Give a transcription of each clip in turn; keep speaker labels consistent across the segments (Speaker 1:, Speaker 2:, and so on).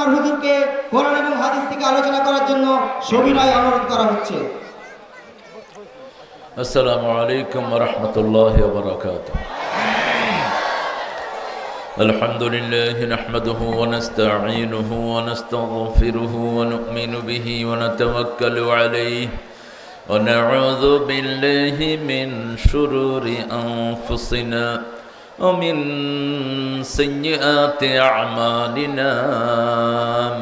Speaker 1: আনোয়ার হুজুরকে কোরআন এবং হাদিস থেকে আলোচনা করার জন্য সবিনয় অনুরোধ করা হচ্ছে।
Speaker 2: আসসালামু আলাইকুম ওয়া রাহমাতুল্লাহি ওয়া বারাকাতুহু। আলহামদুলিল্লাহি নাহমাদুহু ওয়া নাস্তাঈনুহু ওয়া নাস্তাগফিরুহু ওয়া নু'মিনু বিহি ওয়া নাতাওয়াক্কালু আলাইহি ওয়া নাউযু বিল্লাহি মিন শুরুরি আনফুসিনা ওয়া মিন সাইয়্যাতি আ'মালিনা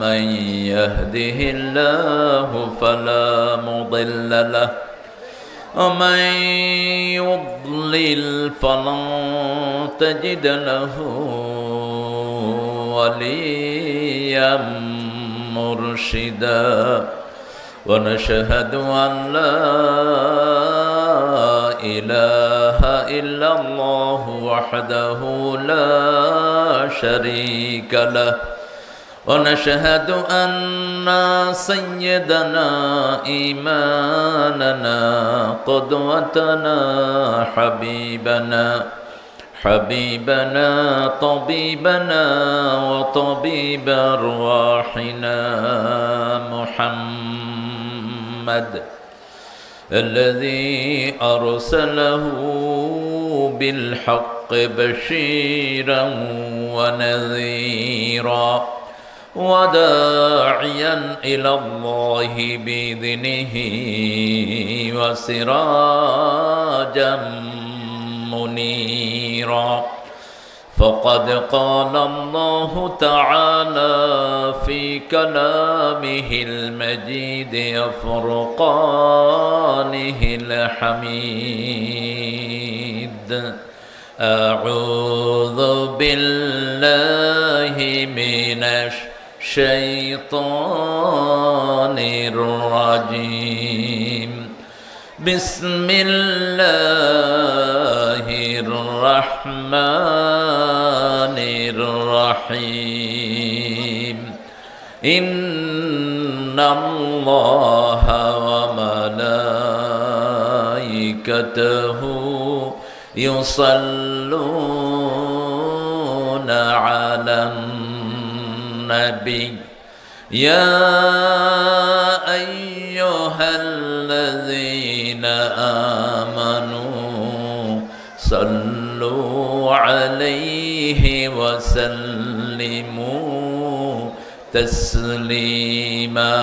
Speaker 2: মান ইয়াহদিহিল্লাহু ফালা মুদিল্লা লাহু ومن يضلل فلن تجد له وليا مرشدا ونشهد أن لا إله إلا الله وحده لا شريك له ونشهد أن سيدنا إمامنا قدوتنا حبيبنا طبيبنا وطبيب أرواحنا محمد الذي أرسله بالحق بشيرا ونذيرا وداعيا إلى الله بإذنه وسراجا منيرا فقد قال الله تعالى في كلامه المجيد وفرقانه الحميد أعوذ بالله من الشيطان الرجيم بسم الله الرحمن الرحيم إن الله وملائكته يصلون على النبي يا أيها الذين آمنوا صلوا عليه وسلموا تسليما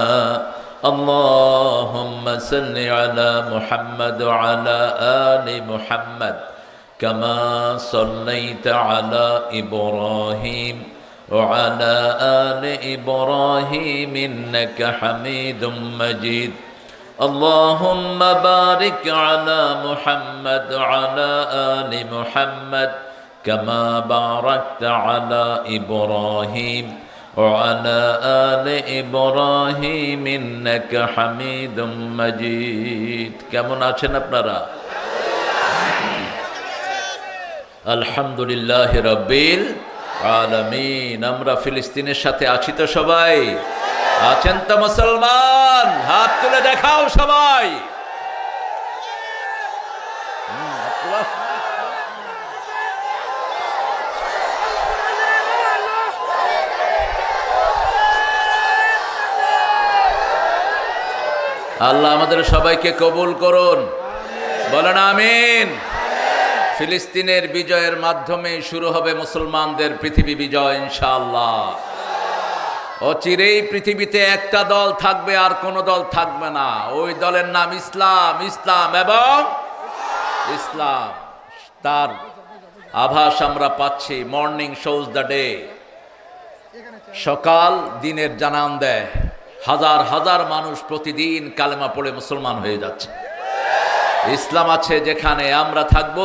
Speaker 2: اللهم صل على محمد وعلى آل محمد كما صليت على إبراهيم وعلى آل إبراهيم إنك حميد مجيد اللهم بارك على محمد وعلى آل محمد كما باركت على إبراهيم وعلى آل إبراهيم إنك حميد مجيد কেমন আছেন আপনারা আলহামদুলিল্লাহি রাব্বিল আলামিন আমরা ফিলিস্তিনের সাথে আছি তো সবাই আছেন তো মুসলমান হাত তুলে দেখাও সবাই আল্লাহ আমাদের সবাইকে কবুল করুন বলেন আমিন ফিলিস্তিনের বিজয়ের মাধ্যমে শুরু হবে মুসলমানদের পৃথিবী বিজয় ইনশাআল্লাহ অচিরেই পৃথিবীতে একটা দল থাকবে আর কোন দল থাকবে না ওই দলের নাম ইসলাম ইসলাম এবং ইসলাম তার আভাস আমরা পাচ্ছি মর্নিং শোজ দ্য ডে সকাল দিনের জানান দেয় হাজার হাজার মানুষ প্রতিদিন কালেমা পড়ে মুসলমান হয়ে যাচ্ছে ইসলাম আছে যেখানে আমরা থাকব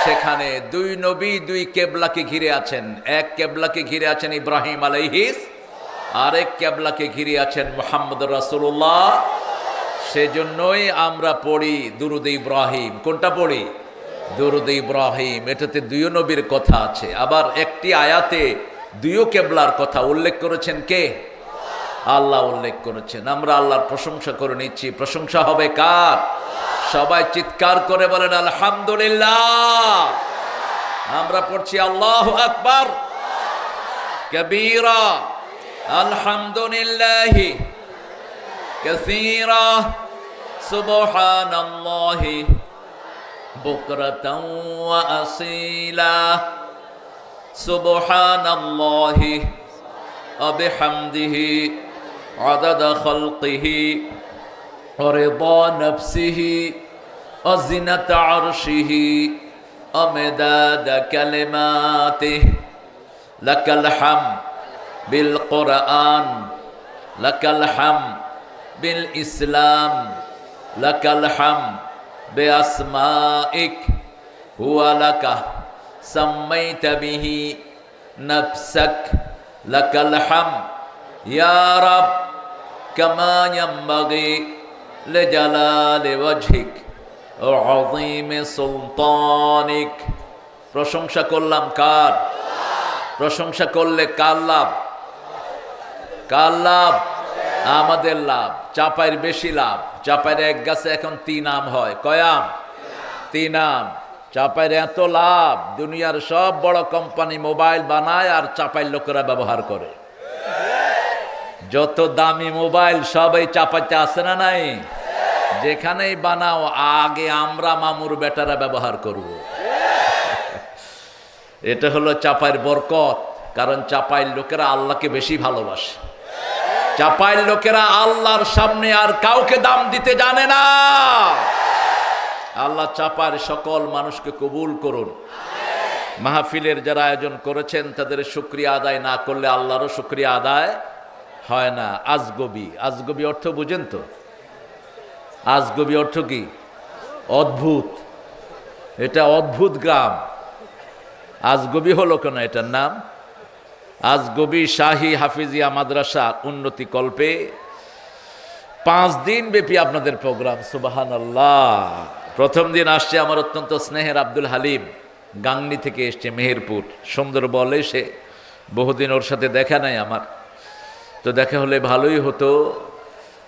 Speaker 2: সেখানে দুই নবী দুই কেবলাকে ঘিরে আছেন এক কেবলাকে ঘিরে আছেন ইব্রাহিম আলাইহিস আরেক কেবলাকে ঘিরে আছেন মুহাম্মদ রাসূলুল্লাহ সেজন্যই আমরা পড়ি দুরুদ ইব্রাহিম কোনটা পড়ি দুরুদ ইব্রাহিম এটাতে দুই নবীর কথা আছে আবার একটি আয়াতে দুই কেবলার কথা উল্লেখ করেছেন কে আল্লাহ উল্লেখ করেছেন আমরা আল্লাহর প্রশংসা করে নিচ্ছি প্রশংসা হবে কার সবাই চিৎকার করে বলেন আলহামদুলিল্লাহ আমরা পড়ছি আল্লাহু আকবার কবীরা আলহামদুলিল্লাহি কাসীরা সুবহানাল্লাহি বুকরাতাও ওয়া আসীলা সুবহানাল্লাহি ওয়া বিহামদিহি আদাদা খালকিহি ওয়া রিদা নাফসিহি ওয়া জিনাতা আরশিহি ওয়া মিদাদা কালিমাতিহি লাকাল হামদ বিল কুরআন লাকাল হামদ বিল ইসলাম লাকাল হামদ বিআসমাইক হুয়া লাকা সাম্মাইতা বিহি নাফসাক লাকাল হামদ ইয়া রাব কামা ইয়ানবাগি লিজালালি ওয়াজহিক ওয়া আযীমি সুলতানিক। প্রশংসা করলাম কার? প্রশংসা করলে কার লাভ? কার লাভ? আমাদের লাভ। চাপাইয়ের বেশি লাভ। চাপাইয়ের এক গাছে এখন 3 আম হয়। কয় আম? 3 আম। চাপাইয়ের এত লাভ, দুনিয়ার সব বড় কোম্পানি মোবাইল বানায় আর চাপাইয়ের লোকেরা ব্যবহার করে। যত দামি মোবাইল সব এই চাপাইতে আছে না নাই? যেখানেই বানাও আগে আমরা মামুর বেটারা ব্যবহার করব। এটা হলো চাপাইয়ের বরকত। কারণ চাপাইয়ের লোকেরা আল্লাহকে বেশি ভালোবাসে। চাপাইয়ের লোকেরা আল্লাহর সামনে আর কাউকে দাম দিতে জানে না। আল্লাহ চাপাইয়ের সকল মানুষকে কবুল করুন। মাহফিলের যারা আয়োজন করেছেন তাদের শুকরিয়া আদায় না করলে আল্লাহরও শুকরিয়া আদায় হয় না। আজগবি, আজগবি অর্থ বুঝেন তো? আজগবি অর্থ কি? অদ্ভুত। এটা অদ্ভুত গ্রাম। আজগবি হলো কেন এটার নাম? আজগবি শাহী হাফিজিয়া মাদ্রাসা উন্নতি কল্পে 5 দিন ব্যাপী আপনাদের প্রোগ্রাম। সুবহানাল্লাহ। প্রথম দিন আসছে আমার অত্যন্ত স্নেহের আব্দুল হালিম, গাংনী থেকে এসছে, মেহেরপুর। সুন্দর বলে সে, বহুদিন ওর সাথে দেখা নাই আমার, তো দেখা হলে ভালোই হতো।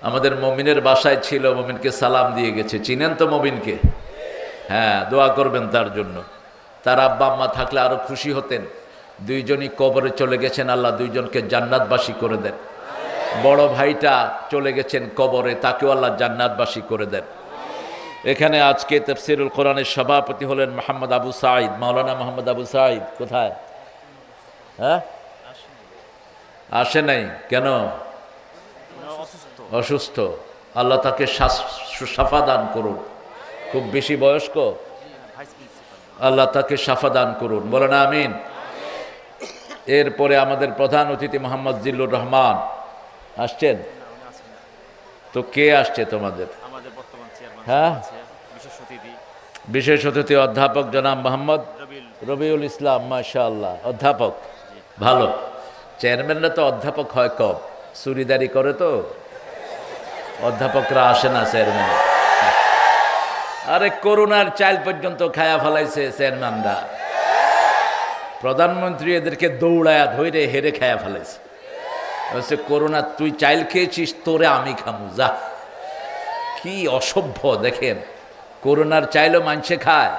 Speaker 2: আমাদের মমিনের বাসায় ছিল, মমিনকে সালাম দিয়ে গেছে। চিনেন তো মমিনকে? হ্যাঁ, দোয়া করবেন তার জন্য। তার আব্বা আম্মা থাকলে আরো খুশি হতেন। 2জনই কবরে চলে গেছেন, আল্লাহ 2জনকে জান্নাতবাসী করে দেন। বড় ভাইটা চলে গেছেন কবরে, তাকেও আল্লাহ জান্নাতবাসী করে দেন। এখানে আজকে তাফসীরুল কোরআনের সভাপতি হলেন মোহাম্মদ আবু সাঈদ, মাওলানা মোহাম্মদ আবু সাঈদ। কোথায়? হ্যাঁ, আসে নাই কেন? অসুস্থ। আল্লাহ তাকে শাফা দান করুন। খুব বেশি বয়স্ক, আল্লাহ তাকে শাফা দান করুন, বলেন আমিন। এরপরে আমাদের প্রধান অতিথি মোহাম্মদ জিল্লুর রহমান আসছেন। তো কে আসছে তোমাদের? হ্যাঁ, বিশেষ অতিথি অধ্যাপক জনাব মোহাম্মদ রবিউল ইসলাম। মাশাআল্লাহ, অধ্যাপক ভালো। চেয়ারম্যানরা তো অধ্যাপক হয় কম, চুরিদারি করে তো অধ্যাপকরা আসে না চেয়ারম্যান। আরে করোনার চাইল পর্যন্ত খায়া ফেলাইছে চেয়ারম্যানরা। প্রধানমন্ত্রী এদেরকে দৌড়ায়া ধরে হেরে খায়া ফেলাইছে। বলছে করোনা তুই চাইল খেয়েছিস, তোরে আমি খামু, যা। কি অসভ্য দেখেন, করোনার চাইলও মানছে খায়।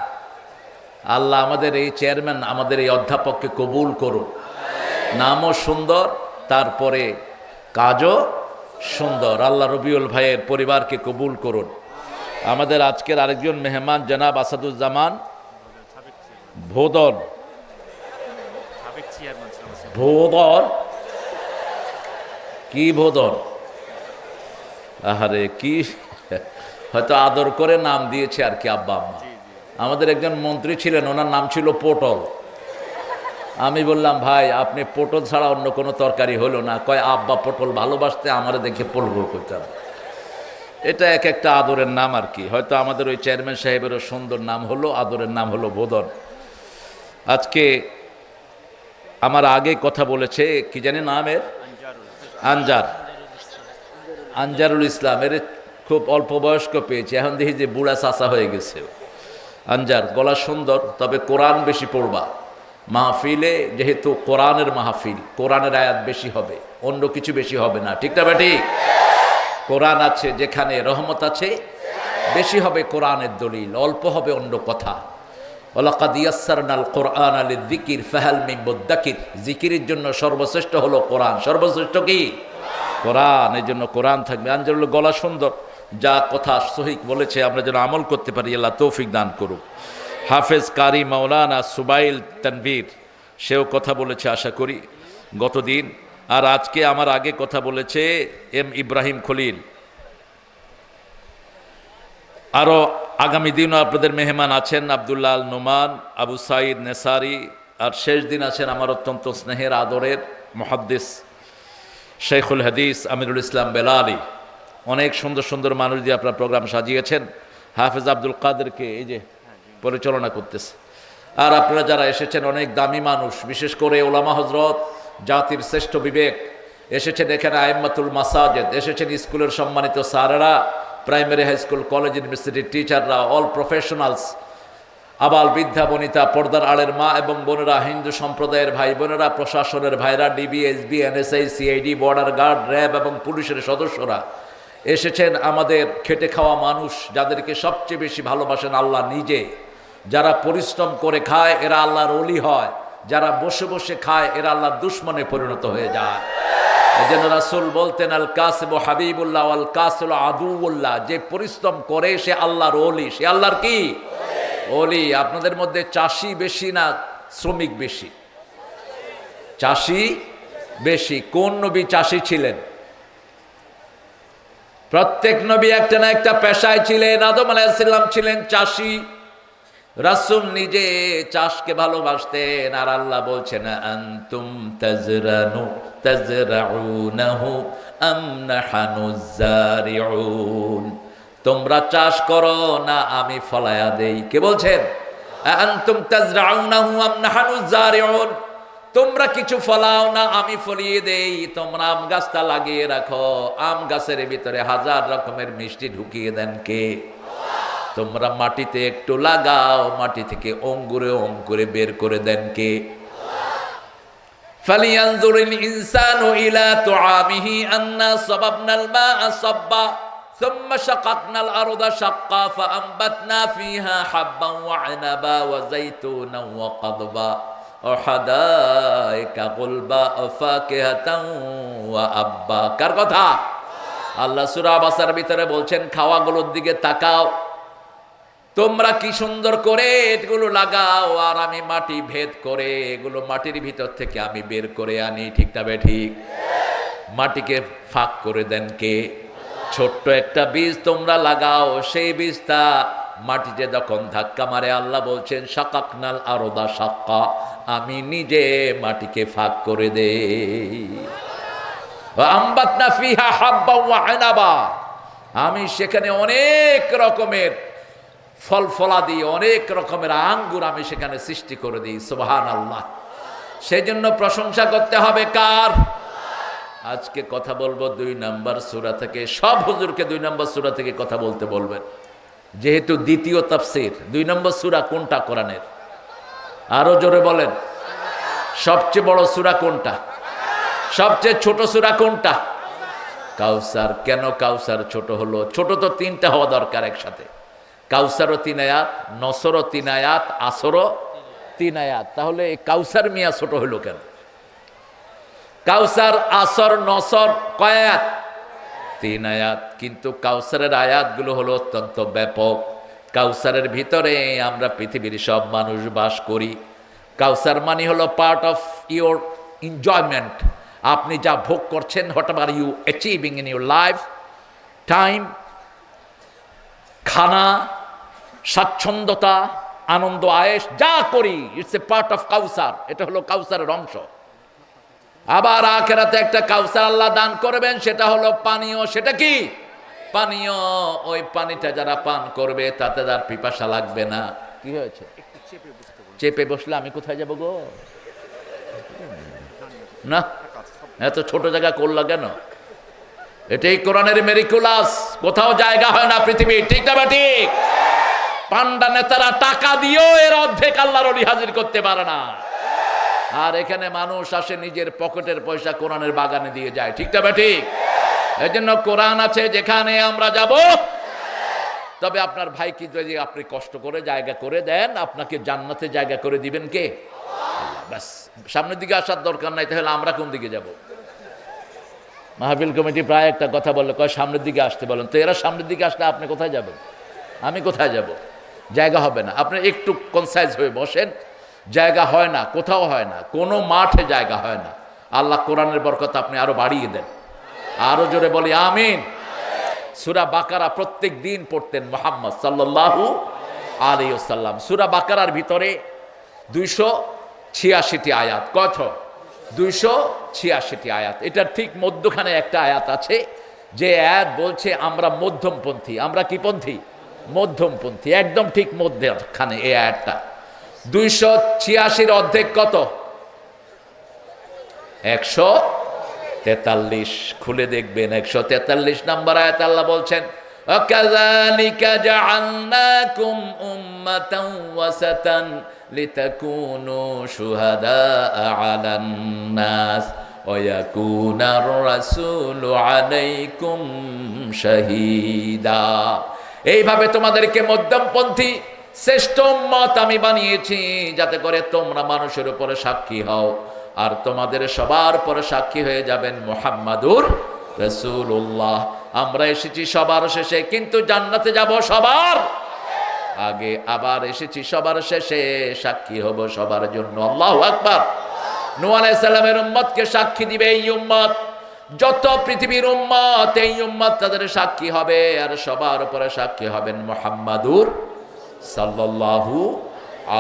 Speaker 2: আল্লাহ আমাদের এই চেয়ারম্যান, আমাদের এই অধ্যাপককে কবুল করুন। নামও সুন্দর, তারপরে কাজও সুন্দর। আল্লাহ রবিউল ভাইয়ের পরিবারকে কবুল করুন। আমাদের আজকের আরেকজন মেহমান জনাব আসাদুজ্জামান ভোদন। ভোদন কি ভোদন? আহারে কি, হয়তো আদর করে নাম দিয়েছে আর কি আব্বা আম্মা। আমাদের একজন মন্ত্রী ছিলেন, ওনার নাম ছিল পটল। আমি বললাম ভাই আপনি পটল ছাড়া অন্য কোনো তরকারি হলো না। কয় আব্বা পটল ভালোবাসতে, আমারে দেখে পটল করতাম। এটা এক একটা আদরের নাম আর কি। হয়তো আমাদের ওই চেয়ারম্যান সাহেবেরও সুন্দর নাম হলো, আদরের নাম হলো বোদন। আজকে আমার আগে কথা বলেছে কি জানি নামের, আনজার, আনজারুল ইসলাম। এর খুব অল্প বয়স্ক পেয়েছে, এখন দেখি যে বুড়া চাচা হয়ে গেছে। আনজার গলা সুন্দর, তবে কোরআন বেশি পড়বা। মাহফিলে যেহেতু কোরআনের মাহফিল, কোরআনের আয়াত বেশি হবে, অন্য কিছু বেশি হবে না। ঠিক না বেটি? কোরআন আছে যেখানে রহমত আছে, বেশি হবে কোরআনের দলিল, অল্প হবে অন্য কথা। ওয়ালাকাদ ইয়াসসারনাল কুরআনা লিযিকির ফাহাল মিন মুদ্দাকির। জিকিরের জন্য সর্বশ্রেষ্ঠ হলো কোরআন। সর্বশ্রেষ্ঠ কি? কোরআন। এই জন্য কোরআন থাকবে। আঞ্জুরুল গলা সুন্দর, যা কথা সহিহ বলেছে আমরা যেন আমল করতে পারি, আল্লাহ তৌফিক দান করুক। হাফেজ কারি মাওলানা সুবাইল তানভীর, সেও কথা বলেছে আশা করি গতদিন, আর আজকে আমার আগে কথা বলেছে এম ইব্রাহিম খলিল। আরও আগামী দিনও আপনাদের মেহমান আছেন আবদুল্লাহ আল নোমান, আবু সাইদ নেসারি, আর শেষ দিন আছেন আমার অত্যন্ত স্নেহের আদরের মুহাদ্দিস শেখুল হাদিস আমিরুল ইসলাম বেলালি। অনেক সুন্দর সুন্দর মানুষ দিয়ে আপনার প্রোগ্রাম সাজিয়েছেন। হাফেজ আব্দুল কাদেরকে এই যে পরিচালনা করতেছে। আর আপনারা যারা এসেছেন অনেক দামি মানুষ, বিশেষ করে ওলামা হজরত, জাতির শ্রেষ্ঠ বিবেক এসেছেন এখানে, আইম্মাতুল মাসাজিদ এসেছেন, স্কুলের সম্মানিত স্যারেরা, প্রাইমারি হাই স্কুল কলেজ ইউনিভার্সিটির টিচাররা, অল প্রফেশনালস, আবাল বৃদ্ধা বনিতা, পর্দার আড়ের মা এবং বোনেরা, হিন্দু সম্প্রদায়ের ভাই বোনেরা, প্রশাসনের ভাইরা, DB, SB, NSI, CID, border guard, RAB এবং পুলিশের সদস্যরা এসেছেন। আমাদের খেটে খাওয়া মানুষ, যাদেরকে সবচেয়ে বেশি ভালোবাসেন আল্লাহ নিজে। যারা পরিশ্রম করে খায় এরা আল্লাহর ওলি হয়, যারা বসে বসে খায় এরা আল্লাহর দুশ্মনে পরিণত হয়ে যায়। এজন্য রাসূল বলতেন আল কাসিবু হাবিবুল্লাহ ওয়াল কাসিলু আদুউল্লাহ, যে পরিশ্রম করে সে আল্লাহর ওলি। সে আল্লাহর কি ওলি? আপনাদের মধ্যে চাষি বেশি না শ্রমিক বেশি? চাষি বেশি। কোন নবী চাষি ছিলেন? প্রত্যেক নবী একটা না একটা পেশায় ছিলেন। আদম আলাইহিস সালাম ছিলেন চাষি, রাসূল নিজে চাষকে ভালোবাসতেন। আর আল্লাহ বলছেন আনতুম তাজরাউনাহু আম নাহনুজ জারিউন, তোমরা চাষ করো না আমি ফলায়া দেই। কে বলছেন? আনতুম তাজরাউনাহু আম নাহনুজ জারিউন, তোমরা কিছু ফলাও না আমি ফলিয়ে দেই। তোমরা আম গাছটা লাগিয়ে রাখো, আম গাছের ভিতরে হাজার রকমের মিষ্টি ঢুকিয়ে দেন কে? তোমরা মাটিতে একটু লাগাও, মাটি থেকে অঙ্কুরে অঙ্কুরে বের করে দেন কে? ফালিয়ানজুরিল ইনসানু ইলা তুআমিহি আন্না সাবাবনাল মা'a সাব্বা সুম্মা শাকাকনাল আরদা শাক্কা ফাআমবাতনা ফিহা হাব্বান ওয়া আনাবা ওয়া যাইতুনান ওয়া কাদবা ওয়া হাদাইকা গুলবা ওয়া ফাকিহাতান ওয়া আব্বা। কার কথা? আল্লাহ সূরা বাসার ভিতরে বলছেন খাওয়াগুলোর দিকে তাকাও, তোমরা কি সুন্দর করে এগুলো লাগাও, আর আমি মাটি ভেদ করে এগুলো মাটির ভিতর থেকে আমি বের করে আনি। ঠিক না বেঠিক? মাটিকে ফাঁক করে দেন কে? ছোট্ট একটা বীজ তোমরা লাগাও, সেই বীজটা মাটিতে যখন ধাক্কা মারে আল্লাহ বলছেন শাকাকনাল আরদা শাক্কা, আমি নিজে মাটিকে ফাঁক করে দেই। আম্বাতনা ফিহা হাব্বা ওয়া আনাবা, আমি সেখানে অনেক রকমের ফল ফলাদি, অনেক রকমের আঙ্গুর আমি সেখানে সৃষ্টি করে দিই। সুবহানাল্লাহ। সেই জন্য প্রশংসা করতে হবে কার? আজকে কথা বলবো 2 নম্বর সূরা থেকে। সব হুজুরকে 2 নম্বর সূরা থেকে কথা বলতে বলবেন, যেহেতু দ্বিতীয় তাফসীর। 2 নম্বর সূরা কোনটা কোরআনের? আরো জোরে বলেন। সবচেয়ে বড় সূরা কোনটা? সবচেয়ে ছোট সূরা কোনটা? কাউসার। কেন কাউসার ছোট হলো? ছোট তো 3টা হওয়া দরকার একসাথে। কাউসারও 3 আয়াত, নসরও 3 আয়াত, আসরও 3 আয়াত। তাহলে কাউসার মিয়া ছোট হলো কেন? কাউসার, আসর, নসর কয় আয়াত? 3 আয়াত। কিন্তু কাউসারের আয়াতগুলো হলো অত্যন্ত ব্যাপক। কাউসারের ভিতরে আমরা পৃথিবীর সব মানুষ বাস করি। কাউসার মানে হলো পার্ট অফ ইউর এনজয়মেন্ট। আপনি যা ভোগ করছেন, whatever you achieving in your life, time, খানা, স্বাচ্ছন্দ্যতা, আনন্দ, আয়েশ যা করি, it's a part of Kawsar. এটা হলো কাউসারের অংশ। আবার আখিরাতে একটা কাউসার আল্লাহ দান করবেন, সেটা হলো পানীয়। সেটা কি? পানীয়। ওই পানিটা যারা পান করবে তাতে তার পিপাসা লাগবে না। কি হয়েছে? চেপে বসলে আমি কোথায় যাব গো? না, এত ছোট জায়গা করলা কেন? এটাই কোরআনের মেরিকুলাস। কোথাও জায়গা হয় না পৃথিবী। ঠিক না ঠিক? পান্ডা নেতারা টাকা দিয়েও এর অর্ধেক আল্লাহর ওলি হাজির করতে পারে না। আর এখানে মানুষ আসে নিজের পকেটের পয়সা কোরআনের বাগানে দিয়ে যায়। ঠিক না ঠিক? এই জন্য কোরআন আছে যেখানে আমরা যাব তবে আপনার ভাইকে যদি আপনি কষ্ট করে জায়গা করে দেন, আপনাকে জান্নাতে জায়গা করে দিবেন কে? ব্যাস, সামনের দিকে আসার দরকার নাই। তাহলে আমরা কোন দিকে যাব? মাহফিল কমিটি প্রায় একটা কথা বললো, কয় সামনের দিকে আসতে বলেন। তো এরা সামনের দিকে আসলে আপনি কোথায় যাবেন? আমি কোথায় যাব? জায়গা হবে না। আপনি একটু কনসাইজ হয়ে বসেন। জায়গা হয় না, কোথাও হয় না, কোনো মাঠে জায়গা হয় না। আল্লাহ কোরআনের বরকত আপনি আরো বাড়িয়ে দেন। আরো জোরে বলি আমিন। সূরা বাকারা প্রত্যেক দিন পড়তেন মুহাম্মদ সাল্লাল্লাহু আলাইহি ওয়াসাল্লাম। সূরা বাকারার ভিতরে 286টি আয়াত। কত? 286টি আয়াত। এটার ঠিক মধ্যখানে একটা আয়াত আছে, যে আয়াত বলছে আমরা মধ্যমপন্থী। আমরা কি পন্থী? মধ্যমপন্থী, একদম ঠিক মধ্যখানে এই আয়াতটা। 286 অর্ধেক কত? 143। খুলে দেখবেন 143 নম্বর আয়াত। আল্লাহ বলছেন ওয়াকাযালিকা জাআলনাকুম উম্মাতান ওয়াসাতান লিতাকুনু শুহাদাআ আলান নাস ওয়া ইয়াকুনার রাসূলু আলাইকুম শাহীদা। এইভাবে তোমাদেরকে মধ্যমপন্থী শ্রেষ্ঠ উম্মত আমি বানিয়েছি, যাতে করে তোমরা মানুষের উপরে সাক্ষী হও, আর তোমাদের সবার পরে সাক্ষী হয়ে যাবেন মুহাম্মাদুর রাসূলুল্লাহ। আমরা এসেছি সবার শেষে, কিন্তু জান্নাতে যাব সবার আগে। আবার এসেছি সবার শেষে, সাক্ষী হব সবার জন্য। আল্লাহু আকবার। নূহ আলাইহিস সালামের উম্মতকে সাক্ষী দিবে এই উম্মত। যত পৃথিবীর উম্মত, এই উম্মত তাদের সাক্ষী হবে, আর সবার উপরে সাক্ষী হবেন মুহাম্মাদুর সাল্লাল্লাহু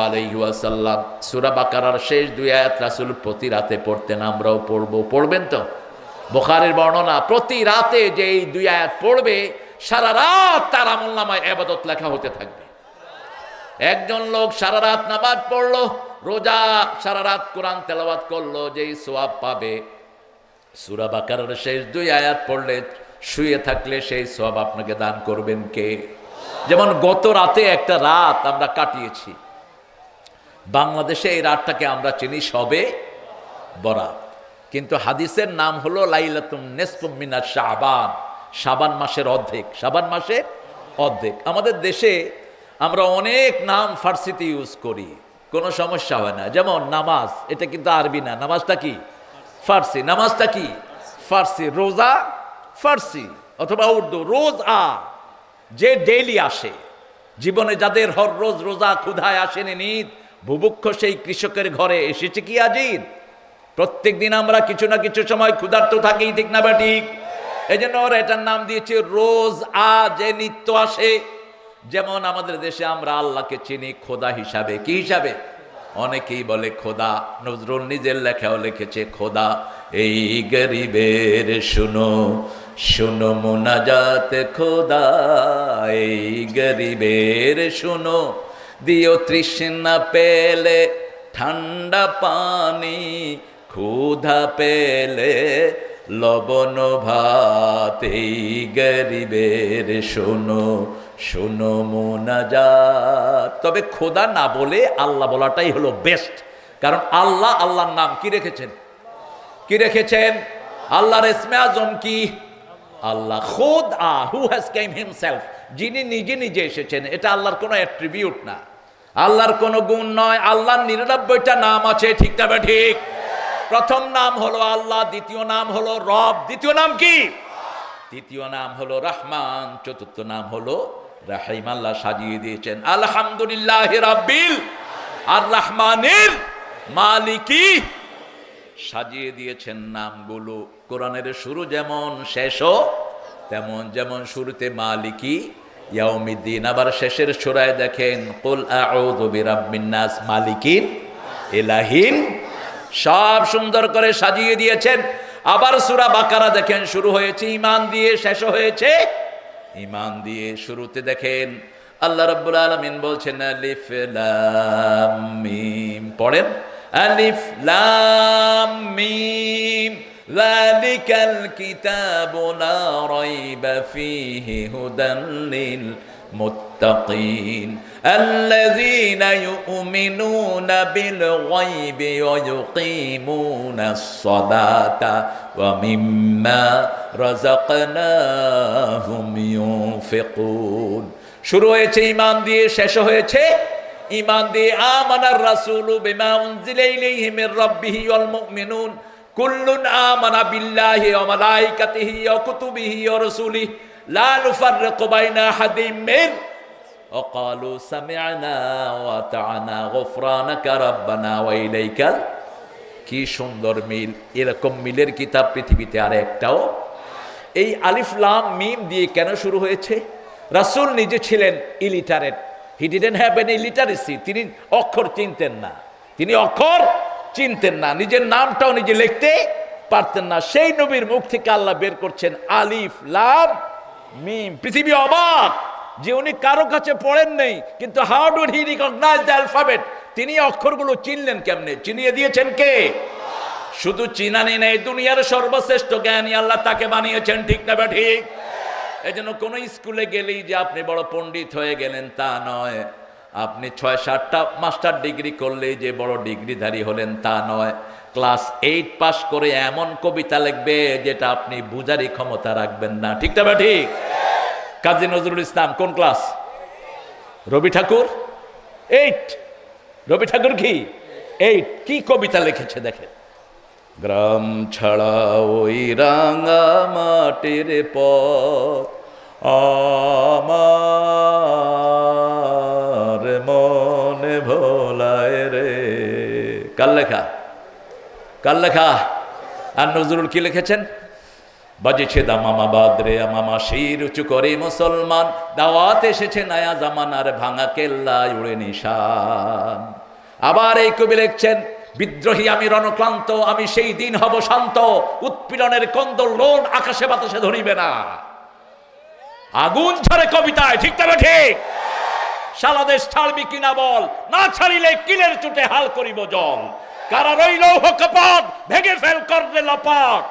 Speaker 2: আলাইহি ওয়াসাল্লাম। সূরা বাকারার শেষ 2 আয়াত রাসূল প্রতি রাতে পড়তেন, আমরাও পড়ব। পড়বেন তো? বুখারীর বর্ণনা, প্রতি রাতে যে এই 2 আয়াত পড়বে, সারা রাত তার আমলনামায় ইবাদত লেখা হতে থাকবে। একজন লোক সারা রাত নামাজ পড়লো, রোজা, সারা রাত কোরআন তেলাওয়াত করলো, যেই সওয়াব পাবে, সূরা বাকারার শেষ 2 আয়াত পড়লে শুয়ে থাকলে সেই সওয়াব আপনাকে দান করবেন কে? যেমন গত রাতে একটা রাত আমরা কাটিয়েছি। বাংলাদেশে এই রাতটাকে আমরা চিনি শবে বরাত, কিন্তু হাদিসের নাম হলো লাইলাতুন নিসফুম মিনাশ শাবান। শাবান মাসের অর্ধেক। শাবান মাসের অর্ধেক। আমাদের দেশে আমরা অনেক নাম ফার্সিতে ইউজ করি, কোনো সমস্যা হয় না। যেমন নামাজ, এটা কিন্তু আরবি না, নামাজটা কি? ফার্সি। নামাজটা কি? ফার্সি। রোজা ফার্সি অথবা উর্দু। রোজ যে ডেইলি আসে, জীবনে যাদের হর রোজ রোজা, ক্ষুধায় আসেনি নিত, বুভুক্ষ সেই কৃষকের ঘরে এসেছে কি আজিদ? প্রত্যেক দিন আমরা কিছু না কিছু সময় ক্ষুধার্ত থাকি, ঠিক না বা ঠিক? এই জন্য ওরা এটার নাম দিয়েছে রোজ যে নিত্য আসে। যেমন আমাদের দেশে আমরা আল্লাহকে চিনি খোদা হিসাবে। কি হিসাবে? অনেকেই বলে খোদা। নজরুল নিজের লেখাও লিখেছে খোদা এই গরিবের শুনো শুনো মুনাজাত খোদা, এই গরিবের শুনো, দিও তৃষ্ণা পেলে ঠান্ডা পানি, ক্ষুধা পেলে লবণ ভাত, এই গরিবের শুনো শুনো মুনাজাত। তবে খোদা না বলে আল্লাহ বলাটাই হলো বেস্ট, কারণ আল্লাহ, আল্লাহর নাম কি রেখেছেন? কি রেখেছেন? আল্লাহর ইসমে আজম কি? আল্লাহ। খুদ হু হ্যাজ কেম হিমসেলফ, যিনি নিজে নিজে এসেছেন। এটা আল্লাহর কোনো অ্যাট্রিবিউট না, আল্লাহর কোনো গুণ নয়। আল্লাহর 99টা নাম আছে, ঠিক না ঠিক? প্রথম নাম হলো আল্লাহ, দ্বিতীয় নাম হলো রব, দ্বিতীয় নাম কি? তৃতীয় নাম হলো রহমান, চতুর্থ নাম হলো রাহিম। আল্লাহ সাজিয়ে দিয়েছেন আলহামদুলিল্লাহ রাব্বিল আর রহমানির মালিকি, সাজিয়ে দিয়েছেন নামগুলো। কোরআনের শুরু যেমন শেষও তেমন। যেমন শুরুতে মালিকি ইয়াউমিদ্দিন, আবার শেষের সূরায় দেখেন কুল আউযু বিরাব্বিন নাস মালিকিন ইলাহিন। সব সুন্দর করে সাজিয়ে দিয়েছেন। আবার সূরা বাকারা দেখেন, শুরু হয়েছে ঈমান দিয়ে, শেষ হয়েছে ঈমান দিয়ে। শুরুতে দেখেন আল্লাহ রাব্বুল আলামিন বলছেন আলিফ লাম মিম। পড়েন আলিফ লাম মিম যালিকাল কিতাবু লা রাইবা ফীহি হুদাল লিল মুত্তাকিন আল্লাযীনা ইউমিনুনা বিল গায়বি ওয়া ইউকিমুনাস সালাতা ওয়া মিম্মা রাযাকনাহুম ইউনফিকুন। শুরু হয়েছে ঈমান দিয়ে, শেষ হয়েছে ঈমান দিয়ে। আমানার রাসূলু বিমা উনজিলা ইলাইহি মির রাব্বিহি ওয়াল মুমিনুন কুল্লুন আমানা বিল্লাহি ওয়া মালাইকাতিহি ওয়া কুতুবিহি ওয়া রাসূলিহি লা নুফাররিকু বাইনা আহাদিম মিন ওয়া ক্বালু সামি'না ওয়া আতা'না গুফরানাকা রাব্বানা ওয়া ইলাইকাল। কি সুন্দর মিল! এরকম মিলের কিতাব পৃথিবীতে আর একটাও। এই আলিফ লাম মিম দিয়ে কেন শুরু হয়েছে? রাসূল নিজে ছিলেন illiterate, he didn't have any literacy. তিনি অক্ষর চিনতেন না, নিজের নামটাও নিজে লিখতে পারতেন না। সেই নবীর মুখ থেকে আল্লাহ বের করছেন আলিফ লাম মিম। পৃথিবী অবাক যে উনি কারো কাছে পড়েন নেই, কিন্তু how do he recognise the alphabet? তিনি অক্ষরগুলো চিনলেন কেমনে? চিনিয়ে দিয়েছেন কে? শুধু চিনানি নেই, দুনিয়ার সর্বশ্রেষ্ঠ জ্ঞানী আল্লাহ তাকে বানিয়েছেন, ঠিক না ঠিক? এই জন্য কোনো স্কুলে গেলেই যে আপনি বড় পণ্ডিত হয়ে গেলেন তা নয়, আপনি 6-7টা মাস্টার ডিগ্রি করলেই যে বড় ডিগ্রিধারী হলেন তা নয়। ক্লাস 8 পাস করে এমন কবিতা লিখবে যেটা আপনি বুঝারই ক্ষমতা রাখবেন না, ঠিক না ঠিক? কাজী নজরুল ইসলাম কোন ক্লাস? রবি ঠাকুর 8। রবি ঠাকুর কি 8? কি কবিতা লিখেছে দেখেন। গ্রাম ছাড়া ওই রাঙা মাটির পথ আমার মনে ভোলায় রে। কার লেখা? আর নজরুল কি লিখেছেন? বাজেছে দামামা বাদরে মামা শির উঁচু করে মুসলমান, দাওয়াত এসেছে নয়া জামানার ভাঙা কেল্লা উড়ে নিশান। আবার এই কবি লিখছেন, বিদ্রোহী আমি রণক্লান্ত, আমি সেই দিন হব শান্ত, উৎপীড়নের কন্দল লোন আকাশে বাতাসে ধরিবে না। আগুন ছাড়ে কবিতায়, ঠিক তবে ঠিক? সারা দেশ ছাড়বি কিনা বল, না ছাড়িলে কিলের চুটে হাল করিব জল। কারা রইল কপাট, ভেঙে ফেল করলে লপাট,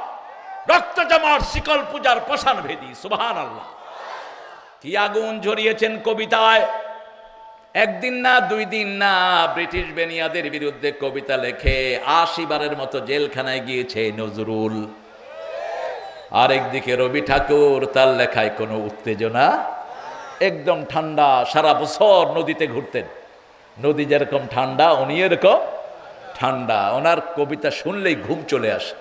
Speaker 2: রক্ত জমার শিকল পূজার পাষাণ ভেদি। সুবহানাল্লাহ! কি আগুন ঝরিয়েছেন কবিতায়! একদিন না, 2 দিন না, ব্রিটিশ বেনিয়াদের বিরুদ্ধে কবিতা লেখে 80 বারের মতো জেলখানায় গিয়েছে নজরুল। আরেকদিকে রবি ঠাকুর, তার লেখায় কোনো উত্তেজনা, একদম ঠান্ডা। সারা বছর নদীতে ঘুরতেন, নদী যেরকম ঠান্ডা উনি এরকম ঠান্ডা। ওনার কবিতা শুনলেই ঘুম চলে আসে।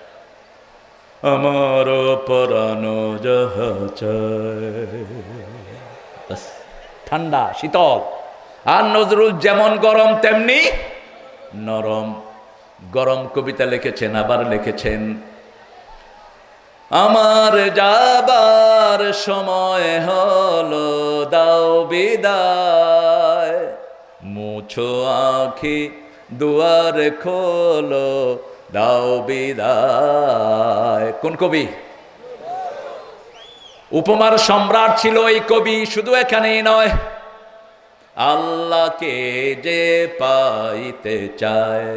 Speaker 2: আমার পরানো যাহা চায়, ঠান্ডা শীতল। আর নজরুল যেমন গরম তেমনি নরম। গরম কবিতা লিখেছেন, আবার লিখেছেন আমার যাবার সময় হলো, দাও বিদায়, মুছো আঁখি দুয়ার খোলো, দাও বিদায়। কোন কবি? উপমার সম্রাট ছিল এই কবি। শুধু এখানেই নয়, আল্লাহকে যে পাইতে চায়,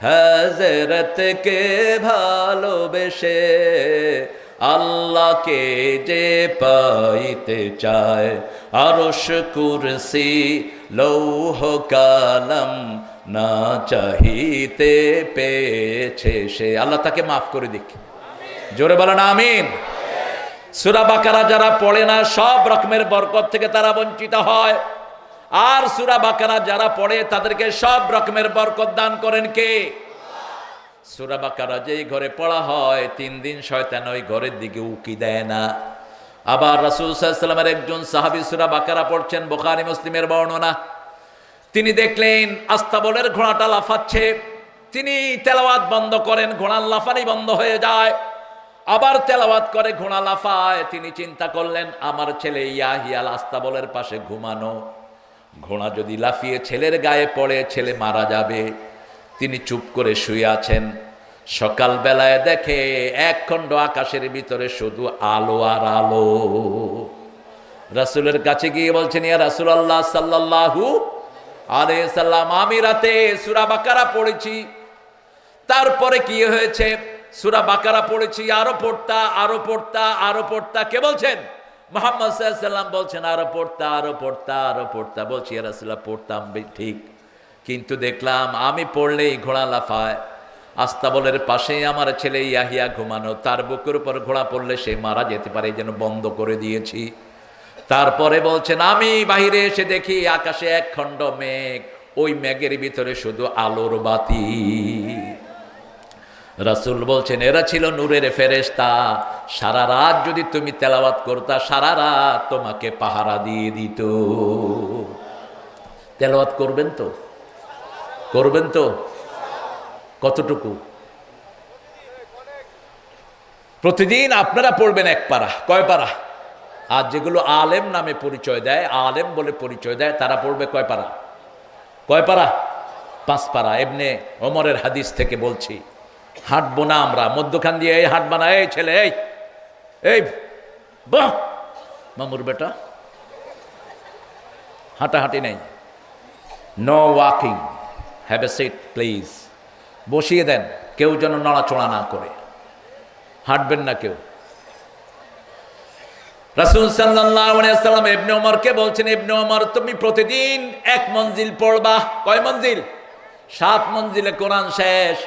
Speaker 2: হযরতকে ভালোবেসে, আল্লাহকে যে পাইতে চায়, আরশ কুরসি লৌহ কালাম না চাহিতে পেয়েছে সে। আল্লাহ তাকে মাফ করে দিক। জোরে বলেন আমিন। সূরা বাকারা যারা পড়ে না, সব রকমের বরকত থেকে তারা বঞ্চিত হয়। আর সূরা বাকারা যারা পড়ে তাদেরকে সব রকমের বরকত দান করেন কে? সূরা বাকারা যেই ঘরে পড়া হয় 3 দিন শয়তান ওই ঘরের দিকে উকি দেয় না। আবার রাসূল সাল্লাল্লাহু আলাইহি ওয়াসাল্লামের একজন সাহাবী সূরা বাকারা পড়ছেন, বুখারী মুসলিমের বর্ণনা। তিনি দেখলেন আস্তাবলের ঘোড়াটা লাফাচ্ছে, তিনি তেলাওয়াত বন্ধ করেন, ঘোড়ার লাফানি বন্ধ হয়ে যায়। আবার তেলাওয়াত করে, ঘোড়া লাফায়। তিনি চিন্তা করলেন আমার ছেলে ইয়াহিয়া আস্তাবলের পাশে ঘুমানো, ঘোড়া যদি লাফিয়ে ছেলের গায়ে পড়ে ছেলে মারা যাবে। তিনি চুপ করে শুয়ে আছেন। সকাল বেলায় দেখে একখণ্ড আকাশের ভিতরে শুধু আলো আর আলো। রাসূলের কাছে গিয়ে বলছেন, ইয়া রাসূলুল্লাহ সাল্লাল্লাহু আলাইহি সাল্লাম, আমি রাতে সূরা বাকারা পড়েছি, তারপরে কি হয়েছে? সূরা বাকারা পড়েছি, আরো পড়তা আরো পড়তা আরো পড়তা। কে বলছেন? মুহাম্মদ সাল্লাল্লাহু আলাইহি সাল্লাম বলছেন আরো পড়তা আরো পড়তা আরো পড়তা। বলছি ইয়া রাসূলুল্লাহ পড়তাম ঠিক, কিন্তু দেখলাম আমি পড়লেই ঘোড়া লাফায়। আস্তাবলের পাশেই আমার ছেলে ইয়াহিয়া ঘুমানো, তার বুকের উপর ঘোড়া পড়লে সে মারা যেতে পারে, যেন বন্ধ করে দিয়েছি। তারপরে বলছেন আমি বাইরে এসে দেখি আকাশে এক খণ্ড মেঘ, ওই মেঘের ভিতরে শুধু আলোর বাতি। রাসূল বলছেন এরা ছিল নূরের ফেরেশতা, সারা রাত যদি তুমি তেলাওয়াত করতা সারা রাত তোমাকে পাহারা দিয়ে দিত। তেলাওয়াত করবেন তো? করবেন তো? কতটুকু? প্রতিদিন আপনারা পড়বেন এক পারা। কয় পারা? আর যেগুলো আলেম নামে পরিচয় দেয়, আলেম বলে পরিচয় দেয়, তারা পড়বে কয় পারা? কয় পারা? 5 পারা। ইবনে ওমরের হাদিস থেকে বলছি। হাঁটবো না আমরা, মধ্যখান দিয়ে এই হাঁটবা না, এই ছেলে এই এই বাহ মামুর বেটা, হাঁটাহাঁটি নেই, no walking, have a seat please. বসিয়ে দেন, কেউ যেন নড়াচড়া না করে, হাঁটবেন না কেউ। রাসূল সাল্লাল্লাহু আলাইহি ওয়াসাল্লাম ইবনে ওমরকে বলছেন, ইবনে ওমর তুমি প্রতিদিন 1 মঞ্জিল পড়বা। কয় মঞ্জিল? 7 মঞ্জিলে কোরআন শেষ।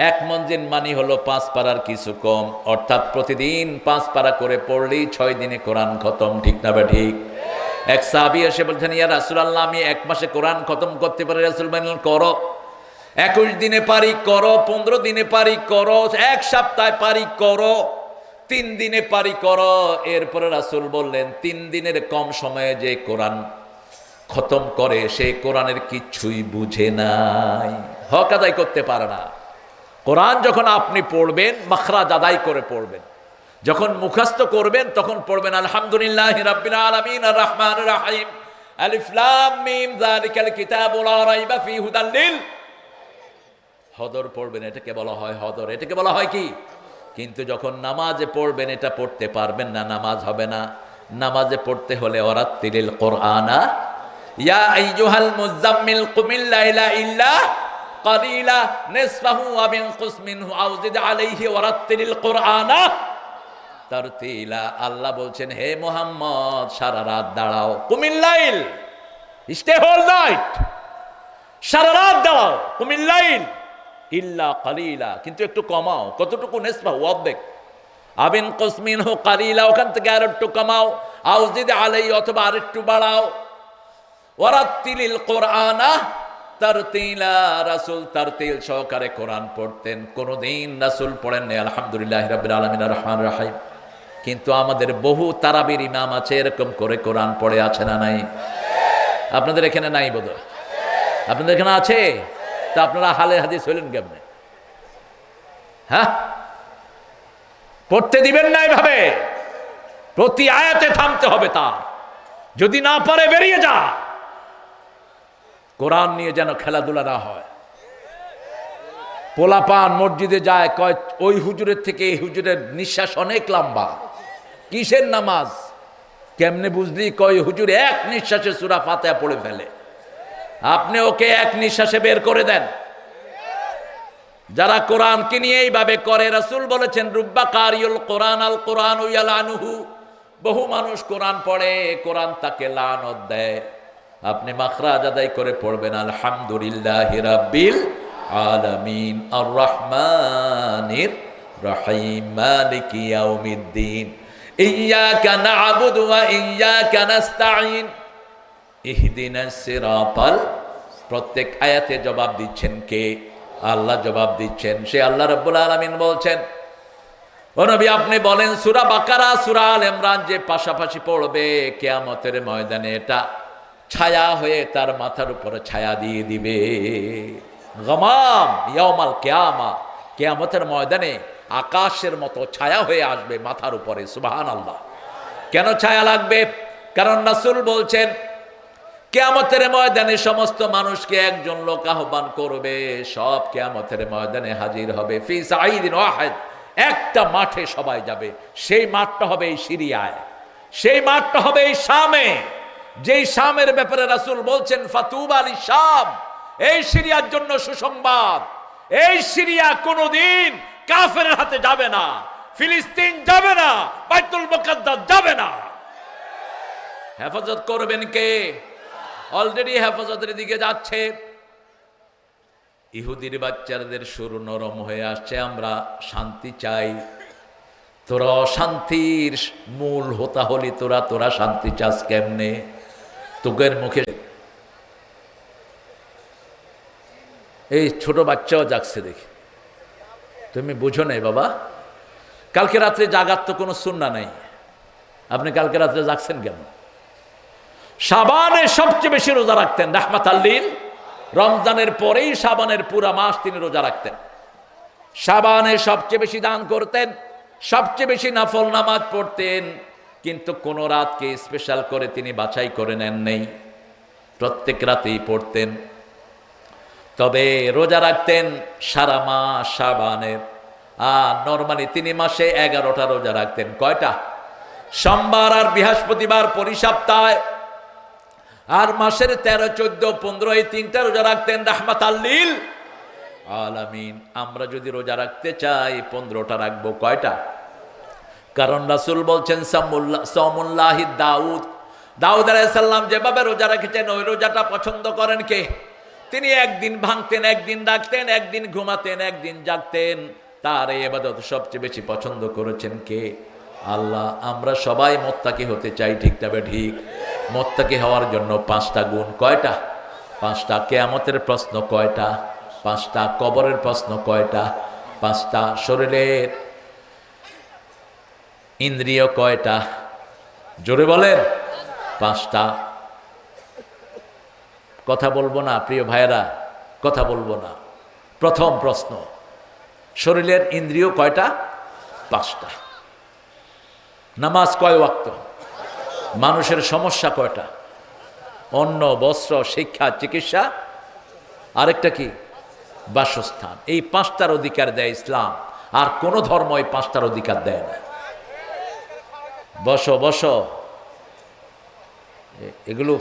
Speaker 2: 1 মঞ্জিল মানে হলো 5 পারার কিছু কম, অর্থাৎ প্রতিদিন 5 পারা করে পড়লেই 6 দিনে কোরআন খতম। ঠিক না বা ঠিক? এক সাহাবী এসে বলছেন ইয়া রাসূলুল্লাহ আমি 1 মাসে কোরআন খতম করতে পারি। রাসূল বললেন করো। 21 দিনে পারি করো, 15 দিনে পারি করো, 1 সপ্তাহে পারি করো, 3 দিনে পারি করো। এরপরে রাসূল বললেন 3 দিনের কম সময়ে যে কোরআন খতম করে সে কোরআনের কিচ্ছুই বুঝে নাই, হক আদায় করতে পারে না। কোরআন যখন আপনি পড়বেন মাখরাজ আদায় করে পড়বেন, যখন মুখস্থ করবেন তখন পড়বেন আলহামদুলিল্লাহি রাব্বিল আলামিন আর রহমানির রহিম আলিফ লাম মিম যালিকাল কিতাবু লা রাইবা ফীহি হুদাল লিল। হদর পড়বেন, এটাকে বলা হয় হদর, এটাকে বলা হয় কি? কিন্তু যখন নামাজে পড়বেন এটা পড়তে পারবেন না, নামাজ হবে না। নামাজে পড়তে হলে ওয়ারাত্তিলিল কোরআনা ইয়া আইয়ুহাল মুযাম্মিল কুমিল লাইলা ইল্লা কালিলা নিসফাহু ওয়া বিনকুস মিনহু আও জিদ আলাইহি ওয়ারাত্তিলিল কোরআনা তারতিলা। আল্লাহ বলছেন হে মুহাম্মদ সারা রাত দাঁড়াও, কুমিল লাইল, স্টে হোল নাইট, সারা রাত দাঁড়াও, কুমিল লাইল ইল্লা কালিলা, কিন্তু একটু কমাও। কতটুকু? নিসফাহু, অর্ধেক। আবিন কুসমিনহু কালিলা, ওখান থেকে আর একটু কমাও, আও জিদ আলাইহি, অথবা আর একটু বাড়াও। ওয়ারাত্তিলিল কোরআনা তারতিলা। রাসূল তারতিল সহকারে কোরআন পড়তেন। কোনদিন রাসূল পড়েননি আলহামদুলিল্লাহি রাব্বিল আলামিন আর রহমানির রহিম। কিন্তু আমাদের বহু তারাবির ইমাম আছে এরকম করে কোরআন পড়ে, আছে না নাই? আপনাদের এখানে নাই বোধহয়? আপনাদের এখানে আছে? তা আপনারা হালে হাদিস হইলেন কেমনে? হ্যাঁ, পড়তে দিবেন না এভাবে, প্রতি আয়াতে থামতে হবে তার। যদি না পারে বেরিয়ে যা। কোরআন নিয়ে যেন খেলাধুলা না হয়। পোলাপান মসজিদে যায়, কয় ওই হুজুরের থেকে এই হুজুরের নিঃশ্বাস অনেক লম্বা, কিসের নামাজ? কেমনে বুঝলি? কয় হুজুর 1 নিঃশ্বাসে সূরা ফাতিহা পড়ে ফেলে। আপনি ওকে 1 নিঃশ্বাসে বের করে দেন। যারা কোরআনকে নিয়ে এইভাবে করে, রাসূল বলেছেন রুব্বা কারিউল কোরআন আল কোরআন ইয়ালানুহু, বহু মানুষ কোরআন পড়ে, কোরআন তাকে লানত দেয়। আপনি মাখরাজ আদায় করে পড়বেন আলহামদুলিল্লাহি রাব্বিল আলামিন আর রহমানির রহিম মালিকি ইয়াউমিদ্দিন ইয়্যাকা না'বুদু ওয়া ইয়্যাকা নাস্তাঈন ইহদিনাস সিরাতাল। প্রত্যেক আয়াতে জবাব দিচ্ছেন কে? আল্লাহ জবাব দিচ্ছেন। সে আল্লাহ রাব্বুল আলামিন বলছেন ও নবী আপনি বলেন সূরা বাকারা সূরা আল ইমরান যে পাশাপাশি পড়বে কিয়ামতের ময়দানে এটা ছায়া হয়ে তার মাথার উপরে ছায়া দিয়ে দিবে। গামাম ইয়াউমাল কিয়ামা, কিয়ামতের ময়দানে আকাশের মতো ছায়া হয়ে আসবে মাথার উপরে। সুবহানাল্লাহ। কেন ছায়া লাগবে? কারণ রাসূল বলছেন কিয়ামতের ময়দানে সমস্ত মানুষকে একজন লোক আহ্বান করবে, সব কিয়ামতের ময়দানে হাজির হবে। ফি সাঈদিন ওয়াহিদ, একটা মাঠে সবাই যাবে। সেই মাঠটা হবে এই সিরিয়ায়, সেই মাঠটা হবে এই শামে, যেই শামের ব্যাপারে রাসূল বলছেন ফাতুবা লিশ শাম, এই সিরিয়ার জন্য সুসংবাদ। এই সিরিয়া কোনোদিন কাফেরের হাতে যাবে না, ফিলিস্তিন যাবে না, বাইতুল মুকাদ্দাস যাবে না। হেফাজত করবেন কে? অলরেডি হেফাজতের দিকে যাচ্ছে। ইহুদির বাচ্চাদের সুর নরম হয়ে আসছে। আমরা শান্তি চাই, তোরা অশান্তির মূল হোতা হলি তোরা, তোরা শান্তি চাস কেমনে? তোকের মুখে এই ছোট বাচ্চাও জাগছে দেখি, তুমি বুঝো নাই বাবা? কালকে রাত্রে জাগার তো কোনো সুন্নাহ নাই, আপনি কালকে রাত্রে জাগছেন কেন? শাবানে সবচেয়ে বেশি রোজা রাখতেন রাহমাতাল লিল, রমজানের পরেই শাবানের পুরা মাস তিনি রোজা রাখতেন। শাবানে সবচেয়ে বেশি দান করতেন, সবচেয়ে বেশি নফল নামাজ পড়তেন, কিন্তু কোন রাতকে স্পেশাল করে তিনি বাছাই করে নেন নেই, প্রত্যেক রাতেই পড়তেন। তবে রোজা রাখতেন সারা মাস শাবানের, আর নরমালি তিনি মাসে 11টা রোজা রাখতেন। কয়টা? সোমবার আর বৃহস্পতিবার পরিসপ্তাহে, আর মাসের 13, 14, 15 এই 3টা রোজা রাখতেন রাহমাতাল লিল আলামিন। আমরা যদি রোজা রাখতে চাই 15টা রাখবো। কয়টা? কারণ রাসূল বলছেন সামুল্লাহি দাউদ, দাউদ আলাইহিস সালাম যেভাবে রোজা রেখেছেন ওই রোজাটা পছন্দ করেন কে? তিনি একদিন ভাঙতেন, একদিন রাখতেন, একদিন ঘুমাতেন, একদিন জাগতেন। তার এই ইবাদত সবচেয়ে বেশি পছন্দ করেছেন কে? আল্লাহ। আমরা সবাই মুত্তাকি হতে চাই, ঠিক তবে ঠিক। মুত্তাকি হওয়ার জন্য 5টা গুণ। কয়টা? 5টা। কিয়ামতের প্রশ্ন কয়টা? 5টা। কবরের প্রশ্ন কয়টা? 5টা। শরীরের ইন্দ্রিয় কয়টা? জোরে বলেন। 5টা। কথা বলবো না প্রিয় ভাইয়েরা, কথা বলবো না। প্রথম প্রশ্ন, শরীরের ইন্দ্রিয় কয়টা? 5টা। নামাজ কয় ওয়াক্ত? মানুষের সমস্যা কয়টা? অন্ন, বস্ত্র, শিক্ষা, চিকিৎসা, আরেকটা কি? বাসস্থান। এই 5টার অধিকার দেয় ইসলাম, আর কোন ধর্ম এই 5টার অধিকার দেয় না। বসো বসো, এগুলো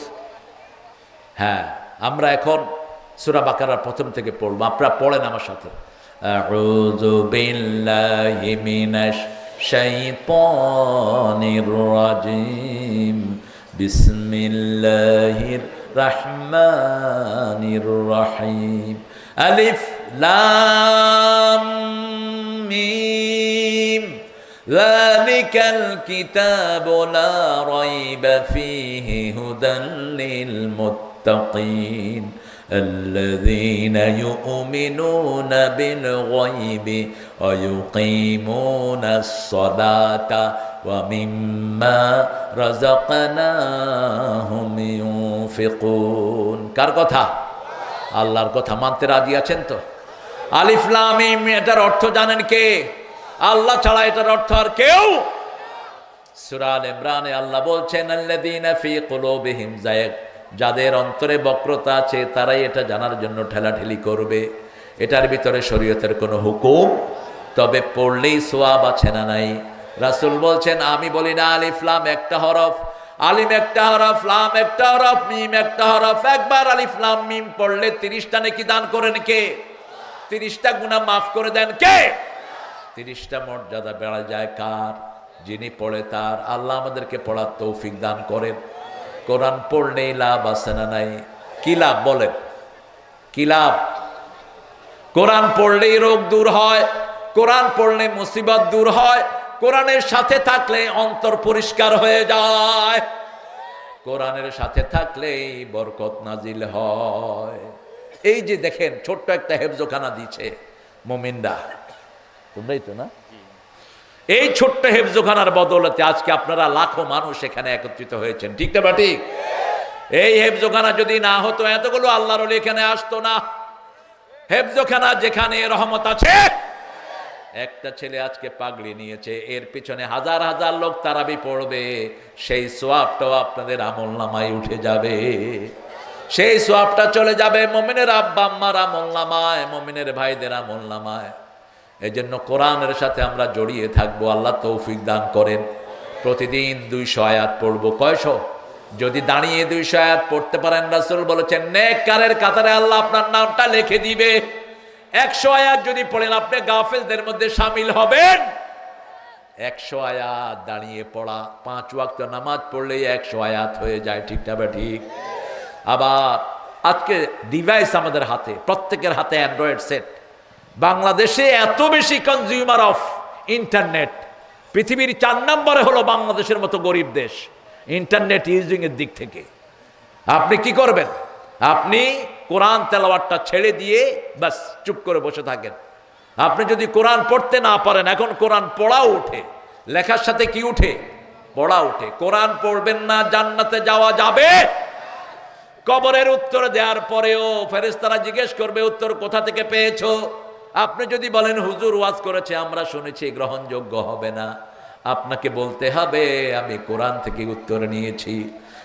Speaker 2: হ্যাঁ আমরা এখন সূরা বাকারার প্রথম থেকে পড়বো, আপনারা পড়েন আমার সাথে। আউযু বিল্লাহি মিনাশ শাইতানির রাজিম, বিসমিল্লাহির রহমানির রহিম। আলিফ লাম মিম, যালিকাল কিতাবু লা রাইবা ফীহি হুদাল লিল মুত্তাকিন الذين يؤمنون بالغيب ويقيمون الصلاة ومما رزقناهم ينفقون। কার কথা? আল্লাহর কথা। মানতে রাজি আছেন তো? আলিফ লাম মিম এটার অর্থ জানেন কে? আল্লাহ ছাড়া এটার অর্থ আর কেউ। সূরা আল ইমরানে আল্লাহ বলছেন আল্লাযীনা ফী কুলুবিহিম যায়গ, যাদের অন্তরে বক্রতা আছে তারাই এটা জানার জন্য ঠেলাঠেলি করবে। এটার ভিতরে শরীয়তের কোনো হুকুম, তবে পড়লেই সওয়াব আছে না নাই? রাসূল বলছেন আমি বলি না আলিফ লাম একটা হরফ, আলিম একটা হরফ, লাম একটা হরফ, মিম একটা হরফ। একবার আলিফ লাম মিম পড়লে 30টা নেকি দান করেন কে? 30টা গুনাহ মাফ করে দেন কে? 30টা মর্যাদা বেড়ে যায় কার? যিনি পড়ে তার। আল্লাহ আমাদেরকে পড়ার তৌফিক দান করেন। কোরআন পড়লেই লাভ আছে না নাই? কি লাভ বলেন? কি লাভ? কোরআন পড়লেই রোগ দূর হয়, কোরআন পড়লে মুসিবত দূর হয়, কোরআনের সাথে থাকলে অন্তর পরিষ্কার হয়ে যায়, কোরআনের সাথে থাকলেই বরকত নাজিল হয়। এই যে দেখেন ছোট্ট একটা হেফজখানা দিয়েছে মুমিনরা, তোমরাই তো না? এই ছোট্ট হেফজখানার বদৌলতে আজকে আপনারা লাখো মানুষ এখানে একত্রিত হয়েছেন, ঠিক না? ঠিক। এই হেফজখানা যদি না হতো এতগুলো আল্লাহর ওলি এখানে আসতো না। হেফজখানা যেখানে রহমত আছে। একটা ছেলে আজকে পাগড়ি নিয়েছে, এর পিছনে হাজার হাজার লোক তারাবি পড়বে, সেই সওয়াবটাও আপনাদের আমলনামায় উঠে যাবে। সেই সওয়াবটা চলে যাবে মুমিনের আব্বা আম্মার আমলনামায়, মুমিনের ভাইদের আমলনামায়। এজন্য কোরআনের সাথে আমরা জড়িয়ে থাকবো। আল্লাহ তৌফিক দান করেন। প্রতিদিন 200 আয়াত পড়বো। কয়শো? যদি দাঁড়িয়ে 200 আয়াত পড়তে পারেন, রাসূল বলেছেন নেককারের কাতারে আল্লাহ আপনার নামটা লিখে দিবে। 100 আয়াত যদি পড়েন আপনি গাফেলদের মধ্যে শামিল হবেন। 100 আয়াত দাঁড়িয়ে পড়া, 5 ওয়াক্ত নামাজ পড়লেই 100 আয়াত হয়ে যায়, ঠিক না? ঠিক। আবার আজকে ডিভাইস আমাদের হাতে, প্রত্যেকের হাতে অ্যান্ড্রয়েড সেট। বাংলাদেশে এত বেশি কনজিউমার অফ ইন্টারনেট, পৃথিবীর 4 নম্বরে হলো বাংলাদেশের মতো গরিব দেশ ইন্টারনেট ইউজিং এর দিক থেকে। আপনি কি করবেন? আপনি কোরআন তেলাওয়াতটা ছেড়ে দিয়ে বাস চুপ করে বসে থাকেন। আপনি যদি কোরআন পড়তে না পারেন, এখন কোরআন পড়াও উঠে, লেখার সাথে কি উঠে? পড়া উঠে। কোরআন পড়বেন না, জান্নাতে যাওয়া যাবে? কবরের উত্তর দেওয়ার পরেও ফেরেশতারা জিজ্ঞেস করবে উত্তর কোথা থেকে পেয়েছো? আপনি যদি বলেন হুজুর ওয়াজ করেছে আমরা শুনেছি, গ্রহণযোগ্য হবে না। আপনাকে বলতে হবে আমি কোরআন থেকে উত্তর নিয়েছি।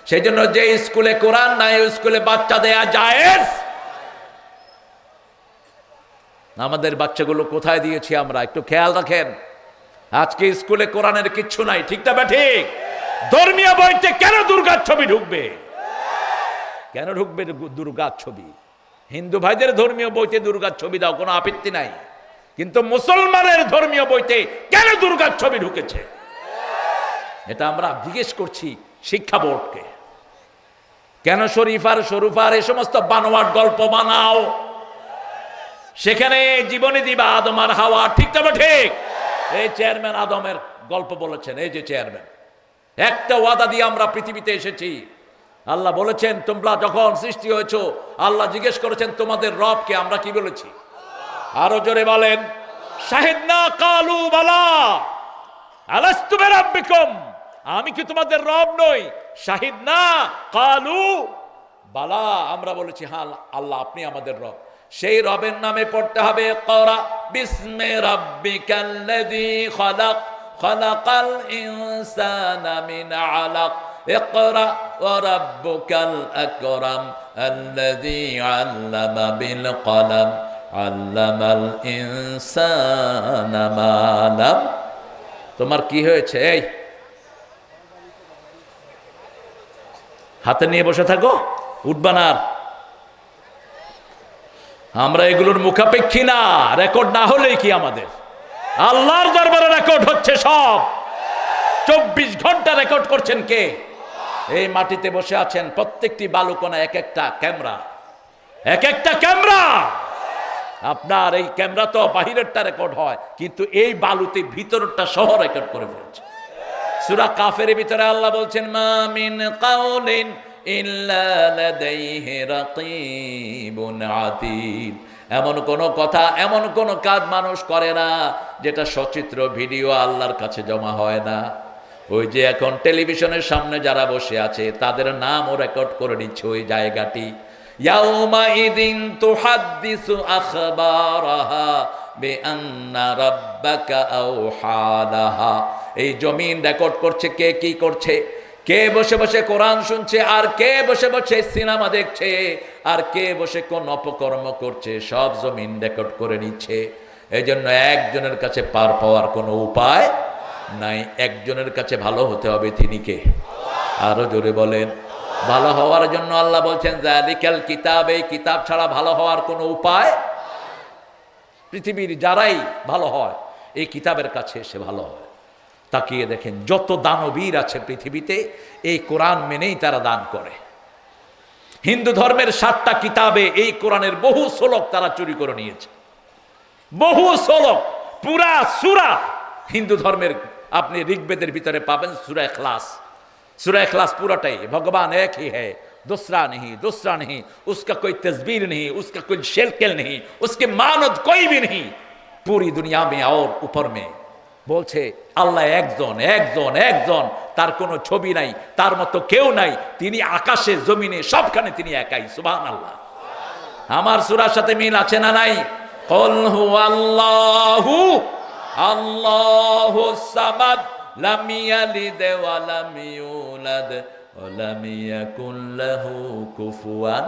Speaker 2: সেই জন্য যে স্কুলে কোরআন নাই ওই স্কুলে বাচ্চা দেয়া জায়েজ। আমাদের বাচ্চাগুলো কোথায় দিয়েছি আমরা, একটু খেয়াল রাখেন। আজকে স্কুলে কোরআনের কিচ্ছু নাই, ঠিক না ঠিক? ধর্মীয় বইতে কেন দুর্গার ছবি ঢুকবে? কেন ঢুকবে দুর্গার ছবি? হিন্দু ভাইদের ধর্মীয় বইতে দুর্গার ছবি দাও, কোনো আপত্তি নাই, কিন্তু মুসলমানের ধর্মীয় বইতে কেন দুর্গার ছবি ঢুকেছে? এটা আমরা জিজ্ঞেস করছি শিক্ষা বোর্ডকে। কেন শরীফার শরুফার এই সমস্ত বানোয়াট গল্প বানাও? সেখানে জীবনী দিবা আদম আর হাওয়া, ঠিক তবে ঠিক? এই চেয়ারম্যান আদমের গল্প বলেছেন, এই যে চেয়ারম্যান, একটা ওয়াদা দিয়ে আমরা পৃথিবীতে এসেছি। আল্লাহ বলেছেন তোমরা যখন সৃষ্টি হয়েছো, আল্লাহ জিজ্ঞেস করেছেন তোমাদের রবকে, আমরা কি বলেছি? আরো জোরে বলেন, শাহিদনা কালু বালা আলাস্তু বিরাব্বিকুম, আমি কি তোমাদের রব নই? শাহিদনা কালু বালা, আমরা বলেছি হ্যাঁ আল্লাহ আপনি আমাদের রব। সেই রবের নামে পড়তে হবে ইকরা বিসমি রাব্বিকাল্লাযী খালাক খালাকাল ইনসানা মিন আলাক ইকরা ওয়া রাব্বুকাল আকরাম আল্লাযী আল্লামা বিল কলম আল্লামাল ইনসানা মা লাম। তোমার কি হয়েছে? এই হাতে নিয়ে বসে থাকো, উঠবা না। আমরা এগুলোর মুখাপেক্ষী না, রেকর্ড না হলেই কি আমাদের? আল্লাহর দরবারে রেকর্ড হচ্ছে সব। 24 ঘন্টা রেকর্ড করছেন কে? এই মাটিতে বসে আছেন, প্রত্যেকটি বালুকোনা এক একটা ক্যামেরা, এক একটা ক্যামেরা। আপনার এই ক্যামেরা তো বাহিরেরটা রেকর্ড হয়, কিন্তু এই বালুতে ভিতরটা সহ রেকর্ড করে ফেলছে। সূরা কাফের ভিতরে আল্লাহ বলছেন মা মিন কাউলিন ইল্লা লাদাইহি রাকিবুন আতীদ। এমন কোন কথা, এমন কোন কাজ মানুষ করে না যেটা সচিত্র ভিডিও আল্লাহর কাছে জমা হয় না। ওই যে এখন টেলিভিশনের সামনে যারা বসে আছে তাদের নামও রেকর্ড করে নিচ্ছে ওই জায়গাটি। ইয়াউমা ইদিন তুহাদ্দিসু আখবারাহা বিআন্না রাব্বাকা আওহালাহা। এই জমিন রেকর্ড করছে কে কি করছে, কে বসে বসে কোরআন শুনছে, আর কে বসে বসে সিনেমা দেখছে, আর কে বসে কোন অপকর্ম করছে, সব জমিন রেকর্ড করে নিচ্ছে। এই জন্য একজনের কাছে পার পাওয়ার কোনো উপায় নাই, একজনের কাছে ভালো হতে হবে, তিনি কে? আরো জোরে বলেন। ভালো হওয়ার জন্য আল্লাহ বলছেন যালিকাল কিতাব, এই কিতাব ছাড়া ভালো হওয়ার কোনো উপায়। পৃথিবীর যারাই ভালো হয় এই কিতাবের কাছে এসে ভালো হয়। তাকিয়ে দেখেন যত দানবীর আছে পৃথিবীতে এই কোরআন মেনেই তারা দান করে। হিন্দু ধর্মের 7টা কিতাবে এই কোরআনের বহু শ্লোক তারা চুরি করে নিয়েছে, বহু শ্লোক, পুরা সূরা হিন্দু ধর্মের আপনি ঋগ্বেদের ভিতরে পাবেন সূরা ইখলাস। সূরা ইখলাস পুরাটাই ভগবান এক ही है, दूसरा नहीं, उसका कोई तस्वीर नहीं, उसका कोई शक्ल नहीं, उसके मानद कोई भी नहीं पूरी दुनिया में और ऊपर में। বলছে আল্লাহ একজন একজন একজন, তার কোনো ছবি নাই, তার মতো কেউ নাই, তিনি আকাশে জমিনে সবখানে তিনি একাই। সুবহানাল্লাহ। আমার সূরার সাথে মিল আছে না নাই? কুল হুয়াল্লাহু আল্লাহুস সামাদ লাম ইয়ালিদ ওয়া লাম ইউলাদ ওয়া লাম ইয়াকুল লাহু কুফুয়ান।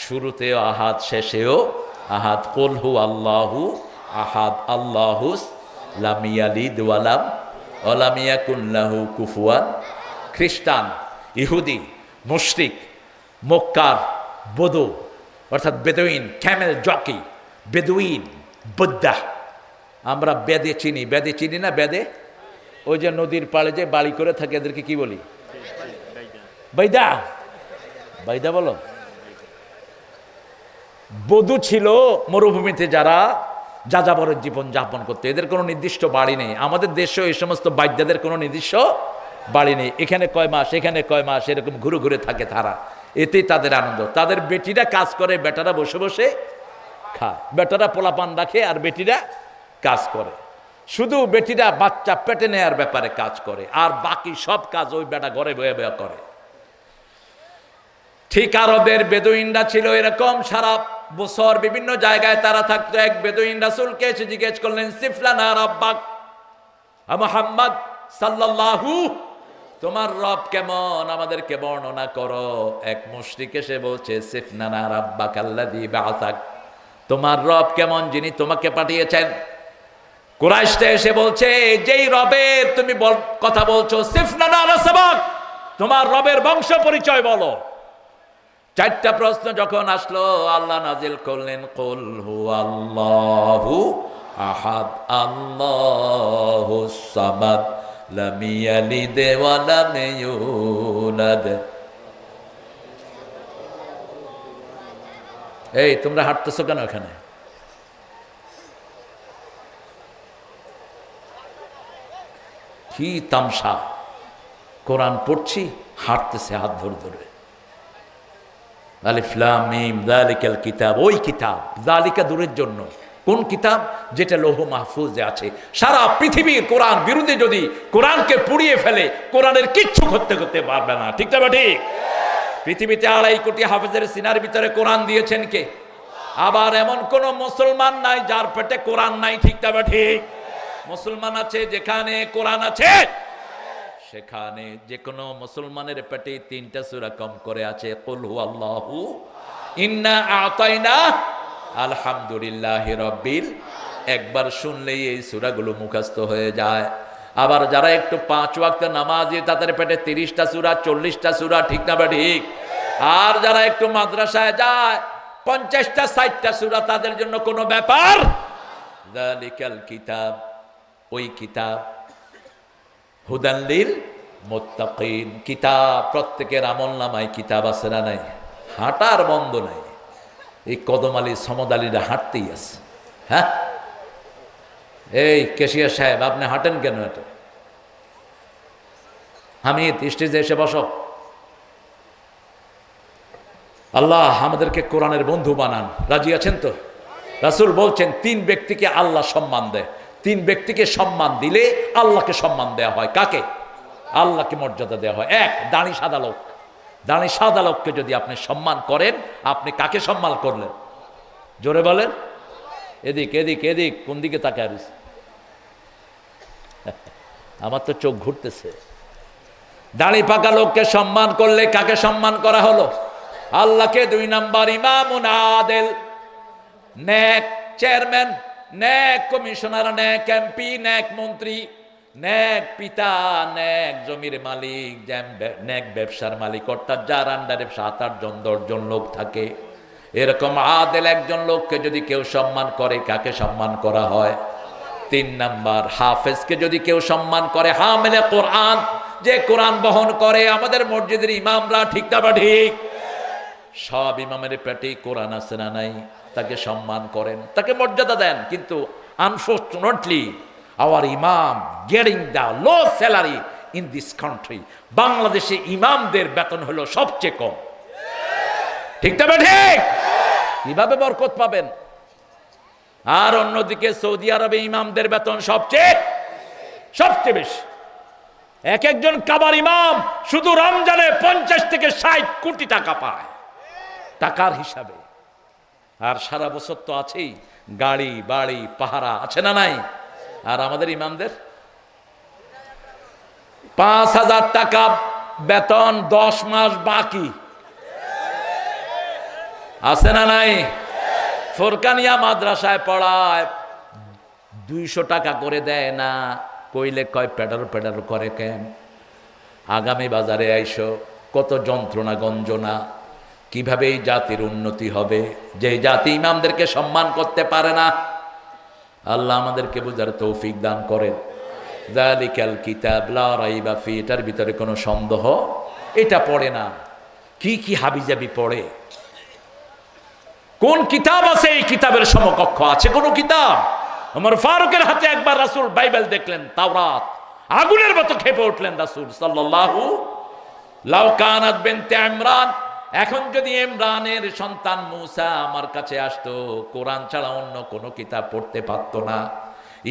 Speaker 2: শুরুতেও আহাদ, শেষেও আহাদ। কুল হুয়াল্লাহু আহাদ আল্লাহুস লাম ইয়ালিদ ওয়া লাম ইয়াকুল লাহু কুফুয়ান। খ্রিস্টান, ইহুদি, মুশরিক, মক্কার বদু অর্থাৎ বেদুইন, ক্যামেল জকি, বেদুইন, বুদ্ধা। আমরা বেদে চিনি, বেদে চিনি না? বেদে ওই যে নদীর পাড়ে যে বাড়ি করে থাকে এদেরকে কি বলি? বাইদা। বাইদা বলো। বধূ ছিল মরুভূমিতে যারা, যাযাবরের জীবন যাপন করতে। এদের কোনো নির্দিষ্ট বাড়ি নেই। আমাদের দেশেও এই সমস্ত বাদ্যাদের কোনো নির্দিষ্ট বাড়ি নেই। এখানে কয় মাস, এখানে কয় মাস, এরকম ঘুরে ঘুরে থাকে তারা। এতেই তাদের আনন্দ। তাদের বেটিরা কাজ করে, বেটারা বসে বসে খায়। বেটারা পোলাপান রাখে আর বেটিরা কাজ করে। শুধু বেটিরা বাচ্চা পেটে নেয়ার ব্যাপারে কাজ করে, আর বাকি সব কাজ ওই বেটা ঘরে বয়ে বয়ে করে। ঠিক আরবের বেদুইনরা ছিল এরকম, সারা বছর বিভিন্ন জায়গায় তারা থাকতো। এক বেদুইন রাসূলকে এসে জিজ্ঞেস করলেন, সিফলানা রাব্বাক মুহাম্মদ সাল্লাল্লাহু, তোমার রব কেমন, আমাদেরকে বর্ণনা করো। এক মুশরিক এসে বলছে, সিফলানা রাব্বাক আল্লাযী বাআসাক, তোমার রব কেমন, যিনি তোমাকে পাঠিয়েছেন। কুরাইশরা এসে বলছে, যেই রবের তুমি কথা বলছো, সিফলানা নাসাবাক, তোমার রবের বংশ পরিচয় বলো। চারটা প্রশ্ন যখন আসলো, আল্লাহ নাজিল করলেন, কুল হুয়াল্লাহু আহাদ আল্লাহুস সামাদ লাম ইয়ালিদ ওয়া লাম ইউলাদ। এই তোমরা হাঁটতেছো কেন এখানে? কি তামসা! কোরআন পড়ছি, হাঁটতেছে হাত ধরে ধরে। আলিফ লাম মিম যালিকাল কিতাব, ওই কিতাব, যালিকা দূরের জন্য। কোন কিতাব? যেটা লৌহ মাহফুজে আছে। সারা পৃথিবীর কোরআন বিরোধী যদি কোরআনকে পুড়িয়ে ফেলে, কোরআনের কিচ্ছু করতে পারবে না। ঠিক না ঠিক? পৃথিবীতে 2.5 কোটি হাফেজের সিনার ভিতরে কোরআন দিয়েছেন কে? আবার এমন কোন মুসলমান নাই যার পেটে কোরআন নাই। ঠিক না ঠিক? মুসলমান আছে যেখানে কোরআন আছে, সেখানে যে কোনো মুসলমানের পেটে 3টা সূরা কম করে আছে। কুল হুয়াল্লাহু, ইন্না আতাইনা, আলহামদুলিল্লাহি রাব্বিল। একবার শুনলেই এই সূরাগুলো মুখস্থ হয়ে যায়। আবার যারা একটু 5 ওয়াক্ত নামাজি, তাদের পেটে 30টা সূরা, 40টা সূরা। ঠিক না ঠিক? আর যারা একটু মাদ্রাসায় যায়, 50টা 60টা সূরা, তাদের জন্য কোনো ব্যাপার। যালিকাল কিতাব, ওই কিতাব, হুদান লিল মুত্তাকিন, কিতাব, প্রত্যেকের আমলনামায় কিতাব আছে না নাই? হাঁটার বন্ধ নাই। এই কদম আলী সমদ আলীরা হাঁটতেই আছে। হ্যাঁ, এই কেশিয়া সাহেব, আপনি হাঁটেন কেন? এটা আমি স্টেজে এসে বসো। আল্লাহ আমাদেরকে কোরআনের বন্ধু বানান। রাজি আছেন তো? রাসূল বলছেন 3 ব্যক্তিকে আল্লাহ সম্মান দেয়। 3 ব্যক্তিকে সম্মান দিলে আল্লাহকে সম্মান দেওয়া হয়। কাকে? আল্লাহকে মর্যাদা দেওয়া হয়। 1, দাড়ি সাদা লোক। দাড়ি সাদা লোককে যদি আপনি সম্মান করেন, আপনি কাকে সম্মান করলেন? জোরে বলেন। এদিক এদিক এদিক, কোন দিকে তাকায় রয়েছে? আমার তো চোখ ঘুরতেছে। দাড়ি পাকা লোককে সম্মান করলে কাকে সম্মান করা হলো? আল্লাহকে। 2 নাম্বার, ইমামুন আদেল, নেক চেয়ারম্যান, নেক কমিশনার, নেক এমপি, নেক মন্ত্রী, নেক পিতা, নেক জমির মালিক, নেক ব্যবসার মালিক, অর্থাৎ যার আন্ডারে 7-8 জন 10 জন লোক থাকে। এরকম আদেল একজন লোককে যদি কেউ সম্মান করে, কাকে সম্মান করা হয়? 3 নাম্বার, হাফেজকে যদি কেউ সম্মান করে, হামিলে কোরআন, যে কোরআন বহন করে। আমাদের মসজিদের ইমামরা, ঠিক না ঠিক? সব ইমামের পেটে কোরআন আছে না নাই? তাকে সম্মান করেন, তাকে মর্যাদা দেন। কিন্তু আনফরচুনেটলি আওয়ার ইমাম getting the low salary in this country. বাংলাদেশে ইমামদের বেতন হলো সবচেয়ে কম। ঠিক না ঠিক? কিভাবে বরকত পাবেন? আর অন্যদিকে সৌদি আরবে ইমামদের বেতন সবচেয়ে বেশি। একজন কাবার ইমাম শুধু রমজানে 50 থেকে 60 কোটি টাকা পায়, টাকার হিসাবে। আর সারা বছর তো আছেই, গাড়ি বাড়ি পাহারা আছে না নাই? আর আমাদের ইমামদের 5000 টাকা বেতন, 10 মাস বাকি আছে না নাই? ফোরকানিয়া মাদ্রাসায় পড়ায় 200 টাকা করে দেয় না। কইলে কয় পেডাল করে কেন? আগামী বাজারে আইসো, কত যন্ত্রণা গঞ্জনা। কিভাবে এই জাতির উন্নতি হবে, যে জাতি ইমামদেরকে সম্মান করতে পারে না? আল্লাহ আমাদেরকে বুঝার তৌফিক দান করেন। যালিকাল কিতাব লা রাইবা ফি, এটার ভিতরে কোনো সন্দেহ। এটা পড়ে না। কি কি হাবিজাবি পড়ে? কোন কিতাব আছে এই কিতাবের সমকক্ষ? আছে কোনো কিতাব? ওমর ফারুকের হাতে একবার রাসূল বাইবেল দেখলেন, তাওরাত, আগুনের মতো ক্ষেপে উঠলেন রাসূল সাল্লাল্লাহু। লাউ কানাত বিনতে ইমরান, এখন যদি ইমরানের সন্তান মূসা আমার কাছে আসতো, কোরআন ছাড়া অন্য কোনো কিতাব পড়তে পারতো না।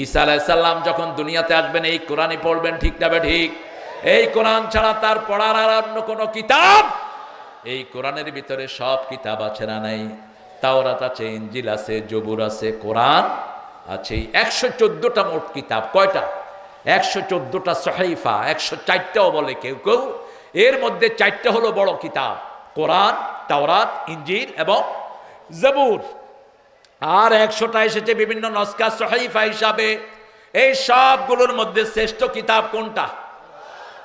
Speaker 2: ঈসা আলাইহিস সালাম যখন দুনিয়াতে আসবেন এই কোরআনই পড়বেন, ঠিক না ঠিক? এই কোরআন ছাড়া তার পড়ার আর অন্য কোনো কিতাব, এই কোরআনের ভিতরে সব কিতাব আছে না নাই? তাওরাত আছে, ইনজিল আছে, জবুর আছে, কোরআন আছে, 114টা মোট কিতাব। কয়টা? 114টা সহিফা, 104টাও বলে কেউ কেউ। এর মধ্যে 4টা হলো বড় কিতাব, কোরআন, তাওরাত, ইনজিল এবং জবুর। আর 100টা এসেছে বিভিন্ন নসকা সহিফা হিসাবে। এই সবগুলোর মধ্যে শ্রেষ্ঠ কিতাব কোনটা?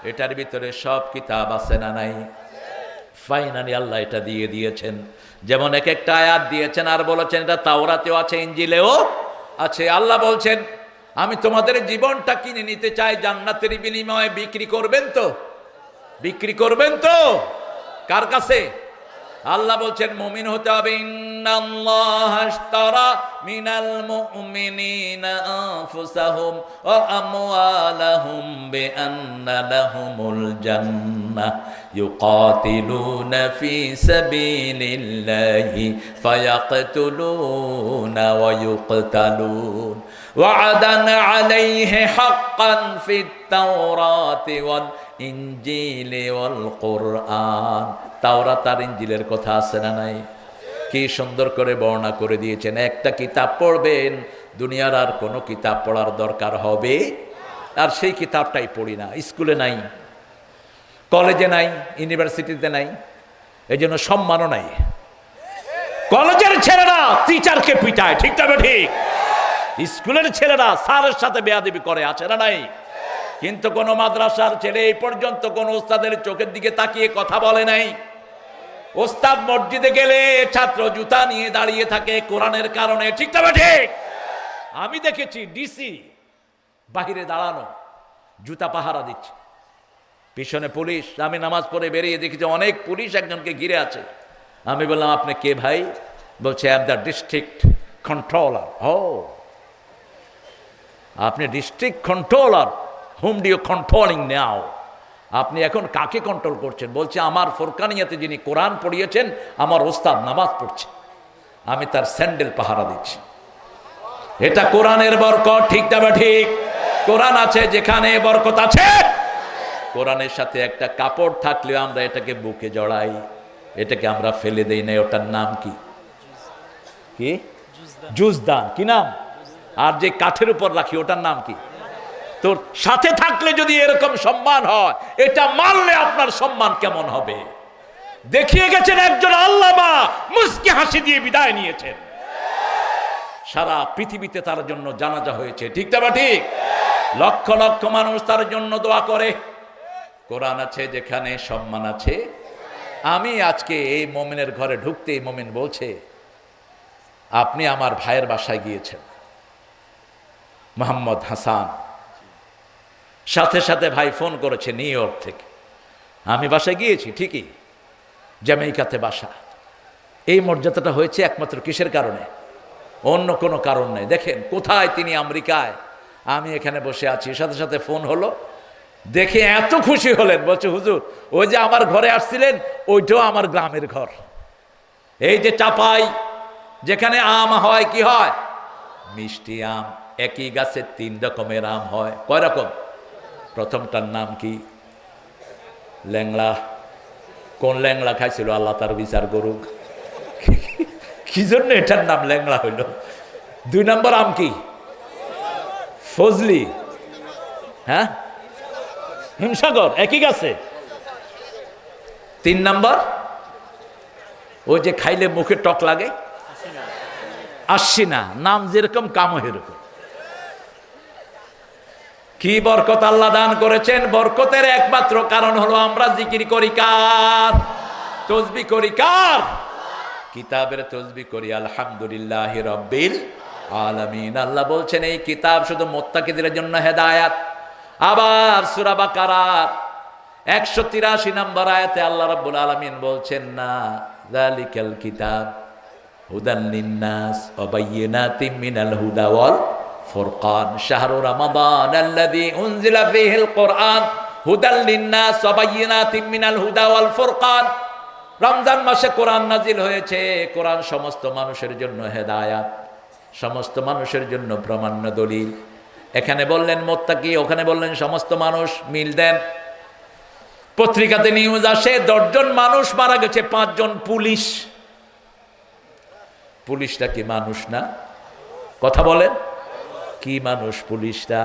Speaker 2: এটার ভিতরে সব কিতাব আছে না নাই? ফাইনালি আল্লাহ এটা দিয়ে দিয়েছেন। যেমন এক একটা আয়াত দিয়েছেন আর বলেছেন এটা তাওরাতেও আছে, ইনজিলেও আছে। আল্লাহ বলছেন আমি তোমাদের জীবনটা কিনে নিতে চাই, জান্নাতের বিনিময়ে বিক্রি করবেন তো? বিক্রি করবেন তো? কার কাছে? আল্লাহ বলছেন মুমিন হতে হবে। ইন্নাল্লাহা আশতারা মিনাল মুমিনিনা আনফুসাহুম ওয়া আমওয়ালাহুম বিআন্না লাহুমুল জান্নাহ ইউকাতিলুনা ফি সাবিলিল্লাহি ফায়াকতুলুনা ওয়া ইউকতালুন ওয়া'দান আলাইহি হাক্কান ফিত তাওরাতি ওয়াল ইনজিলি ওয়াল কুরআন। তাওরাত আর ইনজিলের কথা আছে না নাই? কি সুন্দর করে বর্ণনা করে দিয়েছেন। একটা কিতাব পড়বেন, দুনিয়ার আর কোনো কিতাব পড়ার দরকার হবে। আর সেই কিতাবটাই পড়ি না, স্কুলে নাই, কলেজে নাই, ইউনিভার্সিটিতে নাই, এই জন্য সম্মানও নাই। কলেজের ছেলেরা টিচারকে পিটায়, ঠিক তবে ঠিক। স্কুলের ছেলেরা স্যারের সাথে বেয়াদবি করে, আছে না নাই? কিন্তু কোন মাদ্রাসার ছেলে এই পর্যন্ত কোন ওস্তাদের চোখের দিকে তাকিয়ে কথা বলে নাই। ওস্তাদ মসজিদে গেলে ছাত্র জুতা নিয়ে দাঁড়িয়ে থাকে কোরআনের কারণে, ঠিক না ঠিক? আমি দেখেছি ডিসি বাহিরে দাঁড়ানো, জুতা পাহারা দিচ্ছে, পিছনে পুলিশ। আমি নামাজ পড়ে বেরিয়ে দেখেছি অনেক পুলিশ একজনকে ঘিরে আছে। আমি বললাম আপনি কে ভাই? বলছে I am the district controller. ও, আপনি district controller, hmm do you controlling now? আপনি এখন কাকে কন্ট্রোল করছেন? বলছে আমার ফোরকানিয়াতে যিনি কোরআন পড়িয়েছেন আমার ওস্তাদ নামাজ পড়ছে, আমি তার স্যান্ডেল পাহারা দিচ্ছি। এটা কোরআনের বরকত, ঠিক না ঠিক? কোরআন আছে যেখানে বরকত আছে। কোরআনের সাথে একটা কাপড় থাকলেও আমরা এটাকে বুকে জড়াই, এটাকে আমরা ফেলে দেই না। ওটার নাম কি? কি? জুজদান। কি নাম? আর যে কাঠের উপর রাখি ওটার নাম কি? তোর সাথে থাকলে যদি এরকম সম্মান হয়, এটা মানলে আপনার সম্মান কেমন হবে? দেখিয়ে গেছেন একজন আল্লামা, মুস্কি হাসি দিয়ে বিদায় নিয়েছেন। সারা পৃথিবীতে তার জন্য জানাজা হয়েছে, ঠিক না ঠিক? লক্ষ লক্ষ মানুষ তার জন্য দোয়া করে। কোরআন আছে যেখানে সম্মান আছে। আমি আজকে এই মুমিনের ঘরে ঢুকতেই মুমিন বলছে আপনি আমার ভাইয়ের বাসায় গিয়েছেন, মোহাম্মদ হাসান। সাথে সাথে ভাই ফোন করেছে নিউ ইয়র্ক থেকে। আমি বাসায় গিয়েছি ঠিকই, জ্যামাইকাতে বাসা। এই মর্যাদাটা হয়েছে একমাত্র কিসের কারণে? অন্য কোনো কারণ নেই। দেখেন কোথায় তিনি, আমেরিকায়, আমি এখানে বসে আছি। সাথে সাথে ফোন হলো, দেখে এত খুশি হলেন, বলছে হুজুর ওই যে আমার ঘরে আসছিলেন ওইটাও আমার গ্রামের ঘর। এই যে চাপাই যেখানে আম হয়, কি হয়? মিষ্টি আম। একই গাছে 3 রকমের আম হয়। কয় রকম? প্রথমটার নাম কি? ল্যাংড়া। কোন ল্যাংড়া খাইছিল আল্লাহ তার বিচার করুক। কি জন্য এটার নাম ল্যাংড়া হইল? 2 নম্বর আম কি? ফজলি। হ্যাঁ, হিমসাগর, একই গাছে। 3 নম্বর ওই যে খাইলে মুখে টক লাগে, আসছি না। নাম যেরকম কামও এরকম। কি বরকত আল্লাহ দান করেছেন। বরকতের একমাত্র কারণ হলো আমরা জিকির করি কার? তসবিহ করি কার? কিতাবের তসবিহ করি আলহামদুলিল্লাহি রাব্বিল আলামিন। আল্লাহ বলছেন এই কিতাব শুধু মুত্তাকিদের জন্য হেদায়েত। আবার সূরা বাকারার 183 নম্বর আয়াতে আল্লাহ রাব্বুল আলামিন বলছেন না যালিকাল কিতাব হুদান লিন্নাস ওয়া বায়্যিনাতিম মিনাল হুদা ওয়াল ফুরকান, শাহরু রমাদান আল্লাযী উনজিলা ফীহিল কুরআন হুদাল লিন-নাস ওয়া বায়িনাতিন মিনাল হুদা ওয়াল ফুরকান। রমজান মাসে কোরআন নাজিল হয়েছে। কোরআন সমস্ত মানুষের জন্য হেদায়াত, সমস্ত মানুষের জন্য প্রমাণ্য দলিল। এখানে বললেন মুত্তাকি, ওখানে বললেন সমস্ত মানুষ, মিল দেন। পত্রিকাতে নিউজ আসে 10 জন মানুষ মারা গেছে, 5 জন পুলিশ। পুলিশটা কি মানুষ না? কথা বলেন, কি মানুষ পুলিশটা?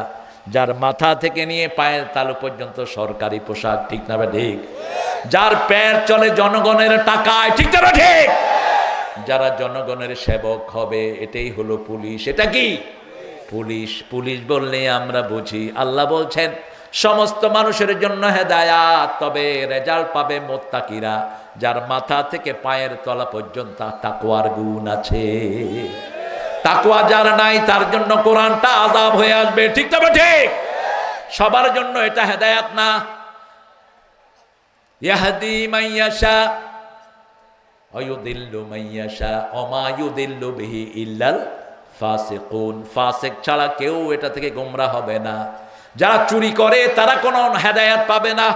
Speaker 2: যার মাথা থেকে নিয়ে পায়ের তালু পর্যন্ত সরকারি পোশাক, ঠিক না ঠিক? যার পেট চলে জনগণের টাকায়, ঠিক না ঠিক? যারা জনগণের সেবক হবে, এটাই হলো পুলিশ। এটা কি পুলিশ? পুলিশ বললে আমরা বুঝি আল্লাহ বলছেন সমস্ত মানুষের জন্য হেদায়াত, তবে রেজাল্ট পাবে মুত্তাকিরা, যার মাথা থেকে পায়ের তলা পর্যন্ত তাকওয়ার গুণ আছে। তাকওয়া যার নাই তার জন্য কোরআনটা আযাব হয়ে আসবে, ঠিক না ঠিক? সবার জন্য এটা হেদায়াত না। ইয়াহদি মাইয়াশা ওয়া ইউদিল্লু মাইয়াশা ওয়া মা ইউদিল্লু বিহি ইল্লাল ফাসিকুন। ফাসিক ছাড়া কেউ এটা থেকে গোমরাহ হবে না। যারা চুরি করে তারা কোনো হেদায়াত পাবে না।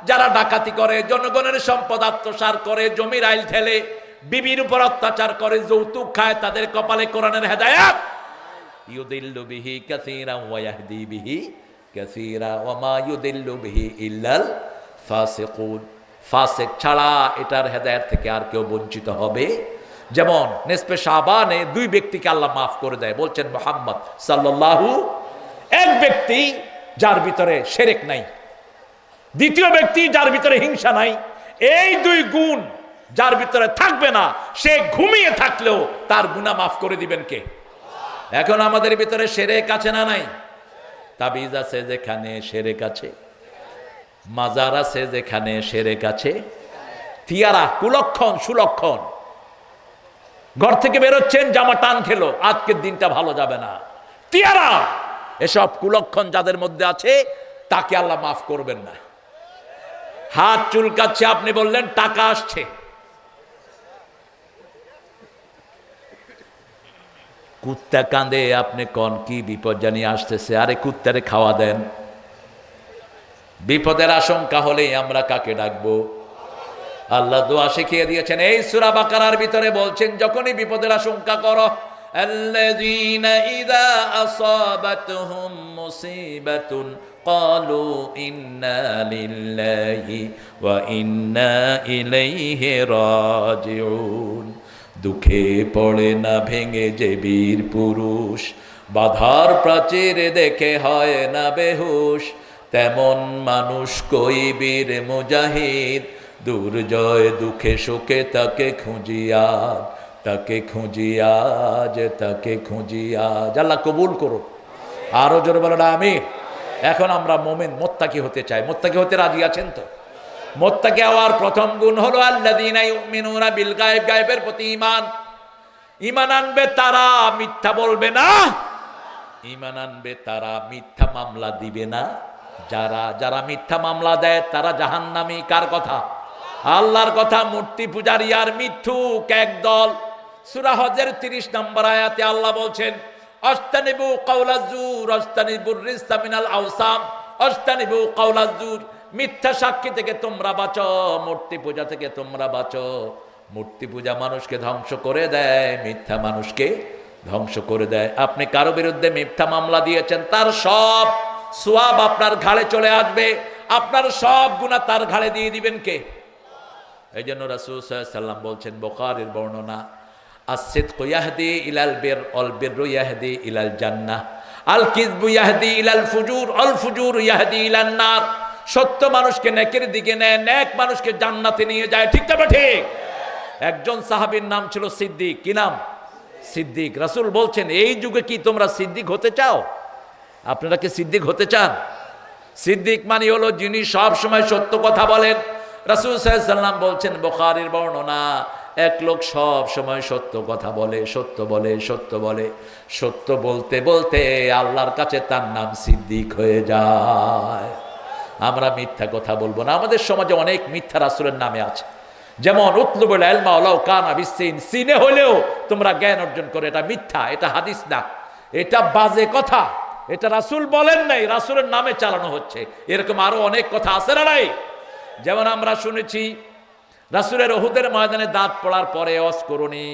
Speaker 2: যারা ডাকাতি করে, জনগণের সম্পদ আত্মসাৎ করে, জমির আইল ঠেলে, বিবির উপর অত্যাচার করে, যৌতুক খায়, তাদের কপালে কোরআনের হেদায়াত। ইউদিল্লু বিহি কাসীরা ওয়া ইয়াহদি বিহি কাসীরা ওয়া মা ইউদিল্লু বিহি ইল্লাল ফাসিকুন। ফাসিক ছাড়া এটার হেদায়াত থেকে আর কেউ বঞ্চিত হবে। যেমন নিসফে শাবানে 2 ব্যক্তিকে আল্লাহ মাফ করে দেয়, বলছেন মুহাম্মদ সাল্লাল্লাহু। এক ব্যক্তি যার ভিতরে শিরক নাই, দ্বিতীয় ব্যক্তি যার ভিতরে হিংসা নাই। এই 2 গুণ যার ভিতরে থাকবে না, সে ঘুমিয়ে থাকলেও তার গুনাহ মাফ করে দিবেন কে? এখন আমাদের ভিতরে শিরক আছে না নাই? তাবিজ আছে যেখানে শিরক আছে, মাজার আছে যেখানে শিরক আছে, তিয়ারা, কুলক্ষণ, সুলক্ষণ। ঘর থেকে বেরোচ্ছেন, জামা টান খেলো, আজকের দিনটা ভালো যাবে না, তিয়ারা। এসব কুলক্ষণ যাদের মধ্যে আছে তাকে আল্লাহ মাফ করবেন না। হাত চুলকাচ্ছে, আপনি বললেন টাকা আসছে। কুত্তা কাঁদে, আপনি কোন কি বিপদ জানিয়ে আসতেছে? আরে কুত্তারে খাওয়া দেন। বিপদের আশঙ্কা হলেই আমরা কাকে ডাকবো? আল্লাহ দোয়া শিখিয়ে দিয়েছেন। এই সূরা বাকারার ভিতরে বলছেন, যখনই বিপদের আশঙ্কা করো, আল্লাযীনা ইযা আসাবাতহুম মুসিবাতুন ক্বালু ইন্না লিল্লাহি ওয়া ইন্না ইলাইহি রাজিউন। দুঃখে পড়ে না ভেঙে যে বীর পুরুষ, বাধার প্রাচীর দেখে হয় না বেহুশ, তেমন মানুষ কই বীর মুজাহিদ, দুর্জয় দুঃখে সুখে তাকে খুঁজিয়া, তাকে খুঁজিয়া, যে তাকে খুঁজিয়া। আল্লাহ কবুল করুন। আরো জোরে বলেন আমিন। এখন আমরা মুমিন মুত্তাকি হতে চাই। মুত্তাকি হতে রাজি আছেন তো? মুত্তাকি হওয়ার প্রথম গুণ হলো আল্লাযীনা ইউমিনুনা বিল গায়ব, গায়বের প্রতি ঈমান। ঈমান আনবে তারা, মিথ্যা বলবে না। ঈমান আনবে তারা, মিথ্যা মামলা দিবে না। যারা মিথ্যা মামলা দেয় তারা জাহান্নামী। কার কথা? আল্লাহর কথা। মূর্তি পূজারী আর মিথ্যুক একদল। সূরা হজের 30 নম্বর আয়াতে আল্লাহ বলছেন, আস্তানিবু কাওলাজ জুর আস্তানিবুর রিজসা মিনাল আওসাম আস্তানিবু কাওলাজ জুর। মিথ্যা সাক্ষী থেকে তোমরা বাঁচো, মূর্তি পূজা থেকে তোমরা বাঁচো। মূর্তি পূজা মানুষকে ধ্বংস করে দেয়, মিথ্যা মানুষকে ধ্বংস করে দেয়। আপনি কারো বিরুদ্ধে মিথ্যা মামলা দিয়েছেন, তার সব সওয়াব আপনার ঘাড়ে চলে আসবে। আপনার সব গুনাহ তার ঘাড়ে দিয়ে দিবেন কে? এই জন্য রাসূল সাল্লাল্লাহু আলাইহি ওয়াসাল্লাম বলছেন, বুখারীর বর্ণনা, আস-সিদকু ইয়াহদি ইলাল বির ওয়াল বিররু ইয়াহদি ইলাল জান্নাহ, আল কিযবু ইয়াহদি ইলাল ফুজুর আল ফুজুর ইয়াহদি ইলান নার। সত্য মানুষকে নেকের দিকে নেয়, নেক মানুষকে জান্নাতে নিয়ে যায়, ঠিক না ঠিক? একজন সাহাবীর নাম ছিল সিদ্দিক। কি নাম? সিদ্দিক। রাসূল বলছেন, এই যুগে কি তোমরা সিদ্দিক হতে চাও? আপনারা কি সিদ্দিক হতে চান? সিদ্দিক মানে হলো যিনি সব সময় সত্য কথা বলেন। রাসূল সাল্লাল্লাহু আলাইহি ওয়াসাল্লাম বলছেন, বুখারীর বর্ণনা, এক লোক সব সময় সত্য কথা বলে, সত্য বলে, সত্য বলে, সত্য বলতে বলতে আল্লাহর কাছে তার নাম সিদ্দিক হয়ে যায়। আমরা মিথ্যা কথা বলবো না। আমাদের সমাজে অনেক মিথ্যা রাসূলের নামে আছে। যেমন উতলুবুল ইলমা ওয়ালাউ কানা বিসসিন, সিনে হলেও তোমরা জ্ঞান অর্জন করো, এটা মিথ্যা, এটা হাদিস না। এটা বাজে কথা, এটা রাসূল বলেন নাই, রাসূলের নামে চালানো হচ্ছে। এরকম আরো অনেক কথা আছে না নাই? যেমন আমরা শুনেছি রাসূলের উহুদের ময়দানে দাঁত পড়ার পরে অস্করণী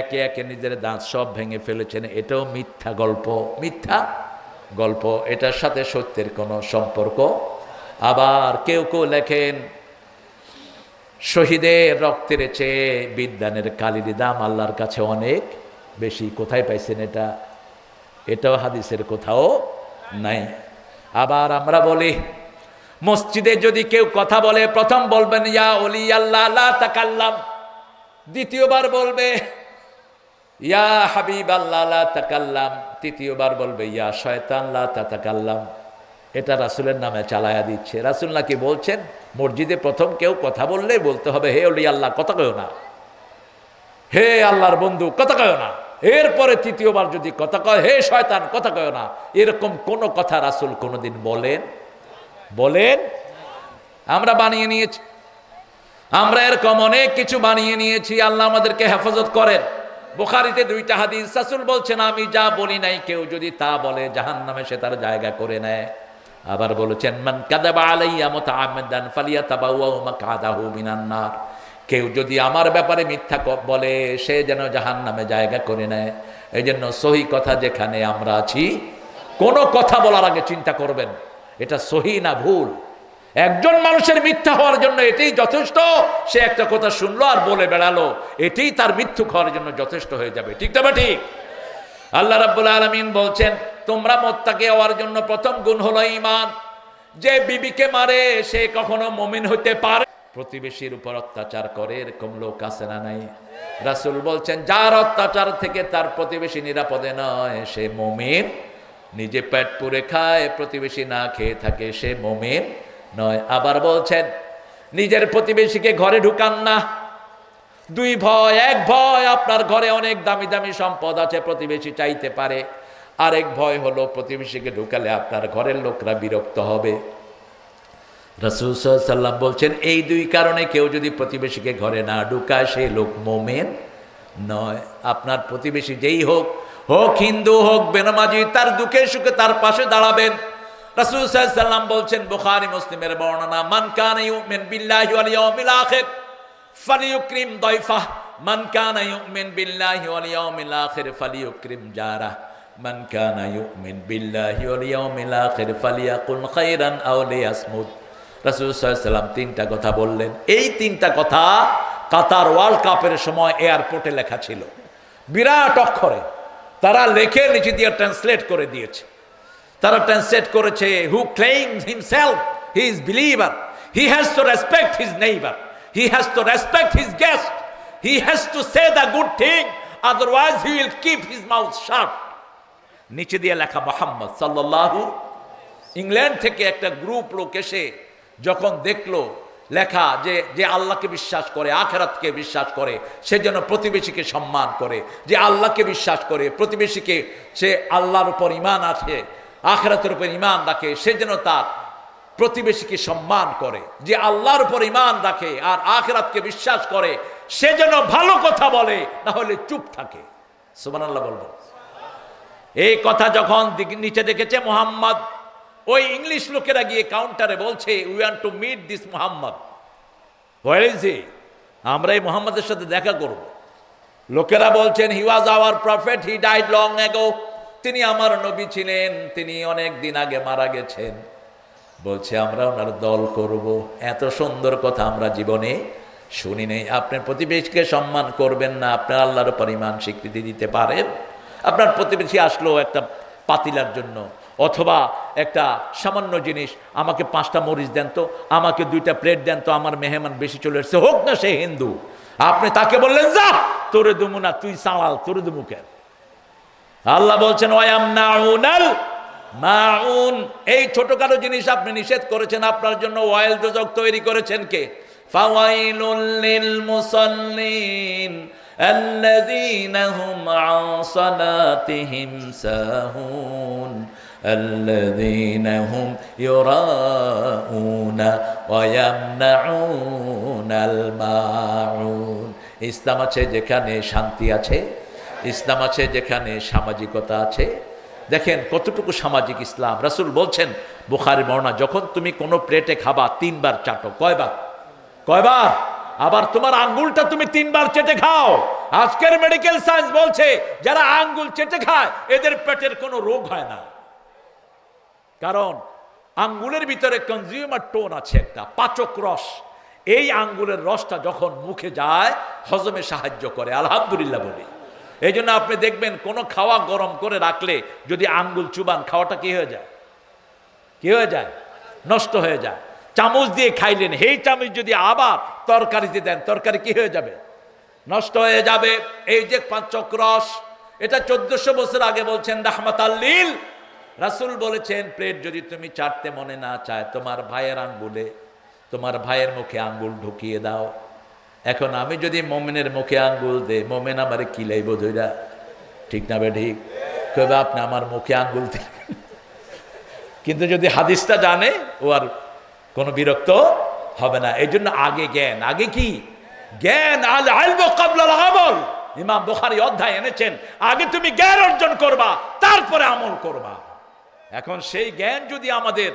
Speaker 2: একে একে নিজের দাঁত সব ভেঙে ফেলেছেন। এটাও মিথ্যা গল্প, মিথ্যা গল্প, এটার সাথে সত্যের কোনো সম্পর্ক। আবার কেউ কেউ লেখেন শহীদের রক্তের চেয়ে বিদ্যানের কালির দাম আল্লাহর কাছে অনেক বেশি। কোথায় পাইছেন এটা? এটাও হাদিসের কোথাও নাই। আবার আমরা বলি মসজিদে যদি কেউ কথা বলে প্রথম বলবেন ইয়া ওলি আল্লাহ লা তাকাল্লাম, দ্বিতীয়বার বলবে ইয়া হাবিব আল্লাহ লা তাকাল্লাম, তৃতীয়বার বলবে ইয়া শয়তান লা তাকাল্লাম। এটা রাসূলের নামে চালায়া দিচ্ছে। রাসূল নাকি বলছেন মসজিদে প্রথম কেউ কথা বললেই বলতে হবে হে ওলি আল্লাহ কথা কয়ো না, হে আল্লাহর বন্ধু কথা কয়ো না। এরপরে তৃতীয়বার যদি কথা কয় হে শয়তান কথা কয়ো না। এরকম কোন কথা রাসূল কোনোদিন বলেন? আমরা বানিয়ে নিয়েছি, আমরা এরকম অনেক কিছু বানিয়ে নিয়েছি। আল্লাহ আমাদেরকে হেফাজত করেন। বুখারীতে 2টা হাদিস, রাসূল বলছেন আমি যা বলি নাই কেউ যদি তা বলে জাহান্নামে সে তার জায়গা করে নেয়। আবার বলেছেন মান কাযাবা আলাইয়া মুতাআম্মিদান ফালিয়াতাবাওয়া মাকআদাহু মিনান নার, কেউ যদি আমার ব্যাপারে মিথ্যা বলে সে যেন জাহান্নামে জায়গা করে নেয়। এই জন্য সহি কথা যেখানে আমরা আছি, কোনো কথা বলার আগে চিন্তা করবেন এটা সহি না ভুল। একজন মানুষের মিথ্যা হওয়ার জন্য এটাই যথেষ্ট, সে একটা কথা শুনলো আর বলে বেড়ালো, এটাই তার মিথ্যুক হওয়ার জন্য যথেষ্ট হয়ে যাবে। ঠিক না ঠিক? আল্লাহ রাব্বুল আলামিন বলছেন তোমরা মুত্তাকি হওয়ার জন্য প্রথম গুণ হলো ঈমান। যে বিবিকে মারে সে কখনো মুমিন হতে পারে? প্রতিবেশীর উপর অত্যাচার করে এরকম লোক আছে না নাই? রাসূল বলছেন যার অত্যাচার থেকে তার প্রতিবেশী নিরাপদে নয় সে মুমিন। নিজে পেট পুরে খায় প্রতিবেশী না খেয়ে থাকে সে মুমিন নয়। আবার বলছেন নিজের প্রতিবেশীকে ঘরে ঢুকান না। 2 ভয়, 1 ভয় আপনার ঘরে অনেক দামি দামি সম্পদ আছে প্রতিবেশী চাইতে পারে, আরেক ভয় হলো প্রতিবেশীকে ঢুকালে আপনার ঘরের লোকরা বিরক্ত হবে। রাসূল সাল্লাল্লাহু আলাইহি ওয়াসাল্লাম বলছেন এই 2 কারণে কেউ যদি প্রতিবেশীকে ঘরে না ঢুকায় সে লোক মুমিন নয়। আপনার প্রতিবেশী যেই হোক, হোক হিন্দু হোক বেনামাজি, তার দুঃখে সুখে তার পাশে দাঁড়াবেন। রাসূল সাল্লাল্লাহু আলাইহি ওয়াসাল্লাম বলছেন বুখারী মুসলিমের বর্ণনা মান কানা ইউমিন বিল্লাহি ওয়াল ইয়াউমিল আখির ফালিয়ুকরিম দাইফাহ, মান কানা ইউমিন বিল্লাহি ওয়াল ইয়াউমিল আখির ফালিয়ুকরিম জারাহ, মান কানা ইউমিন বিল্লাহি ওয়াল ইয়াউমিল আখির ফালিয়াকুল খায়রান আও লিয়াসমুত। রাসূল সাল্লাল্লাহু আলাইহি ওয়াসাল্লাম 3টা কথা বললেন। এই 3টা কথা কাতার ওয়ার্ল্ড কাপের সময় এয়ারপোর্টে লেখা ছিল বিরাট অক্ষরে। তারা লেখে নিচে দিয়ে ট্রান্সলেট করে দিয়েছে। তারা ট্রান্সলেট করেছে who claims himself he is believer, he has to respect his neighbour, he has to respect his guest, he has to say the good thing, otherwise he will keep his mouth shut. নিচে দিয়ে লেখা মুহাম্মদ সাল্লাল্লাহু। England থেকে একটা group লোক এসে যখন দেখলো লেখা যে আল্লাহকে বিশ্বাস করে, আখিরাতকে বিশ্বাস করে, সে যেন প্রতিবেশীকে সম্মান করে, যে আল্লাহকে বিশ্বাস করে, প্রতিবেশীকে সে আল্লাহর উপর ঈমান আছে, আখিরাতের উপর ঈমান রাখে, সে যেন তার প্রতিবেশীকে সম্মান করে, যে আল্লাহর উপর ঈমান রাখে আর আখিরাতকে বিশ্বাস করে সে যেন ভালো কথা বলে, না হলে চুপ থাকে। সুবহানাল্লাহ বলবো। এই কথা যখন নিচে দেখেছে মুহাম্মদ, ওই ইংলিশ লোকেরা গিয়ে কাউন্টারে বলছে we want to meet this Muhammad, where is he? আমরা এই মুহাম্মদের সাথে দেখা করব। লোকেরা বলছেন he was our prophet, he died long ago, তিনি আমার নবী ছিলেন, তিনি অনেক দিন আগে মারা গেছেন। বলছে আমরা ওনার দল করব। এত সুন্দর কথা আমরা জীবনে শুনি নেই। আপনার প্রতিবেশীকে সম্মান করবেন না, আপনার আল্লাহর উপর ঈমান স্বীকৃতি দিতে পারেন? আপনার প্রতিবেশী আসলো একটা পাতিলার জন্য অথবা একটা সামান্য জিনিস, আমাকে 5টা মরিচ দেন তো, আমাকে 2টা প্লেট দেন তো, আমার মেহমান বেশি চলে এসছে, হোক না সে হিন্দু, আপনি তাকে বললেন যা তোরে দুমু না, তুই সালাল তোরে দুমু কেন? আল্লাহ বলছেন ওয়ায়ামনাউনাল মাউন, এই ছোটখাটো জিনিস আপনি নিষেধ করেছেন, আপনার জন্য ওয়াইল দোজক তৈরি করেছেন কে? ফাওয়াইলুল লিল মুসাল্লিন الذين هم عن صلاتهم ساهون الذين هم يراءون ويمنعون الماعون। ইসলাম আছে যেখানে শান্তি আছে, ইসলাম আছে যেখানে সামাজিকতা আছে। দেখেন কতটুকু সামাজিক ইসলাম। রাসূল বলছেন বুখারী বর্ণনা, যখন তুমি কোনো প্লেটে খাবা 3 বার চাটো। কয়বার? আবার তোমার আঙ্গুলটা তুমি 3 বার চেটে খাও। আজকের মেডিকেল সায়েন্স বলছে যারা আঙ্গুল চেটে খায় এদের পেটের কোনো রোগ হয় না, কারণ আঙ্গুলের ভিতরে কনজিউমার টোন আছে, একটা পাচক রস। এই আঙ্গুলের রসটা যখন মুখে যায় হজমে সাহায্য করে, আলহামদুলিল্লাহ বলি। এই জন্য আপনি দেখবেন কোনো খাওয়া গরম করে রাখলে যদি আঙ্গুল চুবান, খাওয়াটা কি হয়ে যায়? নষ্ট হয়ে যায়। চামচ দিয়ে খাইলেন, এই চামচ যদি আবার তরকারিতে দেন, তরকারি কি হয়ে যাবে? নষ্ট হয়ে যাবে। এই যে পাচক রস, এটা 1400 বছর আগে বলছেন রাহমাতাল লিল। রাসূল বলেছেন প্লেট যদি তুমি চাটতে মনে না চায়, তোমার ভাইয়ের মুখে আঙ্গুল ঢুকিয়ে দাও। এখন আমি যদি মোমেনের মুখে আঙ্গুল দে, মোমেন আমারে কিলাইব ধইরা, ঠিক না বে ঠিক? কইবে আপনি আমার মুখে আঙ্গুল দিলেন। কিন্তু যদি হাদিসটা জানে ও আর কোনো বিরক্ত হবে না। এই জন্য আগে জ্ঞান, আগে কি জ্ঞান। আল ইলমু ক্বাবলাল আমল, ইমাম বুখারী অধ্যায় এনেছেন, আগে তুমি জ্ঞান অর্জন করবা, তারপরে আমল করবা। এখন সেই জ্ঞান যদি আমাদের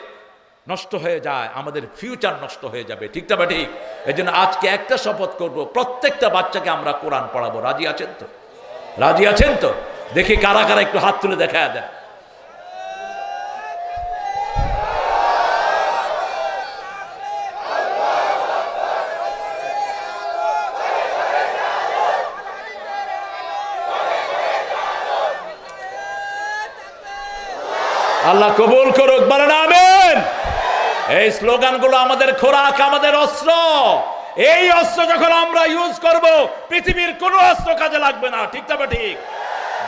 Speaker 2: নষ্ট হয়ে যায়, আমাদের ফিউচার নষ্ট হয়ে যাবে, ঠিক না ঠিক? এই জন্য আজকে একটা শপথ করব, প্রত্যেকটা বাচ্চাকে আমরা কোরআন পড়াবো। রাজি আছেন তো? দেখি কারা কারা একটু হাত তুলে দেখা দেয়। আল্লাহ কবুল করুক, বলেন আমিন। এই স্লোগানগুলো আমাদের খোরাক, আমাদের অস্ত্র। এই অস্ত্র যখন আমরা ইউজ করব, পৃথিবীর কোনো অস্ত্র কাজে লাগবে না, ঠিক না ঠিক?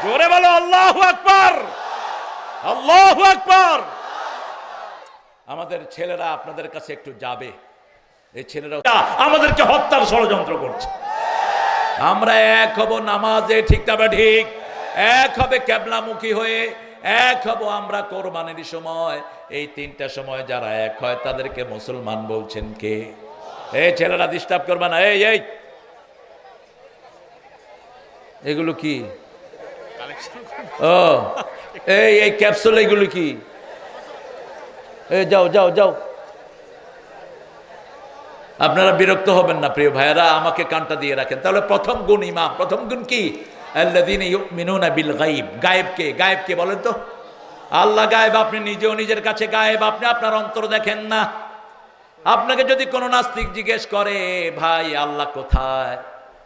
Speaker 2: জোরে বলো আল্লাহু আকবার, আল্লাহু আকবার। আমাদের ছেলেরা আপনাদের কাছে একটু যাবে, এই ছেলেরা আমাদেরকে হত্যার ষড়যন্ত্র করছে। আমরা এক হব নামাজে, ঠিক না ঠিক? এক হবে কিবলামুখী হয়ে, এক হব আমরা কোরবানির সময়। এই 3টা সময় যারা এক হয় তাদেরকে মুসলমান বলছেন কে? এই ছেলেরা ডিস্টার্ব করবে না। এই এগুলো কি? ও এই ক্যাপসুল, এগুলো কি? এই যাও। আপনারা বিরক্ত হবেন না প্রিয় ভাইয়েরা, আমাকে কানটা দিয়ে রাখেন। তাহলে প্রথম গুণ ইমাম, প্রথম গুণ কি? আল্লাযীনা ইউমিনুনা বিল গায়ব। গায়েবকে বলেন তো? আল্লাহ গায়েব, আপনি নিজেও নিজের কাছে গায়েব, আপনি আপনার অন্তর দেখেন না। আপনাকে যদি কোনো নাস্তিক জিজ্ঞেস করে ভাই আল্লাহ কোথায়,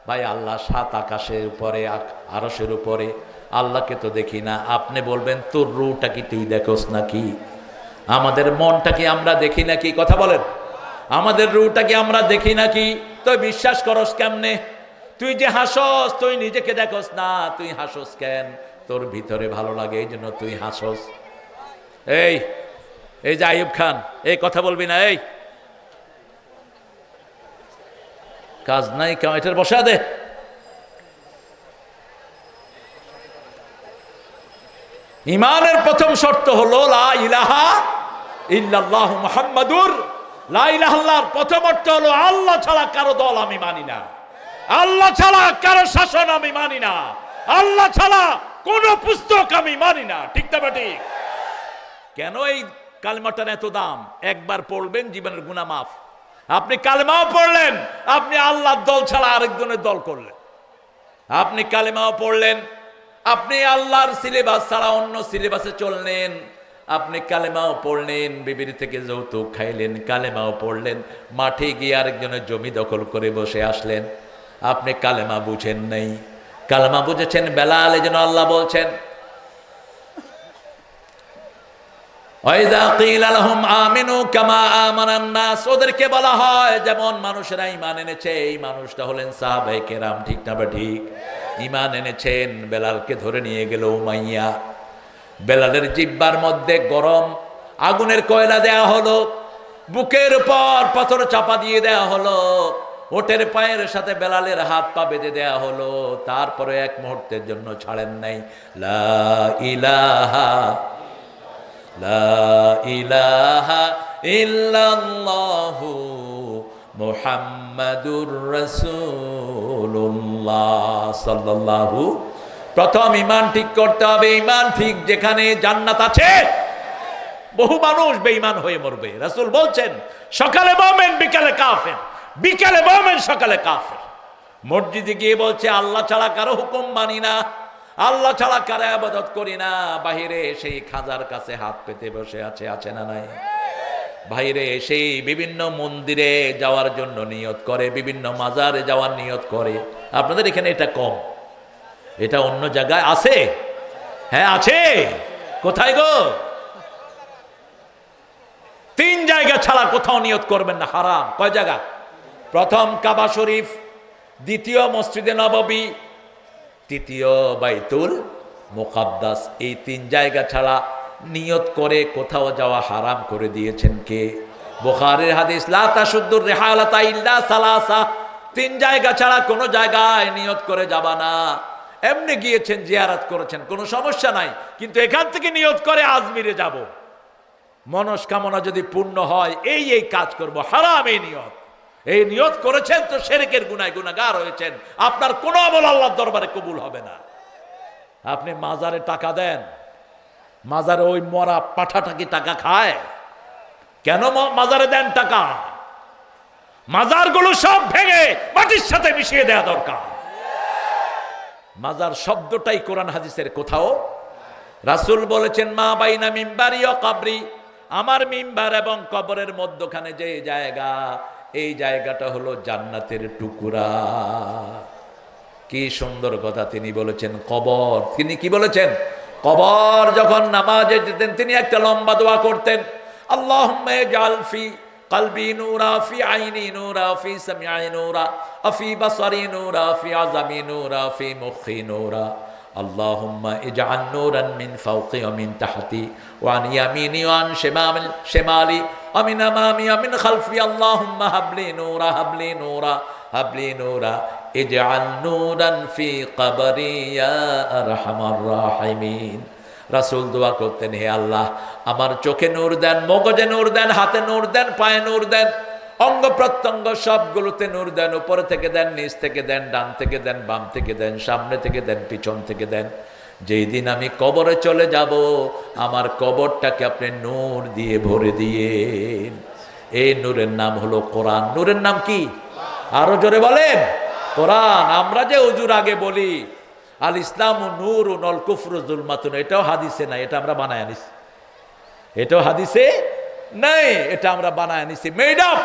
Speaker 2: ভাই আল্লাহ 7 আকাশের উপরে, আরশের উপরে, আল্লাহকে তো দেখি না। আপনি বলবেন তোর রূহটা কি তুই দেখোস নাকি? আমাদের মনটা কি আমরা দেখি নাকি? কথা বলেন, আমাদের রূহটা কি আমরা দেখি নাকি? তুই বিশ্বাস করস কেমনে? তুই যে হাসস, তুই নিজেকে দেখোস না, তুই হাসস কেন? তোর ভিতরে ভালো লাগে এই জন্য তুই হাসস। এই যে আইয়ুব খান, এই কথা বলবি না। এই কাজ নাই, কামাইটার বসা দে। ইমানের প্রথম শর্ত হলো লা ইলাহা ইল্লাল্লাহু মুহাম্মাদুর। লা ইলাহা ইল্লাল্লাহর প্রথম অর্থ হলো আল্লাহ ছাড়া কারো দল আমি মানি না, আল্লাহ ছাড়া কারো শাসন আমি মানি না, আল্লাহ ছাড়া কোন পুস্তক আমি মানি না, ঠিক না ঠিক? কেন এই কালেমাটার এত দাম? একবার পড়বেন জীবনের গুনাহ মাফ। আপনি কালেমাও পড়লেন, আপনি আল্লাহর দল ছাড়া আরেকজনের দল করলেন। আপনি কালেমাও পড়লেন, আপনি আল্লাহর সিলেবাস ছাড়া অন্য সিলেবাসে চললেন। আপনি কালেমাও পড়লেন, বিবির থেকে যৌতুক খাইলেন, কালেমাও পড়লেন, মাঠে গিয়ে আরেকজনের জমি দখল করে বসে আসলেন। আপনি কালেমা বুঝেন নাই। কালেমা বুঝেছেন বেলাল, এই জন্য আল্লাহ বলছেন ওয়াইযা কিলা লাহুম আমিনু কামা আমানান নাস। ওদেরকে বলা হয় যেমন মানুষেরা ঈমান এনেছে, এই মানুষটা হলেন সাহাবায়ে কেরাম, ঠিক না ঠিক? ঈমান এনেছেন। বেলালকে ধরে নিয়ে গেল উমাইয়া। বেলালের জিহ্বার মধ্যে গরম আগুনের কয়লা দেয়া হলো, বুকের উপর পাথর চাপা দিয়ে দেয়া হলো, ওটের পায়ের সাথে বেলালের হাত পা বেঁধে দেয়া হলো। তারপরে এক মুহূর্তের জন্য ছাড়েন নাই। লা ইলাহা ইল্লাল্লাহু মুহাম্মাদুর রাসূলুল্লাহ সাল্লাল্লাহু। প্রথম ঈমান ঠিক করতে হবে। ঈমান ঠিক যেখানে জান্নাত আছে। বহু মানুষ বেঈমান হয়ে মরবে। রাসূল বলছেন সকালে মুমিন বিকালে কাফের, বিকালে মুমিন সকালে কাফের। মসজিদে গিয়ে বলছে আল্লাহ ছাড়া কারো হুকুম মানি না, আল্লাহ ছাড়া কারো ইবাদত করি না। বাহিরে সেই খাজার কাছে হাত পেতে বসে আছে, আছে না নাই? বাইরে সেই বিভিন্ন মন্দিরে যাওয়ার জন্য নিয়ত করে, বিভিন্ন মাজারে যাওয়ার নিয়ত করে। আপনাদের এখানে এটা কম, এটা অন্য জায়গায় আছে। হ্যাঁ আছে। কোথায় গো? 3 জায়গা ছাড়া কোথাও নিয়ত করবেন না, হারাম। কয় জায়গা? প্রথম কাবা শরীফ, দ্বিতীয় মসজিদে নববী, তৃতীয় বাইতুল মুকাদ্দাস। এই 3 জায়গা ছাড়া নিয়ত করে কোথাও যাওয়া হারাম করে দিয়েছেন কে? বুখারীর হাদিস, লা তাশুদ্দুর রিহালাতা ইল্লা সালাসা। 3 জায়গা ছাড়া কোনো জায়গায় নিয়ত করে যাবা না। এমনি গিয়েছেন, জিয়ারত করেছেন, কোনো সমস্যা নাই, কিন্তু এখান থেকে নিয়ত করে আজমিরে যাব, মনস্কামনা যদি পূর্ণ হয় এই কাজ করব, হারাম এই নিয়ত। এই নিয়ত করেছেন তো শিরকের গুনায় গুনাহগার হয়েছেন। আপনার কোনো আমল আল্লাহর দরবারে কবুল হবে না। আপনি মাজারে টাকা দেন, মাজারে ওই মরা পাঠাটা কি টাকা খায়? কেন মাজারে দেন টাকা? মাজারগুলো সব ভেঙে মাটির সাথে মিশিয়ে দেওয়া দরকার। মাজার শব্দটাই কোরআন হাদিসের কোথাও। রাসূল বলেছেন মা বাইনা মিম্বারি ও কবরি, আমার মিম্বার এবং কবরের মধ্যখানে যে জায়গা, এই জায়গাটা হলো জান্নাতের টুকরা। কি সুন্দর কথা তিনি বলেছেন। কবর, তিনি কি বলেছেন? কবর যখন নামাজে যেতেন তিনি একটা লম্বা দোয়া করতেন, আল্লাহুম্মা ইজআল ফি কলবি নূরা, ফি আইনি নূরা, ফি সামঈ নূরা, ফি বাসারি নূরা, ফি আযামি নূরা, ফি মুখি নূরা। আল্লাহুম্মা ইজআল নূরান মিন ফাওকি ওয়া মিন তাহতি ওয়া আন ইয়ামিনি ওয়া আন শিমালি ওয়া মিন আমামি ওয়া মিন খালফি। আল্লাহুম্মা হাবলি নূরা, হাবলি নূরা, হাবলি নূরা, ইজআল নূরান ফি কবরি ইয়া আরহামার রাহিমিন। রাসূল দোয়া করতেন, হে আল্লাহ আমার চোখে নূর দেন, মগজে নূর দেন, হাতে নূর দেন, পায়ে নূর দেন, অঙ্গ প্রত্যঙ্গ সবগুলোতে নূর দেন। উপরে থেকে দেন, নিচ থেকে দেন, ডান থেকে দেন, বাম থেকে দেন, সামনে থেকে দেন, পিছন থেকে দেন। যেই দিন আমি কবরে চলে যাব আমার কবরটাকে আপনি নূর দিয়ে ভরে দিয়েন। এই নূরের নাম হলো কোরআন। নূরের নাম কি? আরো জোরে বলেন, কোরআন। আমরা যে ওযুর আগে বলি আল ইসলামু নূরুন ওয়াল কুফরু যুলমাতুন, এটাও হাদিসে নাই, এটা আমরা বানায় আনিছি। এটাও হাদিসে নাই, এটা আমরা বানায় আনিছি, মেড আপ।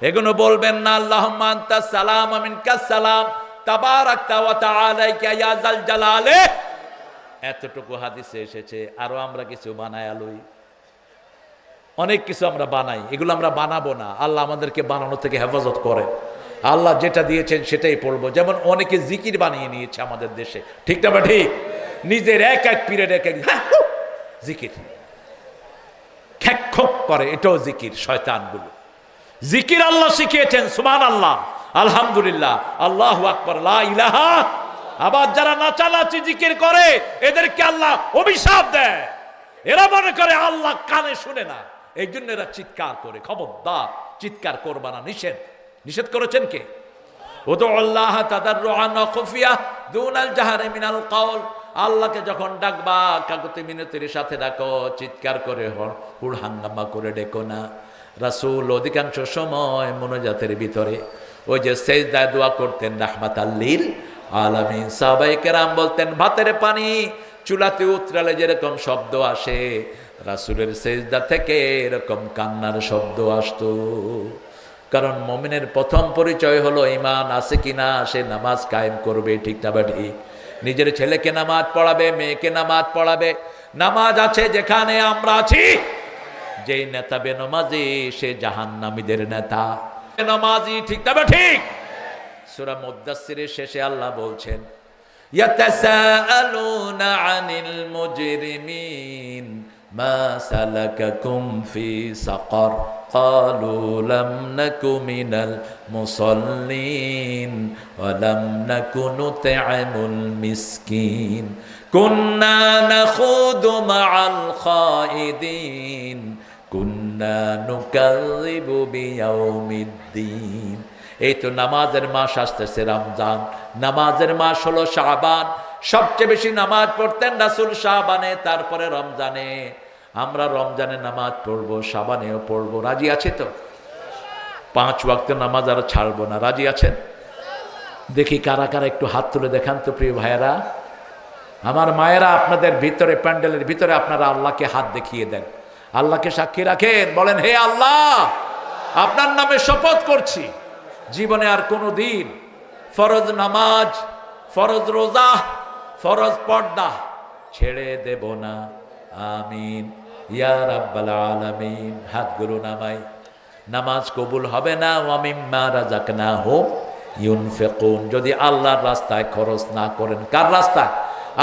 Speaker 2: এগুলো বলবেন না। আল্লাহুম্মা আনতাস সালাম ওয়া মিনকাস সালাম তাবারাকতা ওয়া তাআলাকা ইয়া যাল জালালে। এতটুকু হাদিসে এসেছে। আরো আমরা কিছু বানায় আলুই, অনেক কিছু আমরা বানাই, এগুলো আমরা বানাবো না। আল্লাহ আমাদেরকে বানানো থেকে হেফাজত করেন। আল্লাহ যেটা দিয়েছেন সেটাই পড়বো। যেমন অনেকে জিকির বানিয়ে নিয়েছে আমাদের দেশে, ঠিক না? ঠিক। নিজের এক পিরিয়ড এক জিকির খ্যাক করে, এটাও জিকির। শয়তানগুলো জিকির আল্লাহ শিখিয়েছেন, সুবহানাল্লাহ, আলহামদুলিল্লাহ, আল্লাহু আকবার, লা ইলাহা। আবার যারা নাচানাচি জিকির করে এদেরকে আল্লাহ অভিশাপ দেয়। এরা মনে করে আল্লাহ কানে শুনে না, এই জন্য এরা চিৎকার করে। খবরদার, চিৎকার করবা না, নিষেধ। নিষেধ করেছেন কে? উদুল্লাহ তাদাররুআন ওয়া খুফিয়া দুনাল জাহরি মিনাল কওল। আল্লাহকে যখন ডাকবা কাকুতি মিনতির সাথে ডাকো, চিৎকার করে হুড় হাঙ্গামা করে ডেকো না। রাসূল অধিকাংশ সময় মুনাজাতের ভিতরে ওই যে সেজদায় দোয়া করতেন, রাহমাতাল লিল আলামিন। সাহাবায়ে কেরাম বলতেন ভাতের পানি চুলাতে উতরালে যেরকম শব্দ আসে, রাসূলের সেজদা থেকে এরকম কান্নার শব্দ আসতো। কারণ মুমিনের প্রথম পরিচয় হলো ঈমান আছে কিনা, সে নামাজ কায়েম করবে, ঠিক না ঠিক? নিজের ছেলেকে নামাজ পড়াবে, মেয়েকে নামাজ পড়াবে। নামাজ আছে যেখানে আমরা আছি। যেই নেতা বেনামাজি সে জাহান্নামীদের নেতা। নামাজি, ঠিক না ঠিক? সূরা মুদ্দাসসিরের শেষে আল্লাহ বলছেন ইয়াতাসাআলুনা আনিল মুজরিমিন মা সালাকাকুম ফি সাকার ক্বালু লাম নাকু মিনাল মুসাল্লিন ওয়া লাম নাকু নুত'আমুল মিসকিন কুন্না নাখুদু মা'আল খাইদিন কুন্না নুকাযযিবু বিয়াউমিদ্দিন। এই তো নামাজের মাস আসতেছে রমজান, নামাজের মাস হলো শাবান। সবচেয়ে বেশি নামাজ পড়তেন রাসূল শাবানে, তারপরে রমজানে। আমরা রমজানে নামাজ পড়বো, শাবানেও পড়বো। রাজি আছে তো? 5 ওয়াক্ত নামাজ আর ছাড়বো না। রাজি আছেন? দেখি কারা কারা একটু হাত তুলে দেখান তো প্রিয় ভাইয়েরা। আমার মায়েরা, আপনাদের ভিতরে, প্যান্ডেলের ভিতরে আপনারা আল্লাহকে হাত দেখিয়ে দেন, আল্লাহকে সাক্ষী রাখেন, বলেন হে আল্লাহ, আপনার নামে শপথ করছি জীবনে আর কোনো দিন ফরজ নামাজ, ফরজ রোজা, ফরজ পর্দা ছেড়ে দেব না। আমিন ইয়া রাব্বাল আলামিন। হাতগুলো নামাই। নামাজ কবুল হবে না ওয়া মিম্মা রাযাকনাহুম ইউনফিকুন, যদি আল্লাহর রাস্তায় খরচ না করেন। কার রাস্তায়?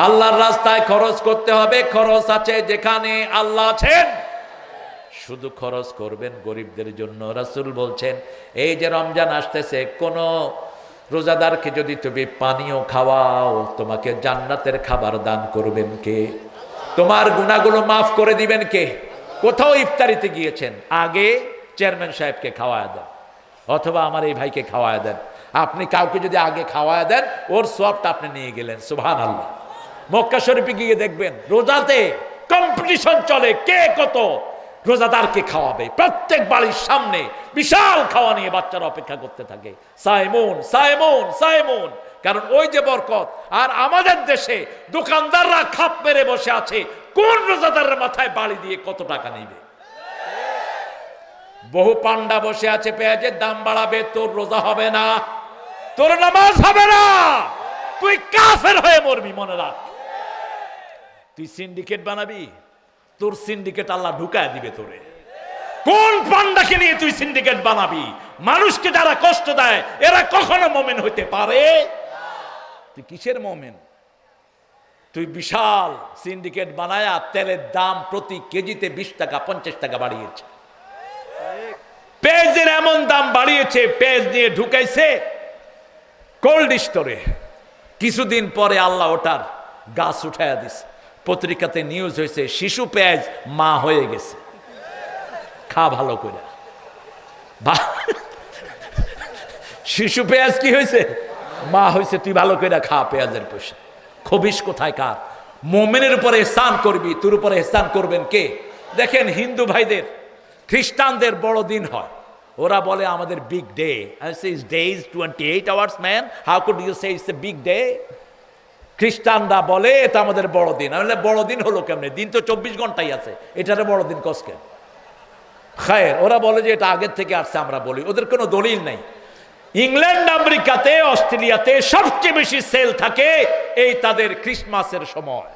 Speaker 2: আল্লাহর রাস্তায় খরচ করতে হবে। খরচ আছে যেখানে আল্লাহ আছেন, শুধু খরচ করবেন গরিবদের জন্য। রাসূল বলছেন, এই যে রমজান আসতেছে, কোন রোজাদারকে যদি তুমি পানীয় খাওয়াও, তোমাকে জান্নাতের খাবার দান করবেন কে? তোমার গুনাহগুলো মাফ করে দিবেন কে? কোথাও ইফতারিতে গিয়েছেন, আগে চেয়ারম্যান সাহেবকে খাওয়ায় দেন, অথবা আমার এই ভাইকে খাওয়ায় দেন। আপনি কাউকে যদি আগে খাওয়ায় দেন, ওর সওয়াবটা আপনি নিয়ে গেলেন। সুবহানাল্লাহ। মক্কা শরীফে গিয়ে দেখবেন রোজাতে কম্পিটিশন চলে, কে কত রোজাদারকে খাওয়াবে। প্রত্যেক বাড়ির সামনে বিশাল খাওয়া নিয়ে বাচ্চারা অপেক্ষা করতে থাকে, সাইমুন সাইমুন সাইমুন। কারণ ওই যে বরকত। আর আমাদের দেশে দোকানদাররা খাপ মেরে বসে আছে, কোন রোজাদারের মাথায় বাড়ি দিয়ে কত টাকা নিবে। বহু পান্ডা বসে আছে, পেঁয়াজের দাম বাড়াবে, তোর রোজা হবে না, তোর নামাজ হবে না, তুই কাফের হয়ে মরবি। মনে রাখ, তুই সিন্ডিকেট বানাবি, তোর সিন্ডিকেট আল্লাহ ঢুকায় দিবে তোরে। কোন পান্ডাকে নিয়ে তুই সিন্ডিকেট বানাবি? মানুষকে যারা কষ্ট দেয় এরা কখনো মুমিন হইতে পারে? তুই কিসের মুমিন? তুই বিশাল সিন্ডিকেট বানায়া তেলের দাম প্রতি কেজিতে 20 টাকা 50 টাকা বাড়িয়েছে। পেঁয়াজের এমন দাম বাড়িয়েছে, পেঁয়াজ নিয়ে ঢুকাইছে কোল্ড স্টোরে। কিছুদিন পরে আল্লাহ ওটার গাছ উঠাইয়া দিছে। পত্রিকাতে নিউজ হয়েছে, শিশু পেঁয়াজ মা হয়ে গেছে। খা ভালো করে। শিশু পেঁয়াজ কি হয়েছে? মা হয়েছে। তুই ভালো করে খা পেঁয়াজের পয়সা। খবিস কোথায় কার? মোমেনের উপরে এহসান করবি, তোর উপরে এহসান করবেন কে? দেখেন হিন্দু ভাইদের, খ্রিস্টানদের বড় দিন হয়, ওরা বলে আমাদের big day. Day is 28 hours man, how could you say it's a big day? খ্রিস্টানরা বলে এটা আমাদের বড় দিন। আমি বলে বড় দিন হলো কেমনে? দিন তো 24 ঘন্টাই আছে, এটারে বড় দিন কসকে? খায়ের, ওরা বলে যে এটা আগের থেকে আসছে, আমরা বলি। ওদের কোনো দলিল নাই। ইংল্যান্ড, আমেরিকাতে, অস্ট্রেলিয়াতে সবচেয়ে বেশি সেল থাকে এই তাদের ক্রিসমাসের সময়।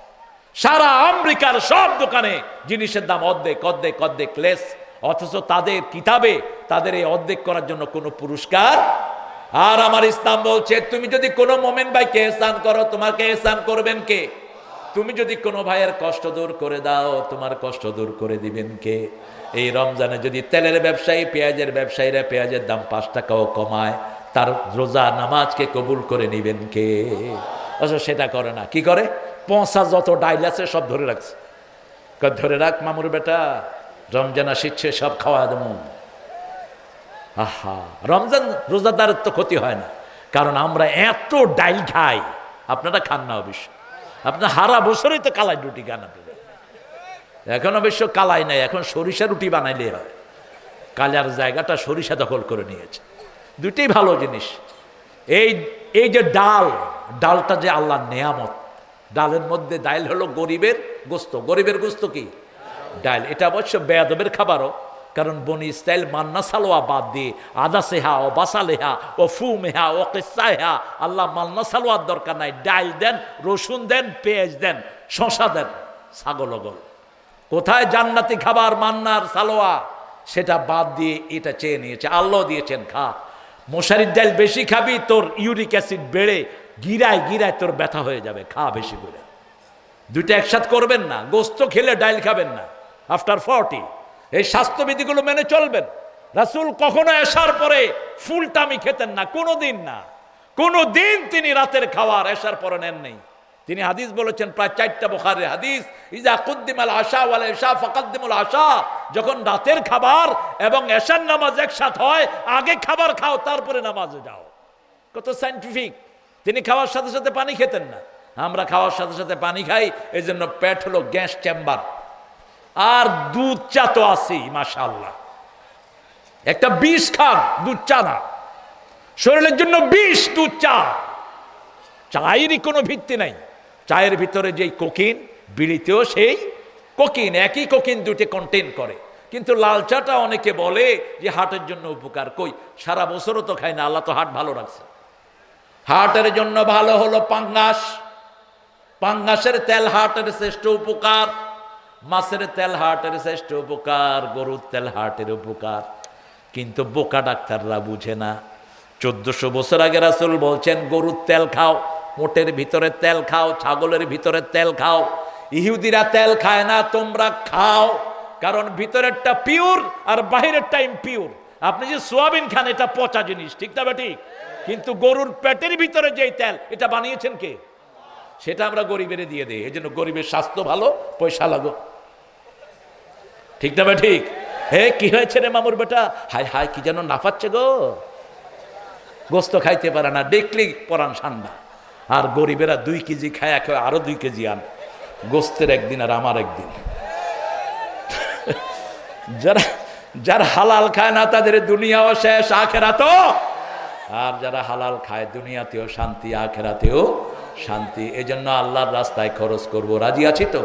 Speaker 2: সারা আমেরিকার সব দোকানে জিনিসের দাম অর্ধেক অর্ধেক অর্ধেক লেস। অথচ তাদের কিতাবে তাদের এই অর্ধেক করার জন্য কোনো পুরস্কার। আর আমার ইসলাম বলছে, তুমি যদি কোনো মোমেন ভাইকে এহসান করো, তোমাকে এহসান করবেন কে? তুমি যদি কোনো ভাইয়ের কষ্ট দূর করে দাও, তোমার কষ্ট দূর করে দিবেন কে? এই রমজানে যদি তেলের ব্যবসায়ী, পেঁয়াজের ব্যবসায়ীরা পেঁয়াজের দাম 5 টাকাও কমায়, তার রোজা নামাজকে কবুল করে নিবেন কে? অথচ সেটা করে না। কি করে? 50 যত ডাইল আছে সব ধরে রাখছে। ধরে রাখ মামুর বেটা, রমজান আসিচ্ছে, সব খাওয়া দেবো। আহা, রমজান রোজাদারের তো ক্ষতি হয় না, কারণ আমরা এত ডাইল খাই। আপনারা খান না অবশ্য, আপনার হারা বছরই তো কালাই রুটি খান। এখন অবশ্য কালাই নাই, এখন সরিষা রুটি বানাইলে হয়। কালার জায়গাটা সরিষা দখল করে নিয়েছে। দুটেই ভালো জিনিস। এই যে ডালটা যে আল্লাহর নেয়ামত, ডালের মধ্যে ডাইল হলো গরিবের গোস্ত। গরিবের গোস্ত কি? ডাল। এটা অবশ্য বেয়াদবের খাবারও, কারণ বনি ইসরাইল মান্না সালোয়া বাদ দিয়ে আদা সেহা ও বাসালেহা ও ফু মেহা ও কেসাহা, আল্লাহ মান্না সালোয়ার দরকার নাই। ডাল দেন, রসুন দেন, পেঁয়াজ দেন, শশা দেন, ছাগল গল। কোথায় জান্নাতি খাবার মান্নার সালোয়া? সেটা বাদ দিয়ে এটা চেয়ে নিয়েছে। আল্লাহ দিয়েছেন, খা। মশারির ডাল বেশি খাবি, তোর ইউরিক অ্যাসিড বেড়ে গিরায় গিরায় তোর ব্যথা হয়ে যাবে। খা বেশি করে। দুইটা একসাথে করবেন না। গোস্ত খেলে ডাল খাবেন না আফটার 40। এই স্বাস্থ্যবিধিগুলো মেনে চলবেন। রাসূল কখনো এশার পরে ফুল টামি খেতেন না, কোনোদিন না। কোনোদিন তিনি রাতের খাবার এশার পরে নেন নেই। তিনি হাদিস বলেছেন, প্রায় 4টা বুখারীর হাদিস, ইজা কুদ্দিমাল আশা ওয়াল ইশা ফাকাদ্দিমুল আশা। যখন রাতের খাবার এবং এশার নামাজ একসাথে হয়, আগে খাবার খাও, তারপরে নামাজে যাও। কত সায়েন্টিফিক। তিনি খাওয়ার সাথে সাথে পানি খেতেন না। আমরা খাওয়ার সাথে সাথে পানি খাই, এই জন্য পেট হলো গ্যাস চেম্বার। আর দুধ চা তো আছেই মাশাআল্লাহ, একটা বিষ খান, দুধ চা না, শরীরের জন্য বিষ দুধ চা। চায়েরই কোনো ভিত্তি নাই। চায়ের ভিতরে যেই কোকিন, বিড়িতেও সেই কোকিন, একই কোকিন দুটি কন্টেন করে। কিন্তু লাল চাটা অনেকে বলে যে হার্টের জন্য উপকার, কই সারা বছরও তো খায় না, আল্লাহ তো হার্ট ভালো রাখছে। হার্টের জন্য ভালো হলো পাঙ্গাস, পাঙ্গাসের তেল হার্টের শ্রেষ্ঠ উপকার, মাছের তেল হার্টের শ্রেষ্ঠ উপকার, গরুর তেল হার্টের উপকার। কিন্তু বোকা ডাক্তাররা বুঝে না। 1400 বছর আগে রাসূল বলছেন গরুর তেল খাও, মোটের ভিতরে তেল খাও, ছাগলের ভিতরে তেল খাও। ইহুদিরা তেল খায় না, তোমরা খাও, কারণ ভিতরেরটা পিওর আর বাহিরেরটা ইমপিওর। আপনি যে সোয়াবিন খান এটা পচা জিনিস, ঠিক না ঠিক? কিন্তু গরুর পেটের ভিতরে যেই তেল, এটা বানিয়েছেন কে? সেটা আমরা গরিবের দিয়ে দিই। এই জন্য গরিবের স্বাস্থ্য ভালো, পয়সা লাগো, ঠিক না ঠিক? হে কি হয়েছে রে মামুর বেটা? হায় হায় কি যেন নাফাচ্ছে গো, গোস্ত খাইতে পারে না, দেখলেই পরান ঠান্ডা। আর গরিবেরা 2 কেজি খায়, আরো 2 কেজি আন, গোস্তের একদিন আর আমার একদিন। যারা হালাল খায় না তাদের দুনিয়াও শেষ, আখেরাতও। আর যারা হালাল খায় দুনিয়াতেও শান্তি, আখেরাতেও শান্তি। এজন্য আল্লাহর রাস্তায় খরচ করব, রাজি আছি তো?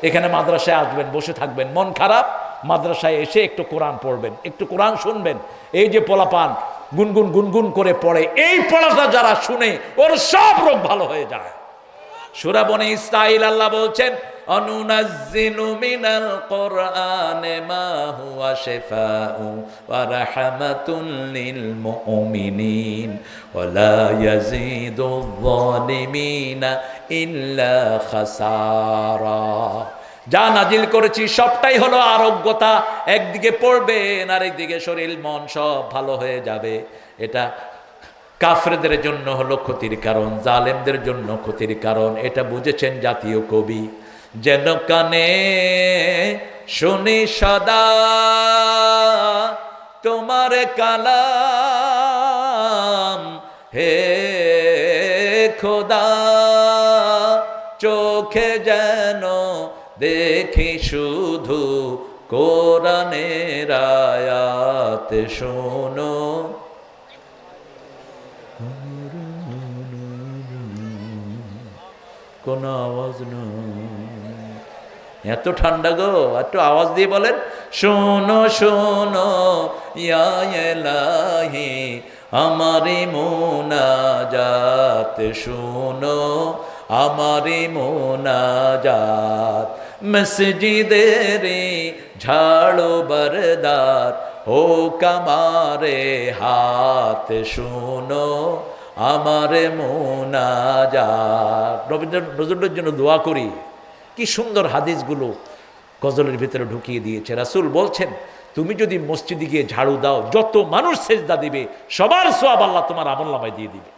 Speaker 2: এখানে মাদ্রাসায় আসবেন, বসে থাকবেন, মন খারাপ, মাদ্রাসায় এসে একটু কোরআন পড়বেন, একটু কোরআন শুনবেন। এই যে পোলাপান গুনগুন গুনগুন করে পড়ে, এই পড়াটা যারা শুনে ওর সব রোগ ভালো হয়ে যায়। সূরা বনী ইসরাঈল আল্লাহ বলছেন, অনুনাজ্জিলু মিনাল কোরআনি মা হুয়া শিফাউ ওয়া রাহমাতুন লিল মুমিনিন ওয়া লা ইয়াজিদুয যালিমিনা ইল্লা খাসারা। যা নাজিল করেছি সবটাই হলো আরোগ্যতা। একদিকে পড়বেন আর একদিকে শরীর মন সব ভালো হয়ে যাবে। এটা কাফেরদের জন্য হলো ক্ষতির কারণ, জালেমদের জন্য ক্ষতির কারণ। এটা বুঝেছেন জাতীয় কবি। যেন কানে শুনি সদা তোমার কালাম, হে খোদা চোখে যেন দেখি শুধু কোরআনের আয়াত শোনো। কোন আওয়াজ নয়, এত ঠান্ডা গো, একটু আওয়াজ দিয়ে বলেন, শোনো শোনো ইয়া ইলাহি আমারি মুনাজাত শোনো, আমারি মুনাজাত। মসজিদেরে ঝাড়ু বরদার হোক আমারে হাত শোনো, আমার মুনাজাত। নজরুলের জন্য দোয়া করি। কি সুন্দর হাদিসগুলো গজলের ভিতরে ঢুকিয়ে দিয়েছে। রাসূল বলছেন, তুমি যদি মসজিদে গিয়ে ঝাড়ু দাও, যত মানুষ সেজদা দিবে সবার সওয়াব আল্লাহ তোমার আমলনামায় দিয়ে দিবে।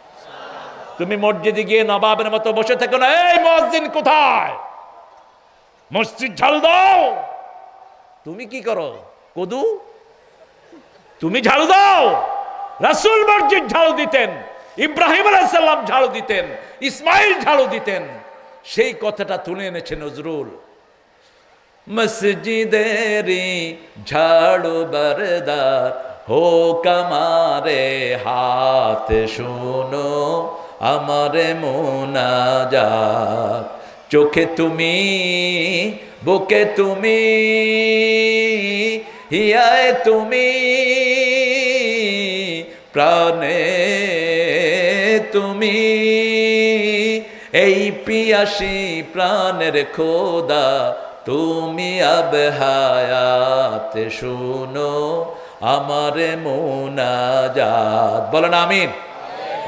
Speaker 2: তুমি মসজিদে গিয়ে নবাবের মতো বসে থাকো না, এই মুয়াজ্জিন কোথায়, মসজিদ ঝাড়ু দাও। তুমি কি করো? কদু। তুমি ঝাড়ু দাও। রাসূল মসজিদ ঝাড়ু দিতেন, ইব্রাহিম আলাইহিস সালাম ঝাড়ু দিতেন, ইসমাইল ঝাড়ু দিতেন। সেই কথাটা তুলে এনেছে নজরুল। মসজিদেরি ঝাড়ু বরদার হোক আমারে হাত শোনো, আমারে মুনাজাত। চোখে তুমি, বুকে তুমি, হিয়ায় তুমি, প্রাণে তুমি, এই পিয়াসী প্রাণের খোদা তুমি আব হায়াত শুনো, আমার মুনাজাত। বলেন আমিন,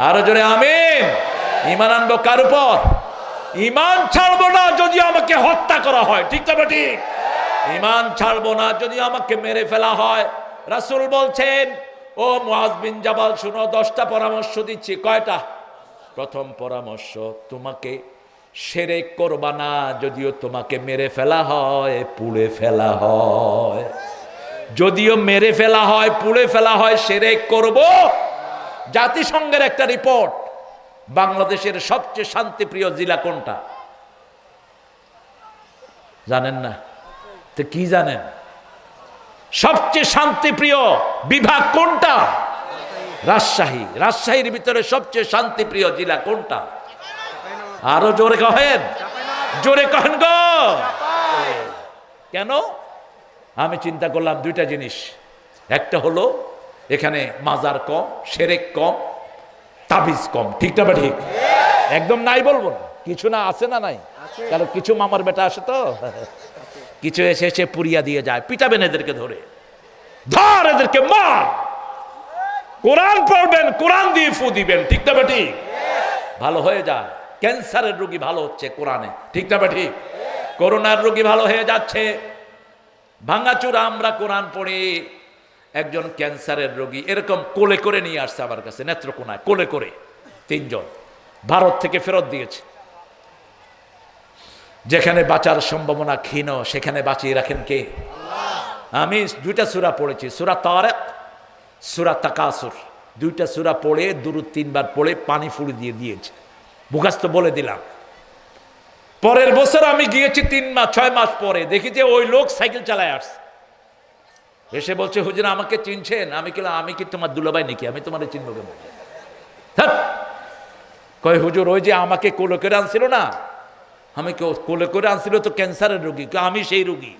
Speaker 2: আরো জোরে আমিন। ঈমান আনবো কার উপর? ঈমান ছাড়বো না যদি আমাকে হত্যা করা হয়, ঠিক তবে ঠিক। ঈমান ছাড়বো না যদি আমাকে মেরে ফেলা হয়। রাসূল বলছেন, ও মুআজ বিন জাবাল শুনো, 10টা পরামর্শ দিচ্ছি। কয়টা? প্রথম পরামর্শ, তোমাকে শিরক করবা না, যদিও তোমাকে মেরে ফেলা হয়, পুড়ে ফেলা হয়। যদিও মেরে ফেলা হয়, পুড়ে ফেলা হয়, শিরক করব। জাতিসংঘের একটা রিপোর্ট, বাংলাদেশের সবচেয়ে শান্তিপ্রিয় জেলা কোনটা জানেন না? তো কি জানেন? সবচেয়ে শান্তিপ্রিয় বিভাগ কোনটা? রাজশাহী। রাজশাহীর ভিতরে সবচেয়ে শান্তিপ্রিয় জেলা কোনটা? আরো জোরে কহেন, জোরে কহেন গো। কেন? আমি চিন্তা করলাম দুইটা জিনিস। একটা হলো এখানে মাজার কম, শিরক কম, তাবিজ কম। ঠিক না? ঠিক একদম নাই বলবো না, কিছু না আছে না নাই, কারণ কিছু মামার বেটা আসে তো কিছু এসে এসে পুরিয়া দিয়ে যায়। পিটাবেন এদেরকে, ধরে ধর এদেরকে মার। কোরআন পড়বেন, কোরআন দিয়ে ফু দিবেন। ঠিক না ঠিক? ভালো হয়ে যায়। ক্যান্সারের রোগী ভালো হচ্ছে কোরআনে। ঠিক না ঠিক? করোনার রোগী ভালো হয়ে যাচ্ছে ভাঙাচুরা। আমরা কোরআন পড়ে একজন ক্যান্সারের রোগী এরকম কোলে করে নিয়ে আসছে আমার কাছে, নেত্রকোনায় কোলে করে 3 জন ভারত থেকে ফেরত দিয়েছে। যেখানে বাঁচার সম্ভাবনা ক্ষীণ সেখানে বাঁচিয়ে রাখেন কে? আমি 2টা সূরা পড়েছি, সূরা তারিক, সূরা তাকাসুর। 2টা সূরা পড়ে দুরূদ 3 বার পড়ে পানি ফুড়ি দিয়ে দিয়েছে, মুখস্থ বলে দিলাম। পরের বছর আমি গিয়েছি 6 মাস পরে, দেখি যে ওই লোক সাইকেল চালায় আসছে, এসে বলছে হুজুর আমাকে চিনছেন? আমি কি আমি কি তোমার দুলাভাই নাকি? আমি তোমার চিনবো কেন? কয় হুজুর ওই যে আমাকে কোলে করে আনছিল না, আমি কোলে করে আনছিল তো ক্যান্সারের রোগী, আমি সেই রোগী।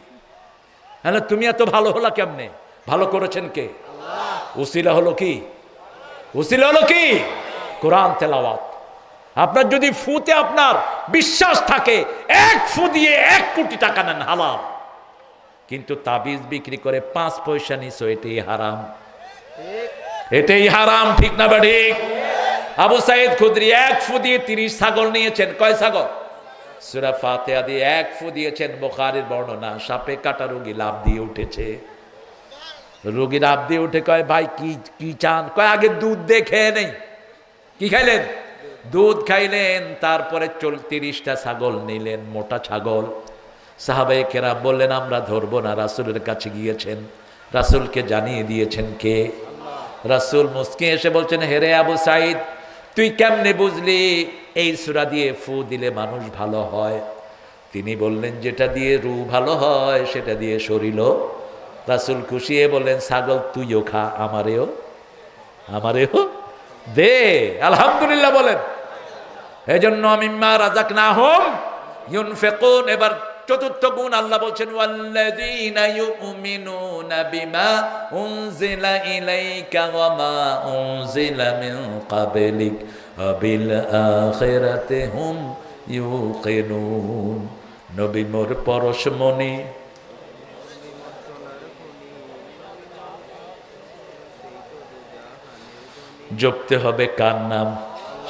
Speaker 2: হ্যাঁ, তুমি এত ভালো হলা কেমনে? ভালো করেছেন কে? উসিলা হলো কি? উসিলা হলো কি? কোরআন তেলাওয়াত। আপনার যদি ফুতে আপনার বিশ্বাস থাকে, 1 ফু দিয়ে 1 কোটি টাকা নেন, হালাল। কিন্তু তাবিজ বিক্রি করে 5 পয়সা নিছো, এটাই হারাম, এটাই হারাম। ঠিক না বা ঠিক? আবু সাইদ খুদরি 1 ফু দিয়ে 30 ছাগল নিয়েছেন। কয় ছাগল? সূরা ফাতিহা দিয়ে 1 ফু দিয়েছেন। বুখারীর বর্ণনা, সাপে কাটা রোগী লাভ দিয়ে উঠেছে। রোগী লাভ দিয়ে উঠে কয় ভাই কি চান? কয় আগে দুধ দিয়ে খেয়ে নেই। কি খাইলেন? দুধ খাইলেন, তারপরে 30টা ছাগল নিলেন, মোটা ছাগল। সাহাবায়ে কেরাম বললেন আমরা ধরবো না। রাসূলের কাছে গিয়েছেন, রাসূলকে জানিয়ে দিয়েছেন কে? রাসূল মুস্কি এসে বলছেন হেরে আবু সাইদ, তুই কেমনে বুঝলি এই সূরা দিয়ে ফু দিলে মানুষ ভালো হয়? তিনি বললেন যেটা দিয়ে রূহ ভালো হয় সেটা দিয়ে শরীরও। রাসূল খুশি হয়ে বললেন ছাগল তুইও খা, আমারেও দে। আলহামদুলিল্লাহ বলেন। এজন্য মিম্মা রাযাকনাহুম ইউনফিকুন। এবার 4র্থ গুণ আল্লাহ বলছেন ওয়াল্লাযীনা ইউমিনুনা বিমা উনজিলা ইলাইকা ওয়া মা উনজিলা মিন ক্বাবলিক ওয়া বিল আখিরাতি হুম ইউকিনুন। নবী মোর পরশমণি, জপতে হবে কার নাম?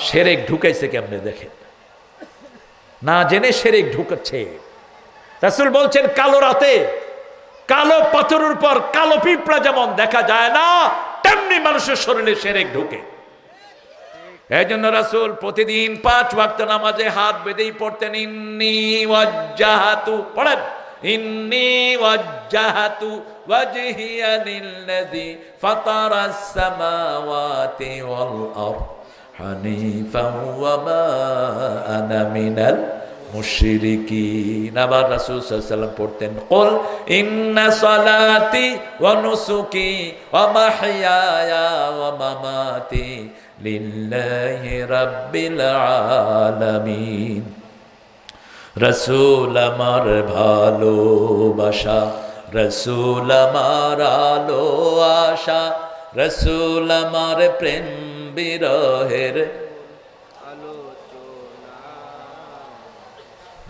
Speaker 2: শিরক ঢুকাইছে কেমনে দেখেন, না জেনে শিরক ঢুকাচ্ছে। রাসূল বলছেন কালো রাতে কালো পাথরের উপর কালো পিঁপড়া যেমন দেখা যায় না, তেমনি মানুষের শরীরে শিরক ঢুকে। এই জন্য রাসূল প্রতিদিন 5 ওয়াক্ত নামাজে হাত বেঁধেই পড়তেন ইন্নী ওয়াজ্জাহাতু, পড়েন ইন্নী ওয়াজ্জাহাতু ওয়াজহিয়া লিল্লাযী ফাতারাস সামাওয়াতি ওয়াল আরদ হানিফান ওয়া মা আনা মিনাল মুশরিকিন। আবার রাসূল সাল্লাল্লাহু আলাইহি ওয়াসাল্লাম পড়তেন কুল ইন্না সালাতি ওয়া নুসুকি ওয়া মাহইয়ায়া ওয়া মামাতি লিল্লাহি রাব্বিল আলামিন। রাসূল আমার ভালোবাসা, রাসূল আমার আলো আশা, রাসূল আমার প্রেম বিরহের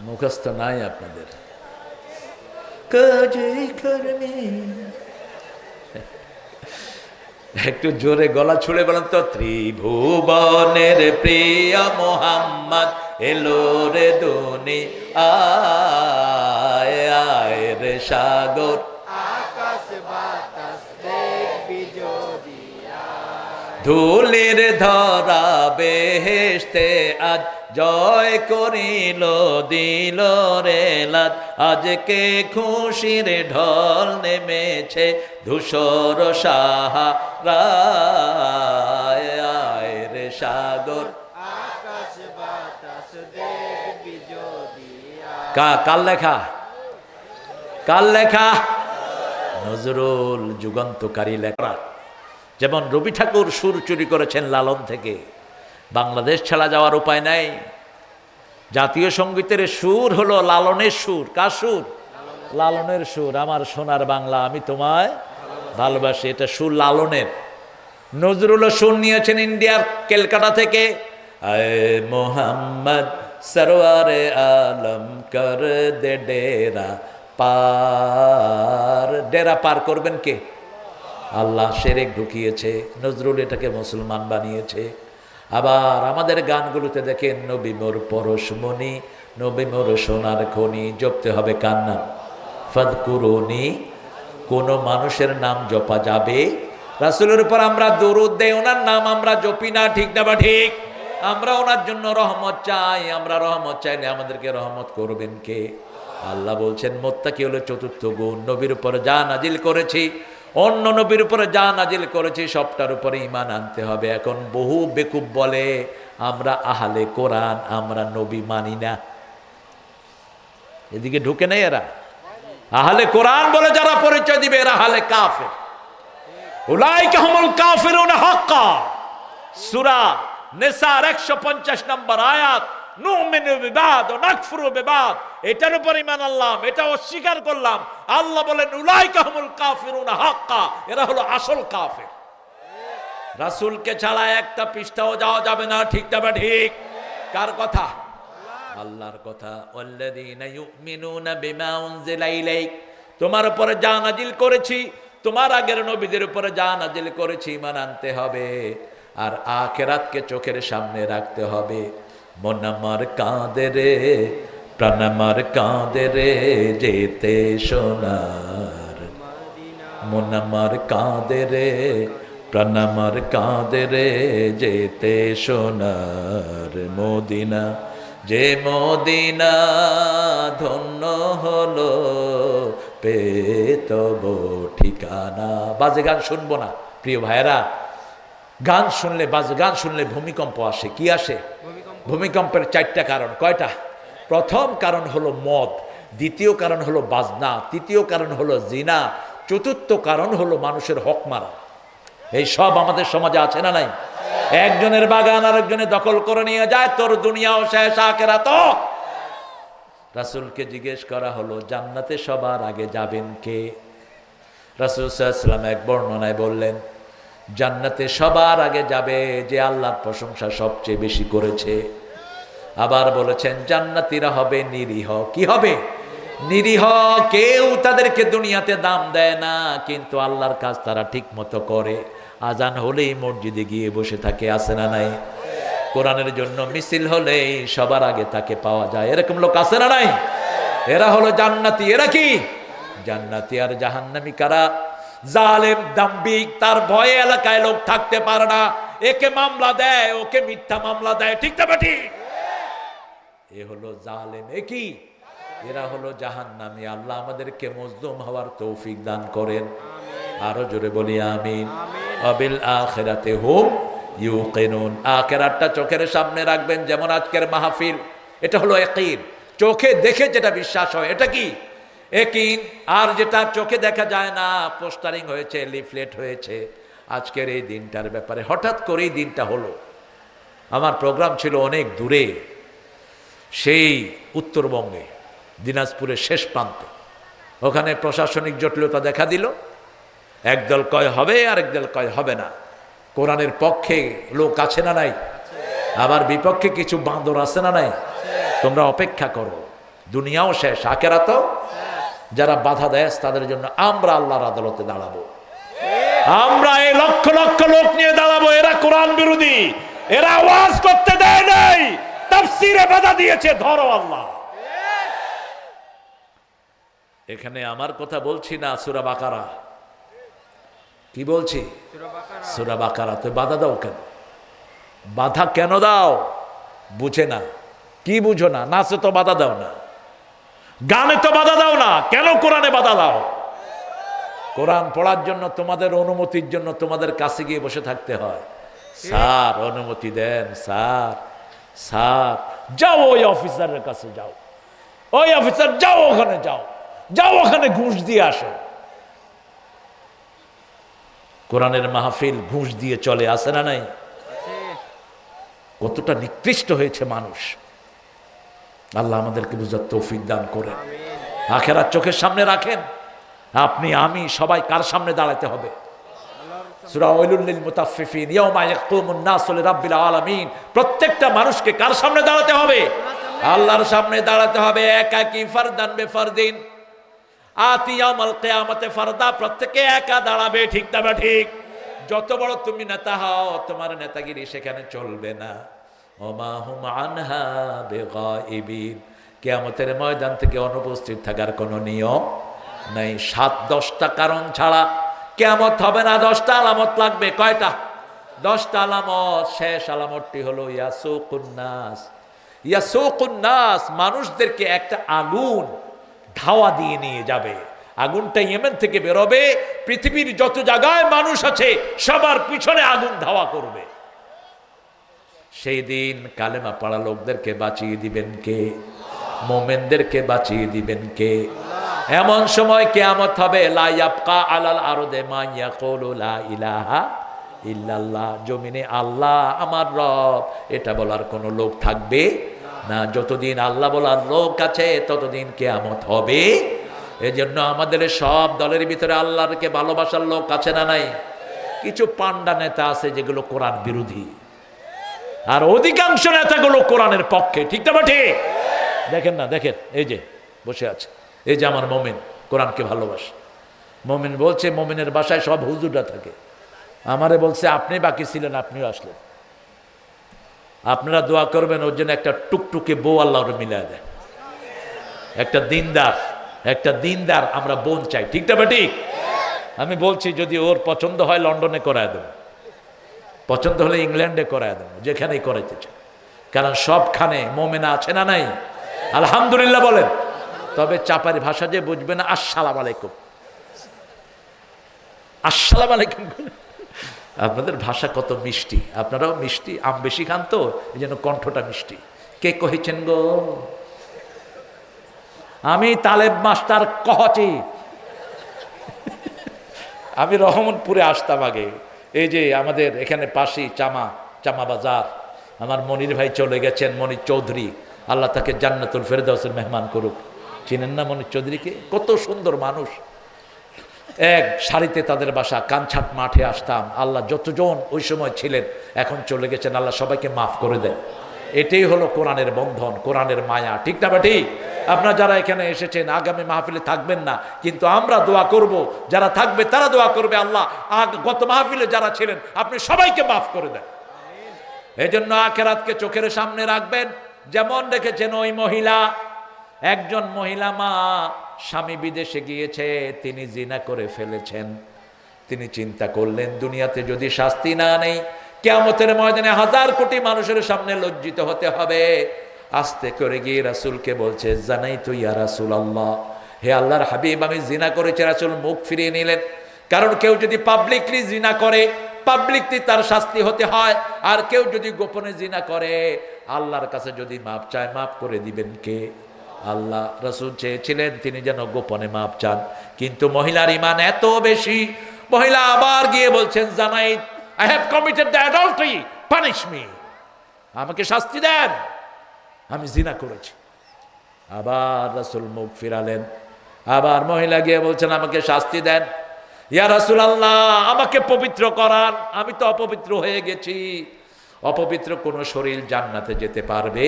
Speaker 2: মুখস্থ নাই আপনাদের? কাজে কর্মে একটু জোরে গলা ছুড়ে বলেন তো, ত্রিভুবনের প্রিয় মোহাম্মদ এলো রে দুনিয়ায়, আয় রে সাগর আকাশ বাতাস দেখবি যদি, ধুলির ধরা বেহেশতে আজ জয় করিল দিল রে লাজ, আজকে খুশির ঢল নেমেছে ধূসর সাহারায়, আয় রে সাগর কার লেখা? কার লেখা? নজরুল যুগান্তকারী লেখা। যেমন রবি ঠাকুর সুর চুরি করেছেন লালন থেকে, বাংলাদেশ ছাড়া যাওয়ার উপায় নাই। জাতীয় সঙ্গীতের সুর হলো লালনের সুর। কার সুর? লালনের সুর। আমার সোনার বাংলা আমি তোমায় ভালোবাসি, এটা সুর লালনের। নজরুলও সুর নিয়েছেন ইন্ডিয়ার ক্যালকাটা থেকে। আয়ে মোহাম্মদ সরওয়ারে আলম কর দে ডেরা পার। ডেরা পার করবেন কে? আল্লাহ শিরক ঢুকিয়েছে, নজরুল এটাকে মুসলমান বানিয়েছে। আবার আমাদের গানগুলোতে দেখেন নবী মোর পরশমণি, নবী মোর সোনার খনি, জপতে হবে কার নাম? ফাদকুরুনি। কোন মানুষের নাম জপা যাবে? রাসূলের উপর আমরা দরুদ দেই, ওনার নাম আমরা জপি না, ঠিক না বা ঠিক? আমরা ওনার জন্য রহমত চাই, আমরা রহমত চাইলে আমাদেরকে রহমত করবেন কে? আল্লাহ বলছেন মুত্তাকি হলো চতুর্থ গুণ। নবীর উপর যা নাজিল করেছি, অন্য নবীর উপরে যা নাজিল করেছি সবটার উপরে ঈমান আনতে হবে। এখন বহু বেকুব বলে আমরা আহলে কোরআন, আমরা নবী মানি না। এদিকে ঢুকে নেই এরা। আহলে কোরআন বলে যারা পরিচয় দিবে এরা আহলে কাফের। উলাইকা হুমুল কাফিরুন হাক্কা। সূরা নিসার 150 নম্বর আয়াত। নুমিনু বিবাদ ওয়া নাকফুরু বিবাদ, এটার উপর ঈমান আনলাম, এটা অস্বীকার করলাম। আল্লাহ বলেন উলাইকা হুমুল কাফিরুন হাক্কা, এরা হলো আসল কাফের। রাসূলকে ছাড়া একটা পৃষ্ঠাও যাওয়া যাবে না, ঠিক না বা ঠিক? কার কথা? আল্লাহর কথা। ওয়াল্লাযীনা ইউমিনুনা বিমা উনজিলা ইলাইক, তোমার উপরে যা নাজিল করেছি, তোমার আগের নবীদের উপরে যা নাজিল করেছি ঈমান আনতে হবে। আর আখিরাতকে চোখের সামনে রাখতে হবে। মন আমার কাঁদে রে, প্রাণ আমার কাঁদে রে, যেতে সোনার। মন আমার কাঁদে রে, প্রাণ আমার কাঁদে রে, যেতে সোনার মদিনা। যে মদিনা ধন্য হলো পেতব ঠিকানা। বাজে গান শুনবো না প্রিয় ভাইয়েরা। গান শুনলে, বাজে গান শুনলে ভূমিকম্প আসে। কি আসে? ভূমিকম্পের 4টা কারণ। কয়টা? প্রথম কারণ হলো মদ, দ্বিতীয় কারণ হলো বাজনা, তৃতীয় কারণ হলো জিনা, চতুর্থ কারণ হলো মানুষের হক মারা। এই সব আমাদের সমাজে আছে না নাই? একজনের বাগান আরেকজনের দখল করে নিয়ে যায়, তোর দুনিয়াও শেষ আখিরাতও। রাসূলকে জিজ্ঞেস করা হলো জান্নাতে সবার আগে যাবেন কে? রাসূল সাল্লাল্লাহু আলাইহি ওয়াসাল্লাম এক বর্ণনায় বললেন জান্নাতে সবার আগে যাবে যে আল্লাহর প্রশংসা সবচেয়ে বেশি করেছে। আবার বলেছেন জান্নাতীরা হবে নিরীহ। কি হবে? নিরীহ। কেউ তাদেরকে দুনিয়াতে দাম দেয় না, কিন্তু আল্লাহর কাজ তারা ঠিক মতো করে। আজান হলেই মসজিদে গিয়ে বসে থাকে, আছে না নাই? কোরআনের জন্য মিছিল হলেই সবার আগে তাকে পাওয়া যায়, এরকম লোক আছে না নাই? এরা হলো জান্নাতি। এরা কি জান্নাতি? আর জাহান্নামী কারা? জালেম, দাম্ভিক, তার ভয়ে এলাকায় লোক থাকতে পারে না, একে মামলা দেয়, ওকে মিথ্যা মামলা দেয়, ঠিক না ঠিক? এ হলো জালেম। এ কি? এরা হলো জাহান্নামী। আল্লাহ আমাদেরকে মজলুম হওয়ার তৌফিক দান করেন। আরো জোরে বলি আমিন। আবিল আখিরাতে হুম ইউকিনুন। আখিরাতটা চোখের সামনে রাখবেন। যেমন আজকের মাহফিল, এটা হলো ইয়াকিন। চোখে দেখে যেটা বিশ্বাস হয় এটা কি? ইয়াকিন। আর যেটা চোখে দেখা যায় না, পোস্টারিং হয়েছে, লিফলেট হয়েছে। আজকের এই দিনটার ব্যাপারে হঠাৎ করেই দিনটা হলো। আমার প্রোগ্রাম ছিল অনেক দূরে, সেই উত্তরবঙ্গে, দিনাজপুরের শেষ প্রান্তে। ওখানে প্রশাসনিক জটিলতা দেখা দিল। একদল কয় হবে, আর একদল কয় হবে না। কোরআনের পক্ষে লোক আছে না নাই? আবার বিপক্ষে কিছু বান্দর আছে না নাই? তোমরা অপেক্ষা করো, দুনিয়াও শেষ আখিরাতও। যারা বাধা দেয় তাদের জন্য আমরা আল্লাহর আদালতে দাঁড়াবো। আমরা এই লক্ষ লক্ষ লোক নিয়ে দাঁড়াবো। এরা কোরআন বিরোধী, এরা ওয়াজ করতে দেয় নাই, তাফসীরে বাধা দিয়েছে। ধরো আল্লাহ। এখানে আমার কথা বলছি না, সূরা বাকারা। কি বলছি? সূরা বাকারা। তো বাধা দাও কেন? বাধা কেন দাও? বুঝে না। কি বুঝো না? নাচে তো বাধা দাও না, গানে তো বাধা দাও না, কেন কোরআনে বাধা দাও? কোরআন পড়ার জন্য তোমাদের অনুমতির জন্য তোমাদের কাছে গিয়ে বসে থাকতে হয়। স্যার অনুমতি দেন, স্যার। স্যার যাও, ওই অফিসারের কাছে যাও।
Speaker 3: ওই অফিসার যাও ওখানে, যাও যাও ওখানে ঘুষ দিয়ে আসো। কোরআনের মাহফিল ঘুষ দিয়ে চলে, আসে না নাই? কতটা নিকৃষ্ট হয়েছে মানুষ। আল্লাহ আমাদেরকে বুঝার তৌফিক দান করে। আখেরাত চোখের সামনে রাখেন। আপনি আমি সবাই কার সামনে দাঁড়াতে হবে? সূরা ওয়াইলুল লিল মুতাফফিফিন ইয়াওমা ইয়াকুমুন নাসু লিরাব্বিল আলামিন। প্রত্যেকটা মানুষকে কার সামনে দাঁড়াতে হবে? আল্লাহর সামনে দাঁড়াতে হবে, একাকী, ফারদান বেফারদিন। আতি ইয়াউমাল কিয়ামাতে ফারদা, প্রত্যেকে একা দাঁড়াবে, ঠিক না বা ঠিক? যত বড় তুমি নেতা হও, তোমার নেতাগিরি সেখানে চলবে না। ওমা হুম আনহা বিগাইবিন, কিয়ামতের ময়দান থেকে অনুপস্থিত থাকার কোনো নিয়ম নাই। 7-10টা কারণ ছাড়া কিয়ামত হবে না। 10টা আলামত লাগবে। কয়টা? 10টা আলামত। শেষ আলামতটি হলো ইয়াসুকুন নাস। ইয়াসুকুন নাস, মানুষদেরকে একটা আগুন ধাওয়া দিয়ে নিয়ে যাবে। আগুনটা ইয়েমেন থেকে বেরোবে, পৃথিবীর যত জায়গায় মানুষ আছে সবার পিছনে আগুন ধাওয়া করবে। সেই দিন কালেমা পড়া লোকদেরকে বাঁচিয়ে দিবেন কে? মোমেনদেরকে বাঁচিয়ে দিবেন কে? এমন সময় কিয়ামত হবে, লা ইয়াবকা আলাল আরদে মা ইয়াকুলু লা ইলাহা ইল্লাল্লাহ। জমিনে আল্লাহ আমার রব এটা বলার কোনো লোক থাকবে না। যতদিন আল্লাহ বলার লোক আছে ততদিন কিয়ামত হবে। এজন্য আমাদের সব দলের ভিতরে আল্লাহকে ভালোবাসার লোক আছে না নাই? কিছু পান্ডা নেতা আছে যেগুলো কোরআন বিরোধী, আর অধিকাংশ নেতাগুলো কোরআনের পক্ষে, ঠিক না ঠিক? দেখেন না, দেখেন এই যে বসে আছে, এই যে আমার মোমেন কোরআনকে ভালোবাসে। মোমেন বলছে, মোমেনের বাসায় সব হুজুররা থাকে। আমারে বলছে আপনি বাকি ছিলেন, আপনিও আসলেন। আপনারা দোয়া করবেন ওর জন্য একটা টুকটুকে বউ আল্লাহর মিলায় দেয়। একটা দিনদার আমরা বোন চাই, ঠিক না ঠিক? আমি বলছি যদি ওর পছন্দ হয় লন্ডনে করায় দেবো, পছন্দ হলে ইংল্যান্ডে করায় দেবো, যেখানেই করাইতে চাই। কারণ সবখানে মোমেনা আছে না নাই? আলহামদুলিল্লাহ বলেন। তবে চাপারি ভাষা যে বুঝবে না, আসসালাম আলাইকুম, আসসালাম আলাইকুম। আপনাদের ভাষা কত মিষ্টি, আপনারাও মিষ্টি, আম বেশি খান তো এই জন্য কণ্ঠটা মিষ্টি। কে কহেছেন গো? আমি তালেব মাস্টার কহছি। আমি রহমতপুরে আসতাম আগে, এই যে আমাদের এখানে পাশেই চামা বাজার। আমার মনির ভাই চলে গেছেন, মনির চৌধুরী, আল্লাহ তাকে জান্নাতুল ফেরদাউসের মেহমান করুক। চিনেন না মনির চৌধুরীকে? কত সুন্দর মানুষ। এক সারিতে তাদের বাসা, কানছাট মাঠে আসতাম। আল্লাহ যতজন ওই সময় ছিলেন এখন চলে গেছেন, আল্লাহ সবাইকে মাফ করে দেন। এটাই হলো কোরআনের বন্ধন, কোরআনের মায়া, ঠিক না বা ঠিক? আপনারা যারা এখানে এসেছেন আগামী মাহফিলে থাকবেন না, কিন্তু আমরা দোয়া করব, যারা থাকবে তারা দোয়া করবে আল্লাহ গত মাহফিলে যারা ছিলেন আপনি সবাইকে মাফ করে দেন। এই জন্য আখিরাতকে চোখের সামনে রাখবেন। যেমন দেখেছেন ওই মহিলা, একজন মহিলা মা, স্বামী বিদেশে গিয়েছে, তিনি জিনা করে ফেলেছেন। তিনি চিন্তা করলেন দুনিয়াতে যদি শাস্তি না নেই, কিয়ামতের ময়দানে 1000 কোটি মানুষের সামনে লজ্জিত হতে হবে। আস্তে করে গিয়ে রাসূলকে বলছে, জানাই তো ইয়া রাসূলুল্লাহ, হে আল্লাহর হাবিব আমি জিনা করেছি। রাসূল মুখ ফিরিয়ে নিলেন। কারণ কেউ যদি পাবলিকলি জিনা করে, পাবলিকলি তার শাস্তি হতে হয়। আর কেউ যদি গোপনে জিনা করে, আল্লাহর কাছে যদি মাপ চায়, মাফ করে দিবেন কে? আল্লাহ। রাসূল চেয়েছিলেন তিনি যেন গোপনে মাপ চান, কিন্তু মহিলার ঈমান এত বেশি, মহিলা আবার গিয়ে বলছেন, জানাই I have committed the adultery, punish me, আমাকে শাস্তি দেন, আমি জিনা করেছি। আবার রাসূল মুখ ফিরালেন। আবার মহিলা গিয়ে বলছেন, আমাকে শাস্তি দেন। ইয়া রাসূলুল্লাহ আমাকে পবিত্র করান, আমি তো অপবিত্র হয়ে গেছি। অপবিত্র কোন শরীর জান্নাতে যেতে পারবে?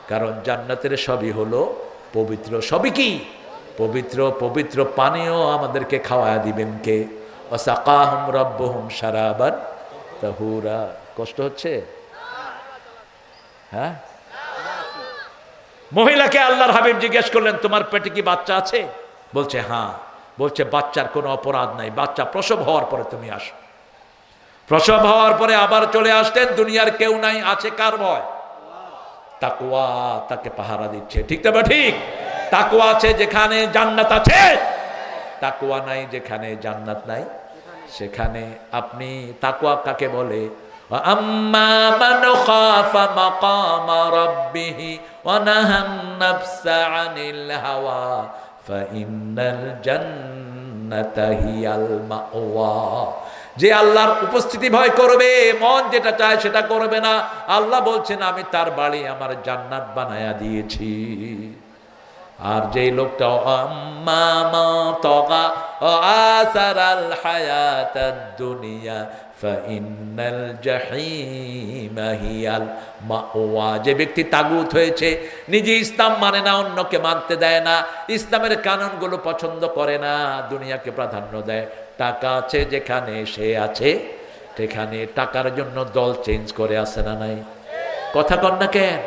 Speaker 3: কারণ জান্নাতের সবই হলো পবিত্র। সবই কি পবিত্র? পবিত্র পানীয় আমাদেরকে খাওয়ায়া দিবেন কে? ওয়াসাকাহুম রাব্বুহুম শারাবান তাহুরা। কষ্ট হচ্ছে? হ্যাঁ। মহিলাকে আল্লাহর হাবিব জিজ্ঞেস করলেন, তোমার পেটে কি বাচ্চা আছে? বলছে হ্যাঁ। বলছে বাচ্চার কোনো অপরাধ নাই, বাচ্চা প্রসব হওয়ার পরে তুমি আসো। প্রসব হওয়ার পরে আবার চলে আসতেন, দুনিয়ার কেউ নাই, আছে কার ভয়? তাকওয়া তাকে পাহারা দিচ্ছে, ঠিক না ঠিক? তাকওয়া আছে যেখানে জান্নাত আছে, তাকওয়া নাই যেখানে জান্নাত নাই। সেখানে আপনি তাকওয়া কাকে বলে? আম্মা মান খাফা মাকামা রাব্বিহি ওয়া নাহান নাফসা আনিল হাওয়া ফাইন্নাল জান্নাতা হিয়াল মাওয়া। যে আল্লাহর উপস্থিতি ভয় করবে, মন যেটা চায় সেটা করবে না, আল্লাহ বলছেন আমি তার বাড়ি আমার জান্নাত বানায়া দিয়েছি। আর যেই লোকটা আম্মা মা তাগা আসারাল হায়াতাদ দুনিয়া ফাইন্নাল জাহিমা হিয়াল মাওয়া। যে ব্যক্তি তাগুত হয়েছে, নিজে ইসলাম মানে না, অন্যকে মানতে দেয় না, ইসলামের কানুনগুলো পছন্দ করে না, দুনিয়াকে প্রাধান্য দেয়, টাকা আছে যেখানে সে আছে সেখানে টাকার জন্য দল চেঞ্জ করে আসে না নাই? কথা কন না কেন?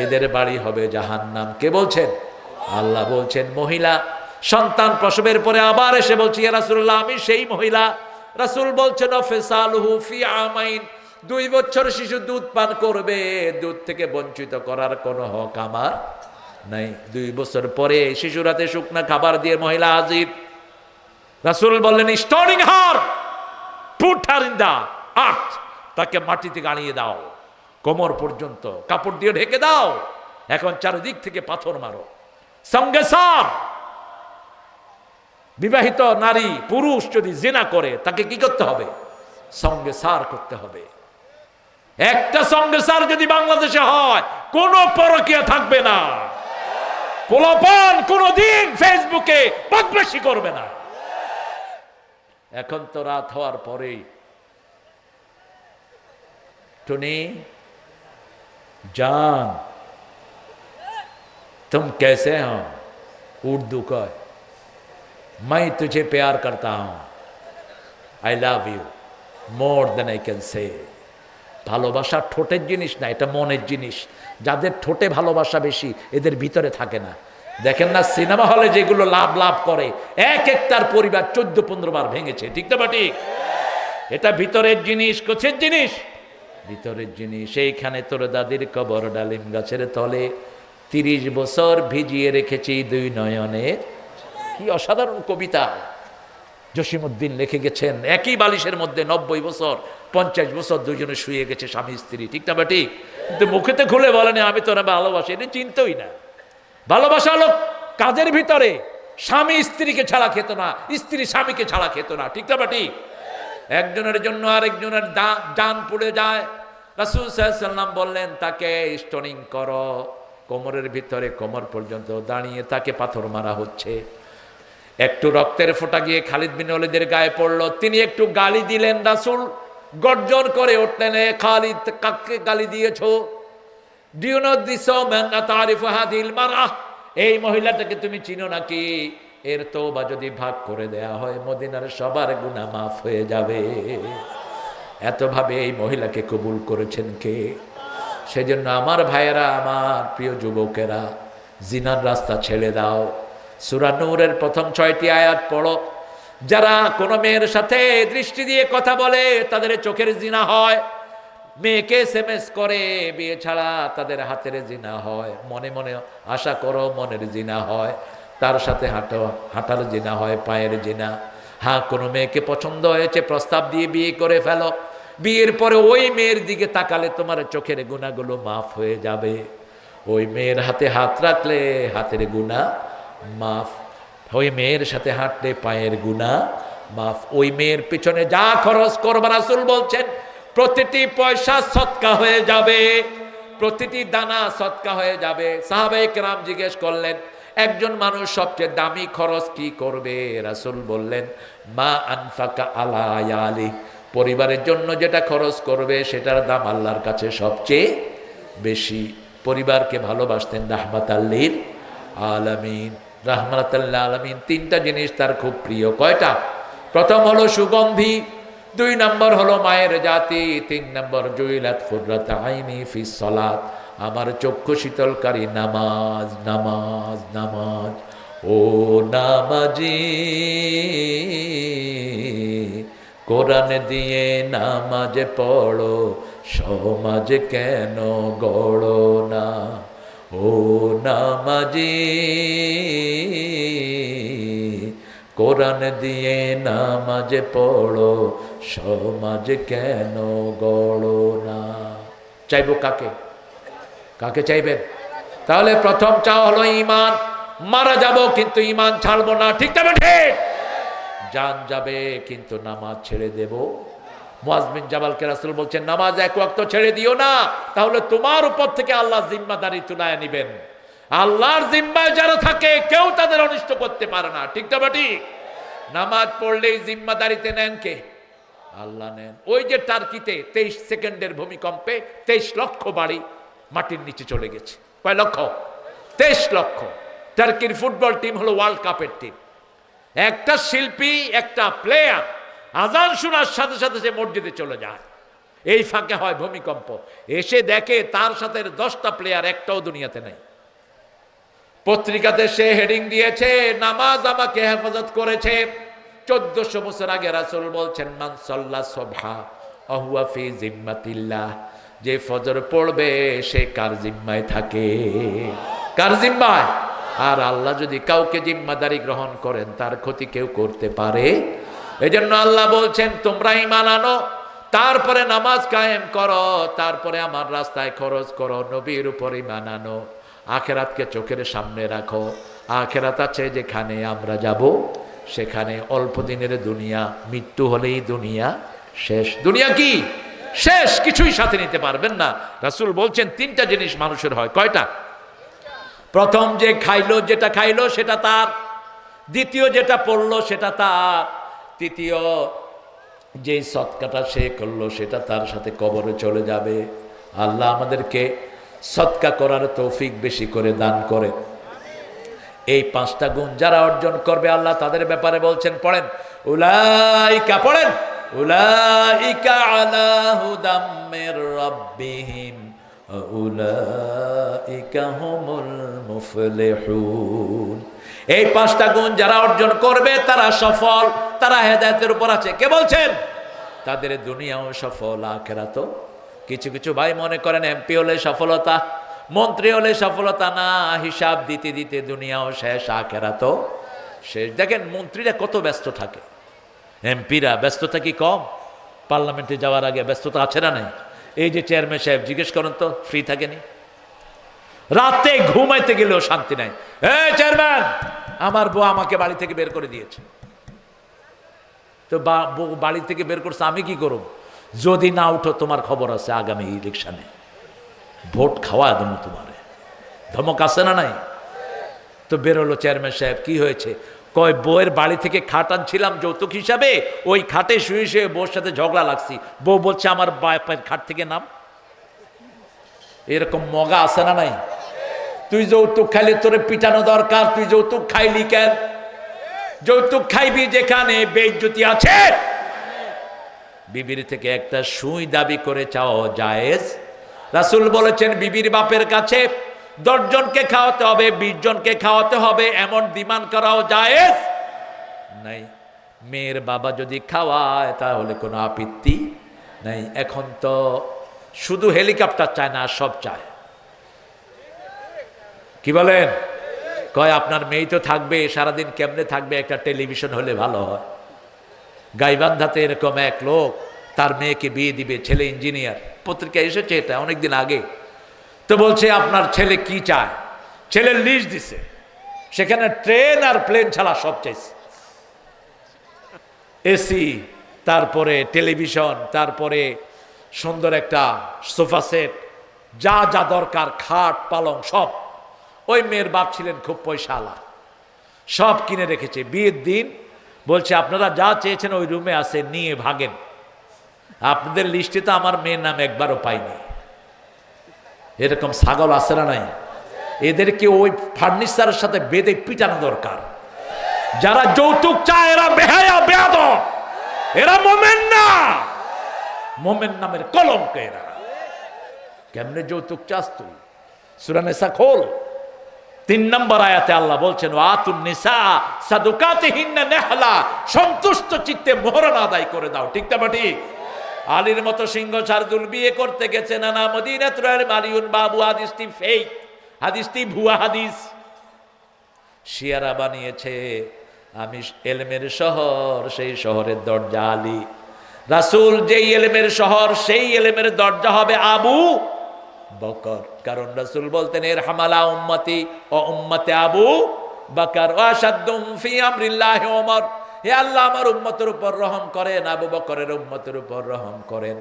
Speaker 3: এদের বাড়ি হবে জাহান্নাম। কে বলছেন? আল্লাহ বলছেন। মহিলা সন্তান প্রসবের পরে আবার এসে বলছে ইয়া রাসূলুল্লাহ আমি সেই মহিলা। রাসূল বলছেন ফিসালুহু ফি আমাইন, 2 বছর শিশু দুধ পান করবে, দুধ থেকে বঞ্চিত করার কোনো হক আমার নাই। 2 বছর পরে শিশুর হাতে শুকনা খাবার দিয়ে মহিলা হাজির। রাসূল বললেন stoning her, put her in the earth, তাকে মাটিতে গাড়িয়ে দাও, কোমর পর্যন্ত কাপড় দিয়ে ঢেকে দাও, এখন চারিদিক থেকে পাথর মারো। সঙ্গে সার, বিবাহিত নারী পুরুষ যদি জিনা করে তাকে কি করতে হবে? সঙ্গে সার করতে হবে। একটা সঙ্গে সার যদি বাংলাদেশে হয় কোনো পরকীয়া থাকবে না, পোলাপান কোনদিন ফেসবুকে বদমাশি করবে না। এখন তো রাত হওয়ার পরেই টুনি জান तुम कैसे हो, उर्दू का मैं तुझे प्यार करता हूं, I love you more than I can say. ভালোবাসা ঠোঁটের জিনিস না, এটা মনের জিনিস। যাদের ঠোঁটে ভালোবাসা বেশি এদের ভিতরে থাকে না। দেখেন না সিনেমা হলে যেগুলো লাভ লাভ করে, এক একটার পরিবার 14-15 বার ভেঙেছে, ঠিক না ঠিক? এটা ভিতরের জিনিস, কোছের জিনিস? ভিতরের জিনিস। এইখানে তোর দাদির কবর ডালিম গাছের তলে 30 বছর ভিজিয়ে রেখেছি 2 নয়নের। কি অসাধারণ কবিতা জসিমউদ্দিন লিখে গেছেন। একই বালিশের মধ্যে 90 বছর 50 বছর দুজনে শুয়ে গেছে স্বামী স্ত্রী, ঠিক না ঠিক? কিন্তু মুখেতে খুলে বলেনি আমি তোরা ভালোবাসি, এটা চিনতই না। ভালোবাসা হলো কাজের ভিতরে, স্বামী স্ত্রীকে ছাড়া খেত না, স্ত্রী স্বামীকে ছাড়া খেত না, ঠিক না ঠিক? একজনের জন্য আরেকজনের জান পুড়ে যায়। রাসূল সাল্লাল্লাহু আলাইহি ওয়াসাল্লাম বললেন তাকে স্টোনিং করো, কোমরের ভিতরে কোমর পর্যন্ত দাঁড়িয়ে তাকে পাথর মারা হচ্ছে। একটু রক্তের ফোঁটা গিয়ে খালিদ বিন ওয়ালিদের গায়ে পড়লো, তিনি একটু গালি দিলেন। রাসূল গর্জন করে উঠলেন, খালিদ কাকে গালি দিয়েছো? Do you know this man তারিফু হাদিল মারআহ, এই মহিলাটাকে তুমি চিনো নাকি? এর তওবা যদি ভাগ করে দেয়া হয় মদিনার সবার গুনাহ মাফ হয়ে যাবে। এতভাবে এই মহিলাকে কবুল করেছেন কে? সেজন্য আমার ভাইয়েরা, আমার প্রিয় যুবকেরা, জিনার রাস্তা ছেড়ে দাও। সূরা নূরের প্রথম 6টি আয়াত পড়ো। যারা কোনো মেয়ের সাথে দৃষ্টি দিয়ে কথা বলে তাদের চোখের জিনা হয়, মেয়েকে এসএমএস করে বিয়ে ছাড়া তাদের হাতের জিনা হয়, মনে মনে আশা করো মনের জিনা হয়, তার সাথে হাঁটার জিনা হয়, পায়ের জিনা। হ্যাঁ, কোনো মেয়েকে পছন্দ হয়েছে প্রস্তাব দিয়ে বিয়ে করে ফেলো, বিয়ের পরে ওই মেয়ের দিকে তাকালে তোমার চোখের গুনাহগুলো মাফ হয়ে যাবে। ওই মেয়ের হাতে হাত রাখলে হাতের গুনাহ মাফ, ওই মেয়ের সাথে হাঁটলে পায়ের গুনাহ মাফ। ওই মেয়ের পিছনে যা খরচ করবা রাসূল বলছেন প্রতিটি পয়সা সদকা হয়ে যাবে, প্রতিটি দানা সদকা হয়ে যাবে। সাহাবায়ে কেরাম জিজ্ঞেস করলেন একজন মানুষ সবচেয়ে দামি খরচ কি করবে? রাসূল বললেন মা আনফাকা আলা আয়ালি, পরিবারের জন্য যেটা খরচ করবে সেটার দাম আল্লাহর কাছে সবচেয়ে বেশি। পরিবারকে ভালোবাসতেন রাহমাতাল লিল আলামিন। রাহমাতাল লিল আলামিন 3টা জিনিস তার খুব প্রিয়। কয়টা? প্রথম হলো সুগন্ধি, 2 নম্বর হলো মায়ের জাতি, 3 নম্বর জুইলাত কুররাত আইনি ফিস সালাত, আমার চক্ষু শীতলকারী নামাজ, নামাজ, নামাজ। ও নামাজি কোরআন দিয়ে নামাজ পড়ো, সমাজ কেন গড়ো না? ও নামাজি কোরআন দিয়ে নামাজ পড়ো, সমাজ কেন গড়ো না। চাইবো কাকে? কাকে চাইবেন? তাহলে প্রথম চাওয়া হলো ঈমান। মারা যাব কিন্তু ঈমান ছাড়বো না, ঠিক না ঠিক? জান যাবে কিন্তু নামাজ ছেড়ে দেব। মুআজ বিন জাবালকে রাসূল বলছেন, নামাজ এক ওয়াক্ত ছেড়ে দিও না, তাহলে তোমার উপর থেকে আল্লাহ জিম্মাদারি তুলায় নেবেন। আল্লাহর জিম্মায় যারা থাকে কেউ তাদের অনিষ্ট করতে পারে না, ঠিক না ঠিক? নামাজ পড়লেই জিম্মাদারিতে নেন কে? আল্লাহ নেন। ওই যে টার্কিতে 23 সেকেন্ডের ভূমিকম্পে 23 লক্ষ বাড়ি মাটির নিচে চলে গেছে। কয় লক্ষ? 23 লক্ষ। টার্কির ফুটবল টিম হলো ওয়ার্ল্ড কাপের টিম। একটা শিল্পী, একটা প্লেয়ার আজান শোনার সাথে সাথে সে মসজিদে চলে যায়। এই ফাঁকে হয় ভূমিকম্প, এসে দেখে তার সাথে 10টা প্লেয়ার একটাও দুনিয়াতে নেই। পত্রিকাতে সে হেডিং দিয়েছে, নামাজ আমাকে হেফাজত করেছে। 1400 বছর আগে রাসূল বলছেন, মান সাল্লা সুবহা আহুয়া ফি জিম্মাতিল্লাহ, যে ফজর পড়বে সে কার জিম্মায় থাকে? কার জিম্মায়? আর আল্লাহ যদি কাউকে জিম্মাদারি গ্রহণ করেন তার ক্ষতি কেউ করতে পারে? এজন্য আল্লাহ বলছেন, তোমরা ঈমান আনো, তারপরে নামাজ কায়েম করো, তারপরে আমার রাস্তায় খরচ করো, নবীর উপর ঈমান আনো, আখেরাতকে চোখের সামনে রাখো। আখেরাত আছে যেখানে আমরা যাব, সেখানে অল্প দিনের দুনিয়া, মৃত্যু হলেই দুনিয়া শেষ। দুনিয়া কি শেষ? কিছুই সাথে নিতে পারবেন না। রাসূল বলছেন 3টা জিনিস মানুষের হয়। কয়টা? প্রথম যে খাইলো, যেটা খাইলো সেটা তার। দ্বিতীয় যেটা পড়লো সেটা তার। তৃতীয় যে সৎকাটা সে করলো সেটা তার সাথে কবরে চলে যাবে। আল্লাহ আমাদেরকে সৎকা করার তৌফিক বেশি করে দান করে। এই 5টা গুণ যারা অর্জন করবে আল্লাহ তাদের ব্যাপারে বলছেন, পড়েন উলাইকা, পড়েন উলাইকা আলা হুদাম মির রাব্বিহিম উলাইকা হুমুল মুফলিহুন। এই 5টা গুণ যারা অর্জন করবে তারা সফল, তারা হেদায়েতের উপর আছে। কে বলছেন? তাদের দুনিয়াও সফল, আখিরাতও। কিছু কিছু ভাই মনে করেন এমপি হলে সফলতা, মন্ত্রী হলে সফলতা না, হিসাব দিতে দিতে দুনিয়াও শেষ, আখিরাতও শেষ। দেখেন মন্ত্রীরা কত ব্যস্ত থাকে, এমপিরা ব্যস্ততা কি কম? পার্লামেন্টে যাওয়ার আগে ব্যস্ততা আছে না নাই? এই যে চেয়ারম্যান সাহেব, জিজ্ঞেস করেন তো ফ্রি থাকেনি? রাতে ঘুমাইতে গেলেও শান্তি নাই। এই চেয়ারম্যান, আমার বউ আমাকে বাড়ি থেকে বের করে দিয়েছে। তো বাড়ি থেকে বের করছে, আমি কি করব? যদি না উঠো তোমার খবর আছে, আগামী ইলেকশনে ভোট খাওয়া দেবো তোমারে। ধমক আছে না নাই? তো বেরোলো চেয়ারম্যান সাহেব, কি হয়েছে? কয় বউয়ের বাড়ি থেকে খাট আনছিলাম যৌতুক হিসাবে, ওই খাটে শুয়ে শুয়ে বউর সাথে ঝগড়া লাগছি। বউ বলছে আমার বাপের খাট থেকে নাম। এরকম মগা আছে না নাই? তুই যৌতুক খাইলে তোরে পিটানো দরকার, তুই যৌতুক খাইলি কেন? যৌতুক খাইবি যেখানে বেইজ্জতি আছে। বিবির থেকে একটা সুই দাবি করে চাও জায়েজ? রাসূল বলেছেন বিবির বাপের কাছে 10 জনকে খাওয়াতে হবে, 20 জনকে খাওয়াতে হবে, এমন ডিমান্ড করাও জায়েজ নাই। মেয়ের বাবা যদি খাওয়ায় তাহলে কোনো আপত্তি নাই। এখন তো শুধু হেলিকপ্টার চায় না, সব চায়। কি বলেন? কয় আপনার মেয়ে তো থাকবে, সারাদিন কেমনে থাকবে? একটা টেলিভিশন হলে ভালো হয়। গাইবান্ধাতে এরকম এক লোক তার মেয়েকে বিয়ে দিবে, ছেলে ইঞ্জিনিয়ার, পত্রিকা এসেছে এটা অনেকদিন আগে। তো বলছে আপনার ছেলে কি চায়? ছেলের লিস্ট দিছে, সেখানে ট্রেন আর প্লেন ছাড়া সব চাইছে। এসি, তারপরে টেলিভিশন, তারপরে সুন্দর একটা সোফা সেট, যা যা দরকার, খাট পালং সব। ওই মেয়ের বাপ ছিলেন খুব পয়সাওয়ালা, সব কিনে রেখেছে। বিয়ের দিন বলছে আপনারা যা চেয়েছেন ওই রুমে আছে, নিয়ে ভাগেন। আপনাদের লিস্টে তো আমার মেয়ের নাম একবারও পাইনি। এরকম ছাগল আছে না নাই? এদেরকে ওই ফার্নিচারের সাথে বেঁধে পিটানো দরকার। যারা যৌতুক চায় এরা বেহায়া, বেয়াদব, এরা মোমেন না, মোমেন নামের কলঙ্ক এরা। কেমনে যৌতুক চাস তুই? সূরা নিসা খোল, 3 নম্বর আয়াতে আল্লাহ বলছেন আতুন নিসা সাদুকাতিহিন্না নেহলা, সন্তুষ্ট চিত্তে মোহরান আদায় করে দাও। ঠিক না ঠিক? আলীর মতো সিংহ শার্দুল বিয়ে করতে গেছে না মদিনাতুল মারিউন বাবু। হাদিসটি ফেক, হাদিসটি ভুয়া হাদিস। শিয়ারা বানিয়েছে আমি এলেমের শহর, সেই শহরের দরজা আলী। রাসূল যেই এলেমের শহর, সেই এলেমের দরজা হবে আবু বকর। কারণ রাসূল বলতেন এর হামালা উম্মতি ও উম্মতে আবু বকর ওয়া শাদ্দুম ফি আমরিল্লাহি ওমর। হে আল্লাহ, আমার উম্মতের উপর রহম করেন, আবু বকরের উম্মতের উপর রহম করেন।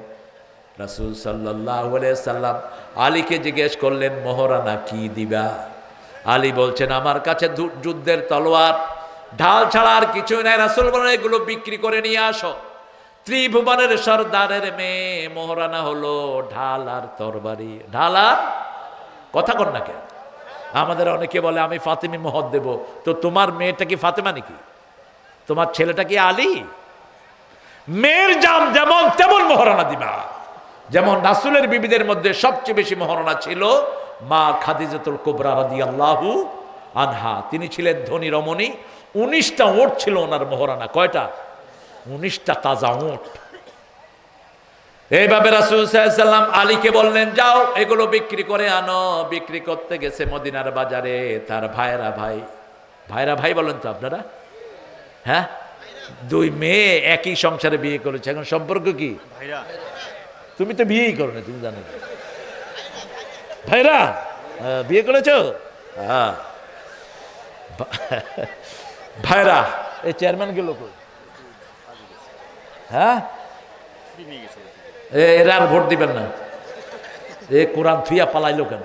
Speaker 3: রাসূল সাল্লাল্লাহু আলাইহি সাল্লাম আলীকে জিজ্ঞেস করলেন, মোহরানা কি দিবা? আলী বলছেন, আমার কাছে যুদ্ধের তলোয়ার ঢাল ছাড়া আর কিছুই নাই। রাসূল বলেন, এগুলো বিক্রি করে নিয়ে আসো। ত্রিভুবনের সর্দারের মেয়ে, মোহরানা হলো ঢাল আর তরবারি। ঢাল আর কথা কর না কেন? আমাদের অনেকে বলে আমি ফাতেমি মোহর দেব। তো তোমার মেয়েটা কি ফাতেমা নাকি? তোমার ছেলেটা কি আলী? মেয়ের জাম যেমন তেমন মোহরানা দিবা। যেমন রাসূলের বিবিদের মধ্যে সবচেয়ে বেশি মোহরানা ছিল মা খাদিজাতুল কুবরা রাদিয়াল্লাহু আনহা। তিনি ছিলেন ধনী রমণী। 19টা ওট ছিল ওনার মোহরানা। কয়টা? 19টা তাজা ওট। এইভাবে রাসূল সাল্লাল্লাহু আলাইহি সাল্লাম আলীকে বললেন, যাও এগুলো বিক্রি করে আনো। বিক্রি করতে গেছে মদিনার বাজারে। তার ভাইরা ভাই বলেন তো আপনারা? হ্যাঁ, দুই মেয়ে একই সংসারে বিয়ে করেছে। এখন সম্পর্ক কি? তুমি তো বিয়েই করো না, তুমি জানো। ভাইরা বিয়ে করেছো? হ্যাঁ। ভাইরা, এই চেয়ারম্যান গেল কই? হ্যাঁ, এরা আর ভোট দিবেন না। এ কোরআন থুইয়া পালাইলো কেন?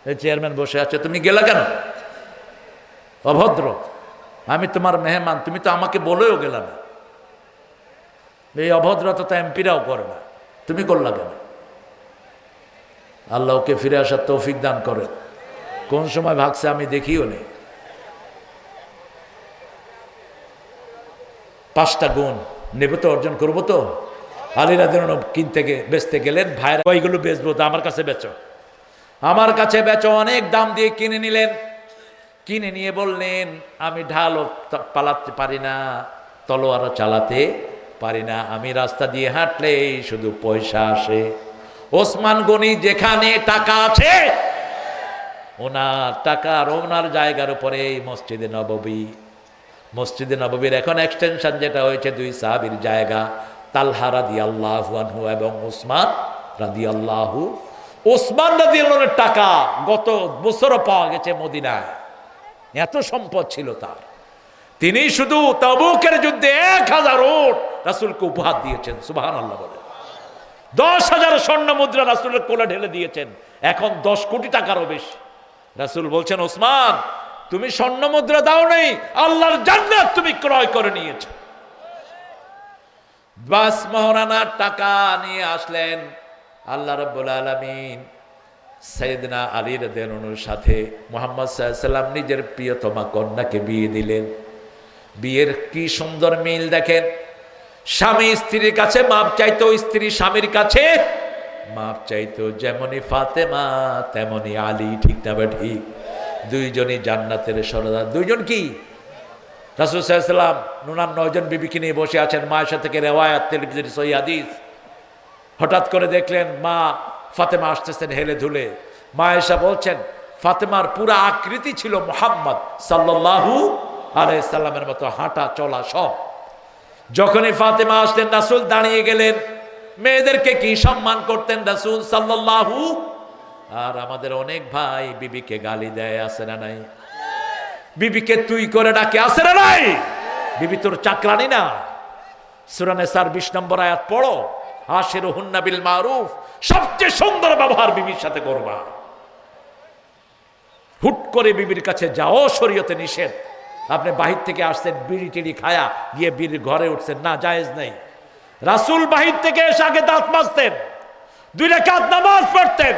Speaker 3: এই চেয়ারম্যান বসে আছে, তুমি গেলা কেন? অভদ্র। আমি তোমার মেহমান, তুমি তো আমাকে বলেও গেলা না। এই অভদ্রতা তো এমপিরাও করে না, তুমি করলা কেন? আল্লাহ ওকে ফিরে আসার তৌফিক দান করে। কোন সময় ভাগছে আমি দেখিও নেই। 5টা গুণ নেব তো, অর্জন করবো তো। আলী রাদিয়াল্লাহু আনহু কিনতে বেচতে গেলেন। ভাইরা, ওইগুলো বেচবো তো, আমার কাছে বেচো, আমার কাছে বেচো। অনেক দাম দিয়ে কিনে নিলেন। কিনে নিয়ে বললেন, আমি ঢালও পালাতে পারি না, তলোয়ারও চালাতে পারি না, আমি রাস্তা দিয়ে হাঁটলেই শুধু পয়সা আসে। ওসমান গনি যেখানে টাকা আছে, ওনার টাকার ওনার জায়গার উপরে এই মসজিদে নববীর এখন এক্সটেনশন যেটা হয়েছে 2 সাহাবীর জায়গা, তালহা রাদিয়াল্লাহু আনহু এবং উসমান রাদিয়াল্লাহু। উসমান রাদিয়াল্লাহুর টাকা গত বছরও পাওয়া গেছে মদিনায়। এত সম্পদ ছিল তার। তিনি শুধু তাবুকের যুদ্ধে 1000 উট রাসূলকে উপহার দিয়েছেন। সুবহানাল্লাহ বলে। 10,000 স্বর্ণ মুদ্রা রাসূলের কোলে ঢেলে দিয়েছেন। এখন 10 কোটি টাকারও বেশি। রাসূল বলছেন, ওসমান তুমি স্বর্ণ মুদ্রা দাও নাই, আল্লাহর জান্নাত তুমি ক্রয় করে নিয়েছো। বাস মোহরানার টাকা নিয়ে আসলেন। আল্লাহ রাব্বুল আলামিন সাইয়েদনা আলী রাদিয়াল্লাহু আনহুর সাথে মুহাম্মদ সাল্লাল্লাহু আলাইহি সাল্লাম নিজের প্রিয়তমা কন্যাকে বিয়ে দিলেন। বিয়ের কি সুন্দর মিল দেখেন। স্বামী স্ত্রীর কাছে মাপ চাইতো, স্ত্রী স্বামীর কাছে মাপ চাইতো। যেমনি ফাতেমা তেমনি আলী, ঠিক না ঠিক? দুইজনই জান্নাতের সরদার। দুইজন কি? রাসূল সাল্লাল্লাহু আলাইহি সাল্লাম 99 জন বিবিকে নিয়ে বসে আছেন। মায়েশা থেকে রিওয়ায়াত, তিরমিজির সহিহ হাদিস। হঠাৎ করে দেখলেন মা ফাতেমা আসতেছেন হেলে ধুলে। মায়েশা বলছেন, ফাতেমার পুরা আকৃতি ছিল মুহাম্মদ সাল্লাল্লাহু আলাইহি সাল্লামের মতো, হাঁটা চলা সব। যখনই ফাতেমা আসলেন, রাসূল দাঁড়িয়ে গেলেন। মেয়েদেরকে কি সম্মান করতেন রাসূল সাল্লাল্লাহু। আর আমাদের অনেক ভাই বিবিকে গালি দেয়, আছে না নাই? বিবিকে তুই করে ডাকে, আছে না নাই? বিবি তোর চাকরানি না? সূরা নিসার 20 নম্বর আয়াত পড়ো, আশিরুহুন্না বিল মারুফ। সবচেয়ে সুন্দর ব্যবহার বিবির সাথে করবা। হুট করে বিবির কাছে যাও, শরীয়তে নিষেধ। আপনি বাহির থেকে আসছেন, বিড়ি টিড়ি খায়া গিয়ে বিড়ির ঘরে উঠছেন, না, জায়েজ নেই। রাসূল বাহির থেকে এসে আগে দাঁত মাজতেন, 2 রাকাত নামাজ পড়তেন,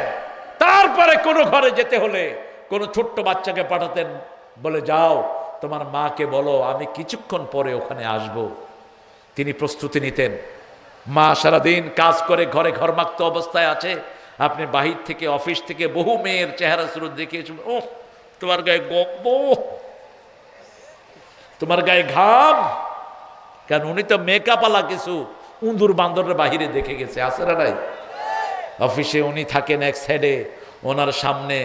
Speaker 3: তারপরে কোনো ঘরে যেতে হলে কোনো ছোট্ট বাচ্চাকে পাঠাতেন, বলে যাও তোমার মাকে বলো আমি কিছুক্ষণ পরে ওখানে আসব। তিনি প্রস্তুতি নিতেন। মা সারাদিন কাজ করে ঘরে ঘরমাক্ত অবস্থায় আছে। আপনি বাহির থেকে, অফিস থেকে বহু মেয়ের চেহারা সুরত দেখিয়েছেন, ও তোমার গায়ে গন্ধ, তোমার গায়ে ঘাম। কারণ উনি তো মেকআপ আলা কিছু উন্দুর বান্দরের বাহিরে দেখে গেছে, আছে না নাই? অফিসে উনি থাকেন এক সাইডে, ওনার সামনে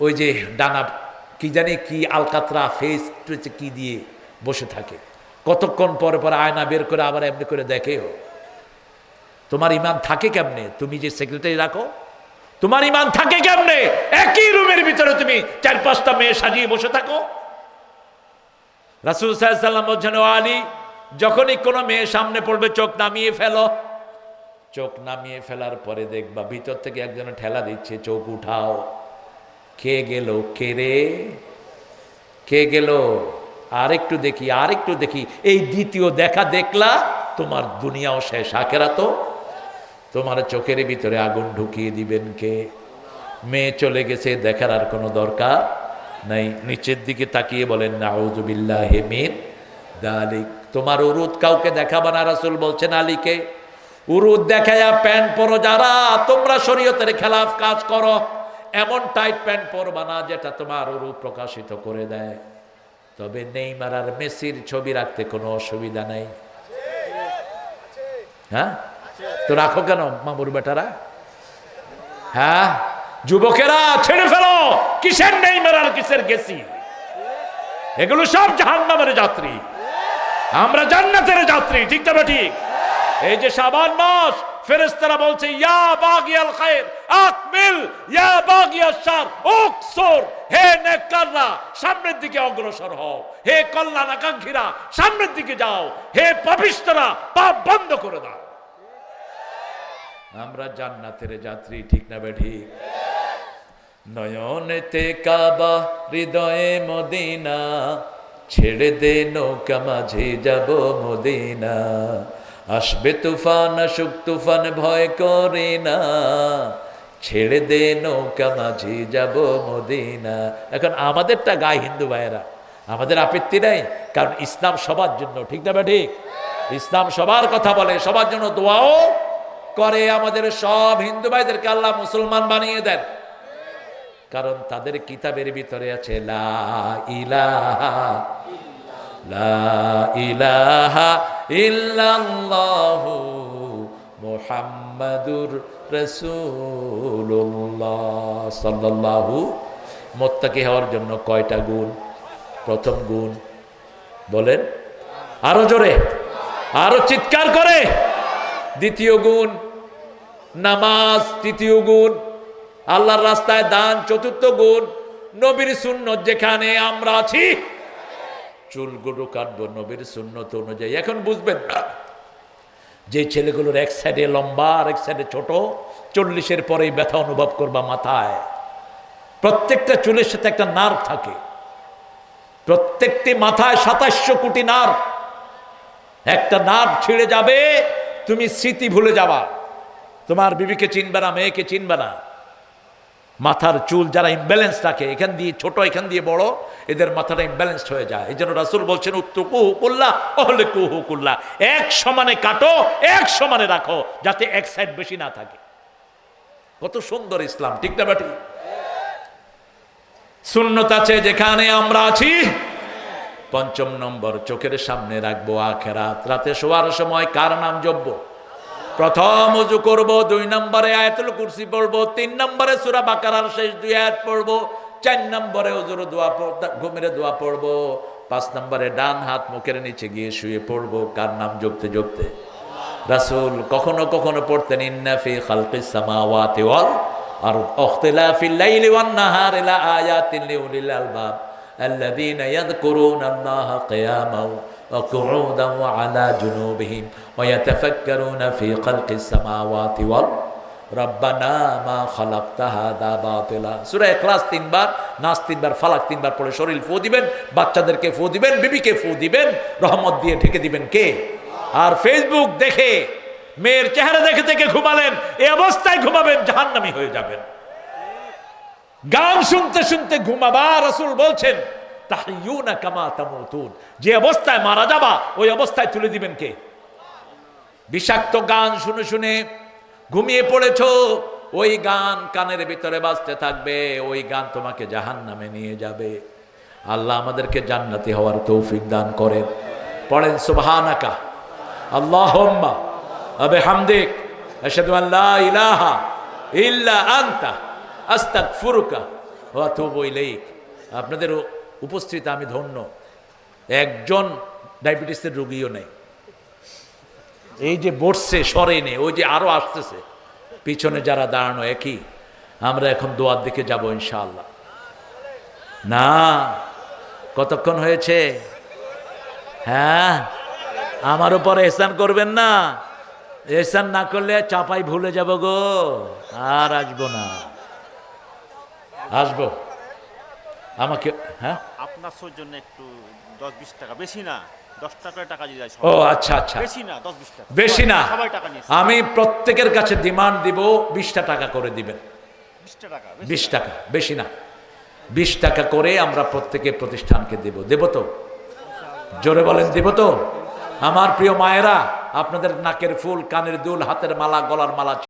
Speaker 3: ওই যে ডানা কি জানি কি আলকাতরা ফেস কি দিয়ে বসে থাকে, কতক্ষণ পরে পরে আয়না বের করে আবার এমনি করে দেখেও। তোমার ইমান থাকে কেমনে? তুমি যে সেক্রেটারি রাখো, তোমার ইমান থাকে কেমনে? একই রুমের ভিতরে তুমি 4-5টা মেয়ে সাজিয়ে বসে থাকো। রাসূল সাল্লাল্লাহু আলাইহি ওয়াসাল্লাম বলছেন, ও আলী, যখনই কোনো মেয়ে সামনে পড়বে চোখ নামিয়ে ফেলো। চোখ নামিয়ে ফেলার পরে দেখবা ভিতর থেকে একজনে ঠেলা দিচ্ছে, চোখ উঠাও। কে গেল? কে রে? কে গেল? আরেকটু দেখি, আরেকটু দেখি। এই দ্বিতীয় দেখা দেখলা, তোমার দুনিয়াও শেষ, আখিরাতও। তোমার চোখের ভিতরে আগুন ঢুকিয়ে দিবেন কে? মেয়ে চলে গেছে, দেখার আর কোনো দরকার নাই। নিচের দিকে তাকিয়ে বলেন, নাউযু বিল্লাহি মিন যালিক। তোমার উরুদ কাউকে দেখাবা না, রাসূল বলছেন আলীকে। উরুদ দেখায়া প্যান্ট পরো যারা, তোমরা শরীয়তের খেলাফ কাজ করো। এমন টাইট প্যান্ট পরবা না যেটা তোমার উরুদ প্রকাশিত করে দেয়। তবে নেইমার আর মেসির ছবি রাখতে কোনো অসুবিধা নাই। হ্যাঁ, তো রাখো কেন মামুর বেটারা? হ্যাঁ, যুবকেরা ছেড়ে ফেলো। কিসের নেইমার আর কিসের গেছি? এগুলো সব জাহান্নামের যাত্রী, আমরা জান্নাতের যাত্রী। ঠিক না ঠিক? এই যে শাবান মাস, ফেরেশতারা বলছে, ইয়া বাগিয়াল খায়র আকমিল, ইয়া বাগিয়াশ শার উকসুর। হে নেককাররা, সামনের দিকে অগ্রসর হও। হে কল্যাণ আকাঙ্ক্ষীরা, সামনের দিকে যাও। হে পাপিষ্ঠরা, পাপ বন্ধ করে দাও। আমরা জান্নাতের যাত্রী। ঠিক না ঠিক? নয়নেতে কাবা, হৃদয়ে মদিনা, ছেড়ে দে নৌকা মাঝে যাব মদিনা। আসবে তুফান, আসুক তুফান, ভয় করে না, ছেড়ে দে নৌকা মাঝে যাব মদিনা। এখন আমাদেরটা গায়ে হিন্দু ভাইয়েরা, আমাদের আপত্তি নাই, কারণ ইসলাম সবার জন্য। ঠিক না ঠিক? ইসলাম সবার কথা বলে, সবার জন্য দোয়াও করে। আমাদের সব হিন্দু ভাইদেরকে আল্লাহ মুসলমান বানিয়ে দেন, কারণ তাদের কিতাবের ভিতরে আছে লা ইলাহা, লা ইলাহা ইল্লাল্লাহু মুহাম্মাদুর রাসূলুল্লাহ সাল্লাল্লাহু। মুত্তাকি হওয়ার জন্য কয়টা গুণ? প্রথম গুণ বলেন আরো জোরে, আরো চিৎকার করে। দ্বিতীয় গুণ নামাজ, তৃতীয় গুণ আল্লাহর রাস্তায় দান, চতুর্থ গুণ নবীর সুন্নত। যেখানে আমরা আছি চুলগুলো কাটবো নবীর সুন্নত অনুযায়ী। এখন বুঝবেন যে ছেলেগুলোর এক সাইডে লম্বা আর এক সাইডে ছোট, 40-এর পরেই ব্যথা অনুভব করবা মাথায়। প্রত্যেকটা চুলের সাথে একটা নার্ভ থাকে, প্রত্যেকটি মাথায় 2700 কোটি নার্ভ। একটা নার্ভ ছিঁড়ে যাবে, তুমি স্মৃতি ভুলে যাবা, তোমার বিবিকে চিনবে না, মেয়েকে চিনবে না। মাথার চুল যারা ইমব্যালেন্স থাকে, এখান দিয়ে ছোট এখান দিয়ে বড়, এদের মাথাটা ইমব্যালেন্সড হয়ে যায়। এই জন্য রাসূল বলছেন উত্তুকুহু কুল্লাহ অহলে কুহু কুল্লাহ, এক সমানে কাটো, এক সমানে রাখো, যাতে এক সাইড বেশি না থাকে। কত সুন্দর ইসলাম। ঠিক না বেটি? সুন্নত আছে যেখানে আমরা আছি। পঞ্চম নম্বর, চোখের সামনে রাখবো আখিরাত। রাতে শোয়ার সময় কার নাম জপবো? প্রথম ওযু করব, 2 নম্বরে আয়াতুল কুরসি পড়বো, 3 নম্বরে সূরা বাকারার শেষ 2 আয়াত পড়বো, 4 নম্বরে ওযুর দোয়া, ঘুমের দোয়া পড়বো, 5 নম্বরে ডান হাত মুখের নিচে গিয়ে শুয়ে পড়বো। কার নাম জপতে জপতে? রাসূল কখনো কখনো পড়তেন, ইন্না ফি খালকিস সামাওয়াতি ওয়াল আরদ ইখতিলাফিল লাইলি ওয়ান নাহারি লা আয়াতিন লিউলিল আলবাব الذين يذكرون الله قياما وقعودا وعلى جنوبهم ويتفكرون في خلق السماوات والأرض ربنا ما خلقت هذا باطلا। সূরা ইখলাস 3 বার, নাস 3 বার, ফালাক 3 বার পড়ে শরীর ফু দিবেন, বাচ্চাদেরকে ফু দিবেন, বিবিকে ফু দিবেন, রহমত দিয়ে ঢেকে দিবেন কে? আর ফেসবুক দেখে, মেয়ের চেহারা দেখে দেখে ঘুমালেন, এই অবস্থায় ঘুমাবেন, জাহান্নামী হয়ে যাবেন। গান শুনতে শুনতে ঘুমাবা। রাসূল বলছেন তাহইয়ুনা কামা তামুতুন, যে অবস্থায় মারা যাবা ওই অবস্থায় তুলে দিবেন কে? বিষাক্ত গান শুনে শুনে ঘুমিয়ে পড়েছো, ওই গান কানের ভিতরে বাজতে থাকবে, ওই গান তোমাকে জাহান্নামে নিয়ে যাবে। আল্লাহ আমাদেরকে জান্নাতি হওয়ার তৌফিক দান করেন। পড়েন সুবহানাকা আল্লাহুম্মা ওয়া বিহামদিক আশহাদু আন লা ইলাহা ইল্লা আনতা আস্তাগফিরুকা ওয়া আতুবু ইলাইক। আপনাদের উপস্থিত আমি ধন্য। একজন ডায়াবেটিসের রোগীও নেই। এই যে বসছে সরেনি, ওই যে আরো আসতেছে, পিছনে যারা দাঁড়ানো একই। আমরা এখন দোয়ার দিকে যাব ইনশাআল্লাহ। না, কতক্ষণ হয়েছে? হ্যাঁ, আমার উপরে এহসান করবেন না। এহসান না করলে চাপাই ভুলে যাব গো, আর আসবো না। আসবো আমাকে, হ্যাঁ
Speaker 4: আপনার জন্য একটু 10-20 টাকা, বেশি না, 10 টাকার টাকা দিয়ে যায়।
Speaker 3: ও আচ্ছা আচ্ছা,
Speaker 4: বেশি না, 10-20 টাকা,
Speaker 3: বেশি না।
Speaker 4: সবাই টাকা নিয়েছে।
Speaker 3: আমি প্রত্যেকের কাছে ডিমান্ড দিব 20টা টাকা করে দিবেন।
Speaker 4: 20 টাকা,
Speaker 3: 20 টাকা, বেশি না, 20 টাকা করে আমরা প্রত্যেকের প্রতিষ্ঠানকে দেব। দেব তো? জোরে বলেন, দেব তো? আমার প্রিয় মায়েরা, আপনাদের নাকের ফুল, কানের দুল, হাতের মালা, গলার মালা